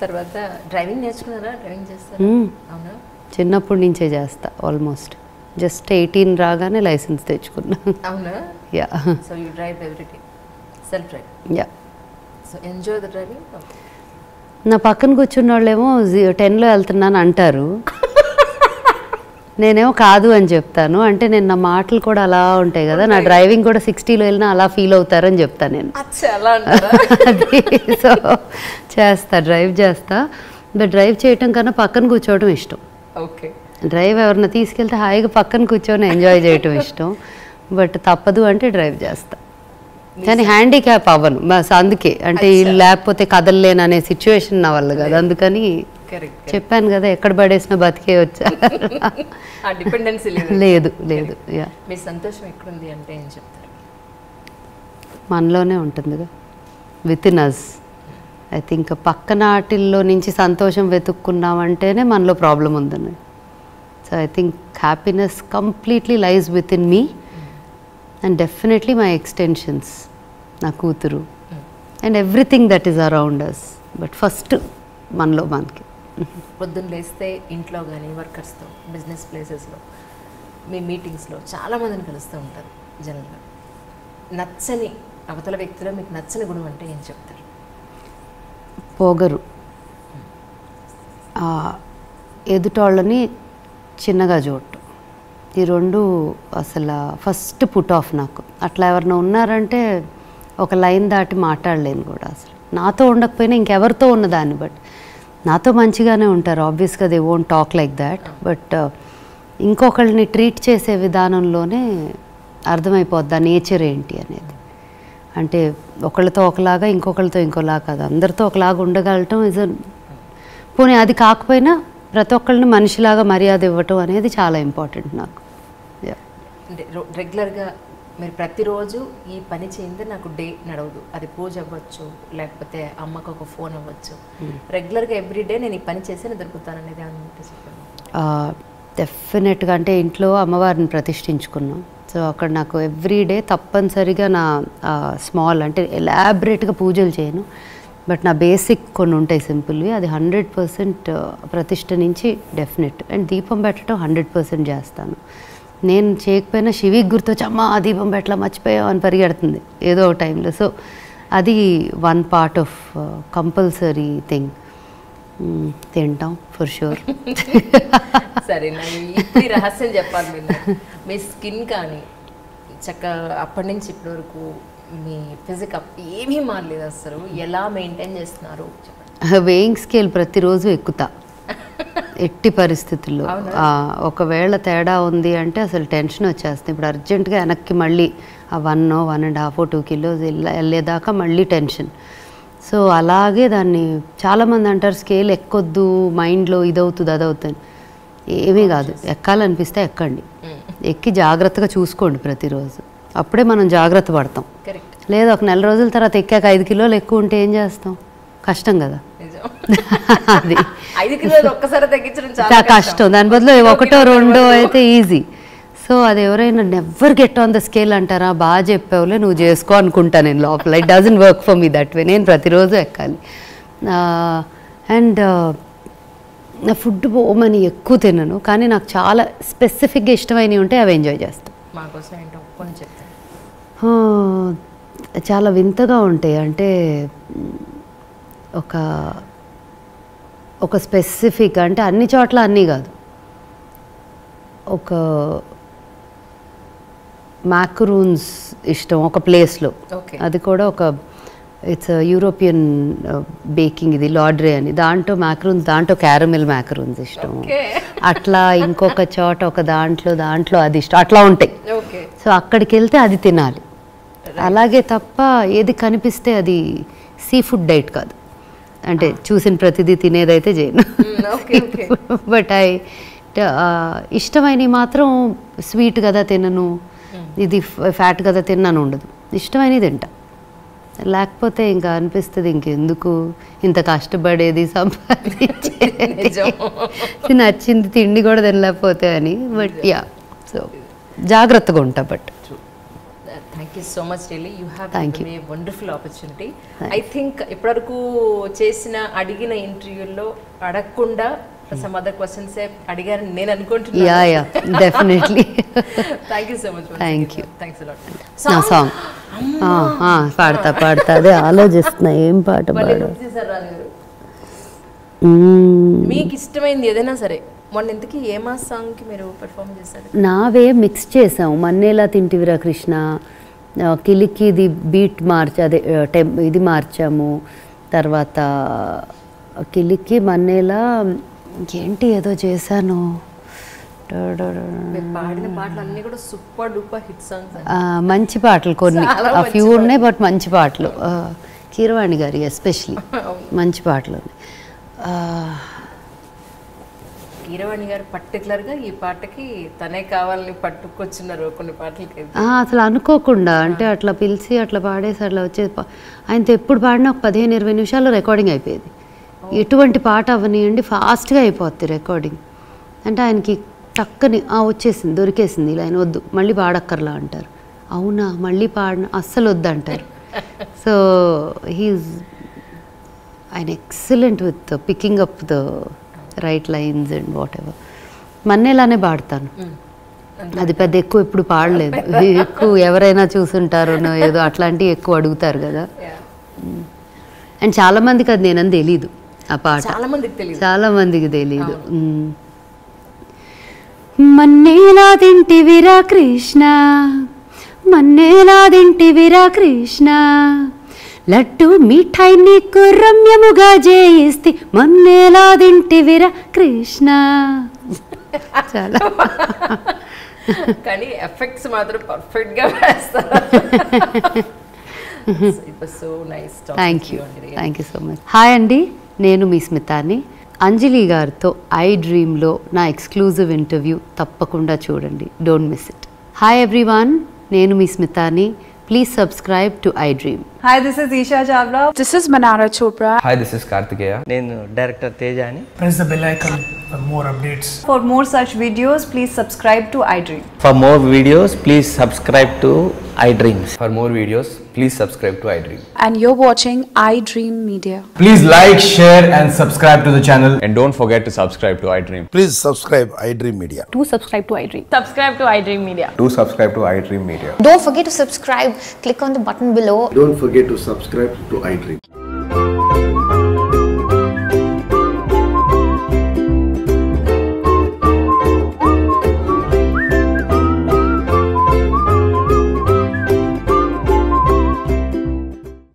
తర్వాత డ్రైవింగ్ నేర్చుకున్నారా? డ్రైవింగ్ చేస్తారా? అవునా? చిన్నప్పటి నుంచే చేస్తా. ఆల్మోస్ట్ జస్ట్ 18 రాగానే లైసెన్స్ తెచ్చుకున్నా. అవునా? Yeah. So you drive every day, self drive? Yeah. So enjoy the driving? నా పక్కన కూర్చున్న వాళ్ళేమో 10లో వెళ్తున్నాను అంటారు, నేనేమో కాదు అని చెప్తాను. అంటే నేను నా మాటలు కూడా అలా ఉంటాయి కదా, నా డ్రైవింగ్ కూడా 60లో వెళ్ళినా అలా ఫీల్ అవుతారని చెప్తాను నేను. అది సో డ్రైవ్ చేస్తా. బట్ డ్రైవ్ చేయటం కన్నా పక్కన కూర్చోవడం ఇష్టం. ఓకే. డ్రైవ్ ఎవరన్నా తీసుకెళ్తే హాయిగా పక్కన కూర్చొని ఎంజాయ్ చేయటం ఇష్టం. బట్ తప్పదు అంటే డ్రైవ్ చేస్తా. కానీ హ్యాండిక్యాప్ అవ్వను అందుకే, అంటే లేకపోతే కదలలేను అనే సిచ్యువేషన్ నా వల్ల కాదు. అందుకని చెప్పాను కదా, ఎక్కడ పడేసినా బతికే వచ్చా. లేదు. యా. మీ సంతోషం ఎక్కడుంది అంటే ఏం చెప్తారు? మనలోనే ఉంటుందిగా, within us. I think పక్కన ఆటిల్లో నుంచి సంతోషం వెతుక్కున్నామంటేనే మనలో ప్రాబ్లం ఉందని. So I think happiness completely lies within me and definitely my extensions, నా కూతురు and everything that is around us. But first మనకి పొద్దున్న లేస్తే ఇంట్లో కానీ వర్కర్స్తో, బిజినెస్ ప్లేసెస్లో, మీ మీటింగ్స్లో చాలామందిని కలుస్తూ ఉంటారు జనరల్గా. నచ్చని అవతల వ్యక్తిలో మీకు నచ్చని గుణం అంటే ఏం చెప్తారు? పొగరు, ఎదుటోళ్ళని చిన్నగా చూడటం, ఈ రెండు అసలు ఫస్ట్ పుట్ ఆఫ్ నాకు. అట్లా ఎవరైనా ఉన్నారంటే ఒక లైన్ దాటి మాట్లాడలేను కూడా అసలు. నాతో ఉండకపోయినా ఇంకెవరితో ఉన్నదాన్ని, బట్ నాతో మంచిగానే ఉంటారు ఆబ్వియస్గా, they won't talk like that. But ఇంకొకళ్ళని ట్రీట్ చేసే విధానంలోనే అర్థమైపోద్ది ఆ నేచర్ ఏంటి అనేది. అంటే ఒకళ్ళతో ఒకలాగా ఇంకొకళ్ళతో ఇంకోలాగా కాదు, అందరితో ఒకలాగా ఉండగలటం ఇజ్ పోనీ అది కాకపోయినా ప్రతి ఒక్కళ్ళని మనిషిలాగా మర్యాద ఇవ్వటం అనేది చాలా ఇంపార్టెంట్ నాకు. రెగ్యులర్గా మీరు ప్రతిరోజు ఈ పని చేయందే నాకు డే నడవదు, అది పూజ అవ్వచ్చు లేకపోతే అమ్మకు ఒక ఫోన్ అవ్వచ్చు, రెగ్యులర్గా ఎవ్రీడే నేను ఈ పని చేసి దొరుకుతాను అనేది అంటే చెప్పండి. డెఫినెట్గా అంటే ఇంట్లో అమ్మవారిని ప్రతిష్ఠించుకున్నాం. సో అక్కడ నాకు ఎవ్రీడే తప్పనిసరిగా నా స్మాల్ అంటే ఎలాబరేట్గా పూజలు చేయను, బట్ నా బేసిక్ కొన్ని ఉంటాయి సింపుల్వి, అది 100% ప్రతిష్ఠ నుంచి డెఫినెట్. అండ్ దీపం పెట్టడం 100% చేస్తాను. నేను చేయకపోయినా శివికి గుర్తొచ్చి అమ్మ ఆ దీపం పెట్టలా మర్చిపోయావు అని పరిగెడుతుంది ఏదో ఒక టైంలో. సో అది one part of compulsory thing. తింటాం ఫర్ షూర్. సరే, ఇప్పుడు రహస్యం చెప్పాలి మీరు. మీ స్కిన్ కానీ చక్కగా అప్పటి నుంచి ఇప్పటి వరకు మీ ఫిజికల్ ఏమీ మారలేదు అసలు, ఎలా మెయింటైన్ చేస్తున్నారు? వెయింగ్ స్కేల్ ప్రతిరోజు ఎక్కుతా ఎట్టి పరిస్థితుల్లో. ఒకవేళ తేడా ఉంది అంటే అసలు టెన్షన్ వచ్చేస్తుంది. ఇప్పుడు అర్జెంటుగా వెనక్కి మళ్ళీ ఆ 1.5 2 కిలోస్ వెళ్ళేదాకా మళ్ళీ టెన్షన్. సో అలాగే దాన్ని చాలామంది అంటారు స్కేల్ ఎక్కొద్దు, మైండ్లో ఇదవుతుంది అదవుతుంది. ఏమీ కాదు, ఎక్కాలనిపిస్తే ఎక్కండి, ఎక్కి జాగ్రత్తగా చూసుకోండి ప్రతిరోజు, అప్పుడే మనం జాగ్రత్త పడతాం. లేదు ఒక నెల రోజుల తర్వాత ఎక్కాక 5 కిలోలు ఎక్కువ ఉంటే ఏం చేస్తాం, కష్టం కదా. అది 5 కిలోలు ఒక్కసారి తగ్గించడం చాలా కష్టం, దాని బదులు 1 2 అయితే ఈజీ. సో అది ఎవరైనా never get on the scale అంటారా, బాగా చెప్పావులే నువ్వు చేసుకో అనుకుంటా నేను లోపల. It doesn't work for me that way. నేను ప్రతిరోజు ఎక్కాలి. అండ్ నా ఫుడ్ ఓమని ఎక్కువ తినను, కానీ నాకు చాలా స్పెసిఫిక్గా ఇష్టమైనవి ఉంటే అవి ఎంజాయ్ చేస్తాను. చాలా వింతగా ఉంటాయి, అంటే ఒక స్పెసిఫిక్ అంటే అన్ని చోట్ల అన్నీ కాదు. ఒక మ్యాక్రూన్స్ ఇష్టం ఒక ప్లేస్లో, అది కూడా ఒక ఇట్స్ యూరోపియన్ బేకింగ్, ఇది లాడ్రే అని, దాంట్లో మ్యాక్రూన్స్, దాంట్లో క్యారమెల్ మ్యాక్రూన్స్ ఇష్టం. అట్లా ఇంకొక చోట ఒక దాంట్లో అది ఇష్టం, అట్లా ఉంటాయి. సో అక్కడికి వెళ్తే అది తినాలి, అలాగే తప్ప ఏది కనిపిస్తే అది సీ ఫుడ్ డైట్ కాదు, అంటే చూసిన ప్రతిదీ తినేదైతే చేయను. బట్ ఇష్టమైనవి మాత్రం స్వీట్ కదా తినను, ఇది ఫ్యాట్ కదా తిన్నాను ఉండదు, ఇష్టమైనది తింటా. లేకపోతే ఇంకా అనిపిస్తుంది ఇంకెందుకు ఇంత కష్టపడేది సంపాదించేది, నచ్చింది తిండి కూడా తినలేకపోతే అని. బట్ యా, సో జాగ్రత్తగా ఉంటా. But thank you so much really, you have a wonderful opportunity. I think ఇప్పటివరకు చేసిన అడిగిన ఇంటర్వ్యూల్లో అడగకుండా some other questions అడిగారని నేను అనుకుంటున్నాను. Yeah definitely. Thank you so much. Thank you. Thanks a lot. నా సాంగ్ పాడతా అదే ఆలోచిస్తున్నా ఏం పాట పాడు. మీకు ఇష్టమైంది ఏదైనా సరే, మొన్న ఇంతకీ ఏ మా సాంగ్కి మీరు పెర్ఫామ్ చేశారు? నావే మిక్స్ చేసాం, మన్నేలా తింటివిరా కృష్ణ, కిలికి ఇది బీట్ అదే ఇది మార్చాము, తర్వాత కిలికి మన్నేలా ఇంకేంటి ఏదో చేశాను. పాడిన పాటలు అన్నీ కూడా సూపర్ డూపర్ హిట్ సాంగ్స్, మంచి పాటలు కొన్ని, ఆ ఫ్యూ ఉన్నాయి బట్ మంచి పాటలు. కీరవాణి గారి ఎస్పెషలీ మంచి పాటలు. కీరవాణి గారు పర్టికులర్గా ఈ పాటకి తనే కావాలని పట్టుకొచ్చినారు కొన్ని పాటలకి. అసలు అనుకోకుండా, అంటే అట్లా పిలిచి అట్లా పాడేసి అట్లా వచ్చేది. ఆయనతో ఎప్పుడు పాడినా ఒక 15-20 నిమిషాల్లో రికార్డింగ్ అయిపోయేది. ఎటువంటి పాట అవనియండి ఫాస్ట్గా అయిపోద్ది రికార్డింగ్. అంటే ఆయనకి టక్కని వచ్చేసింది, దొరికేసింది, ఇలా ఆయన వద్దు మళ్ళీ పాడక్కర్లా అంటారు. అవునా మళ్ళీ పాడిన అస్సలు వద్దు అంటారు. సో ఆయన excellent with picking up the right lines and whatever. మన్నేలానే పాడతాను, అది పెద్ద ఎక్కువ ఎప్పుడు పాడలేదు. ఎక్కువ ఎవరైనా చూసుంటారో ఏదో అట్లాంటివి ఎక్కువ అడుగుతారు కదా. అండ్ చాలా మందికి అది నేనని తెలీదు, ఆ పాట చాలా మందికి తెలీదు. మన్నేలా తింటివిరా కృష్ణ, మన్నేలా తింటివిరా కృష్ణ, లడ్డు మిఠాయి నీకు రమ్యముగా జయిస్తే మన్నేలా తింటివిరా కృష్ణ. చాలా కానీ ఎఫెక్ట్స్ మాత్రం పర్ఫెక్ట్ గా వేస్తారు. Thank you so much. Hi అండి, నేను మీ స్మితాని. అంజలి గారితో ఐ డ్రీమ్లో నా ఎక్స్క్లూజివ్ ఇంటర్వ్యూ తప్పకుండా చూడండి, don't miss it. Hi everyone, నేను మీ స్మితాని. Please subscribe to iDream. Hi, this is Isha Chavla. This is Manara Chopra. Hi, this is Kartikeya. Nenu director Tejani. Press the bell icon for more updates. For more such videos, please subscribe to iDream. For more videos, please subscribe to iDreams. For more videos, please subscribe to iDream. And you're watching iDream Media. Please like, share and subscribe to the channel. And don't forget to subscribe to iDream. Please subscribe iDream Media. Do subscribe to iDream. Subscribe to iDream Media. Do subscribe to iDream Media. Don't forget to subscribe. Click on the button below. Don't forget to subscribe to iDream.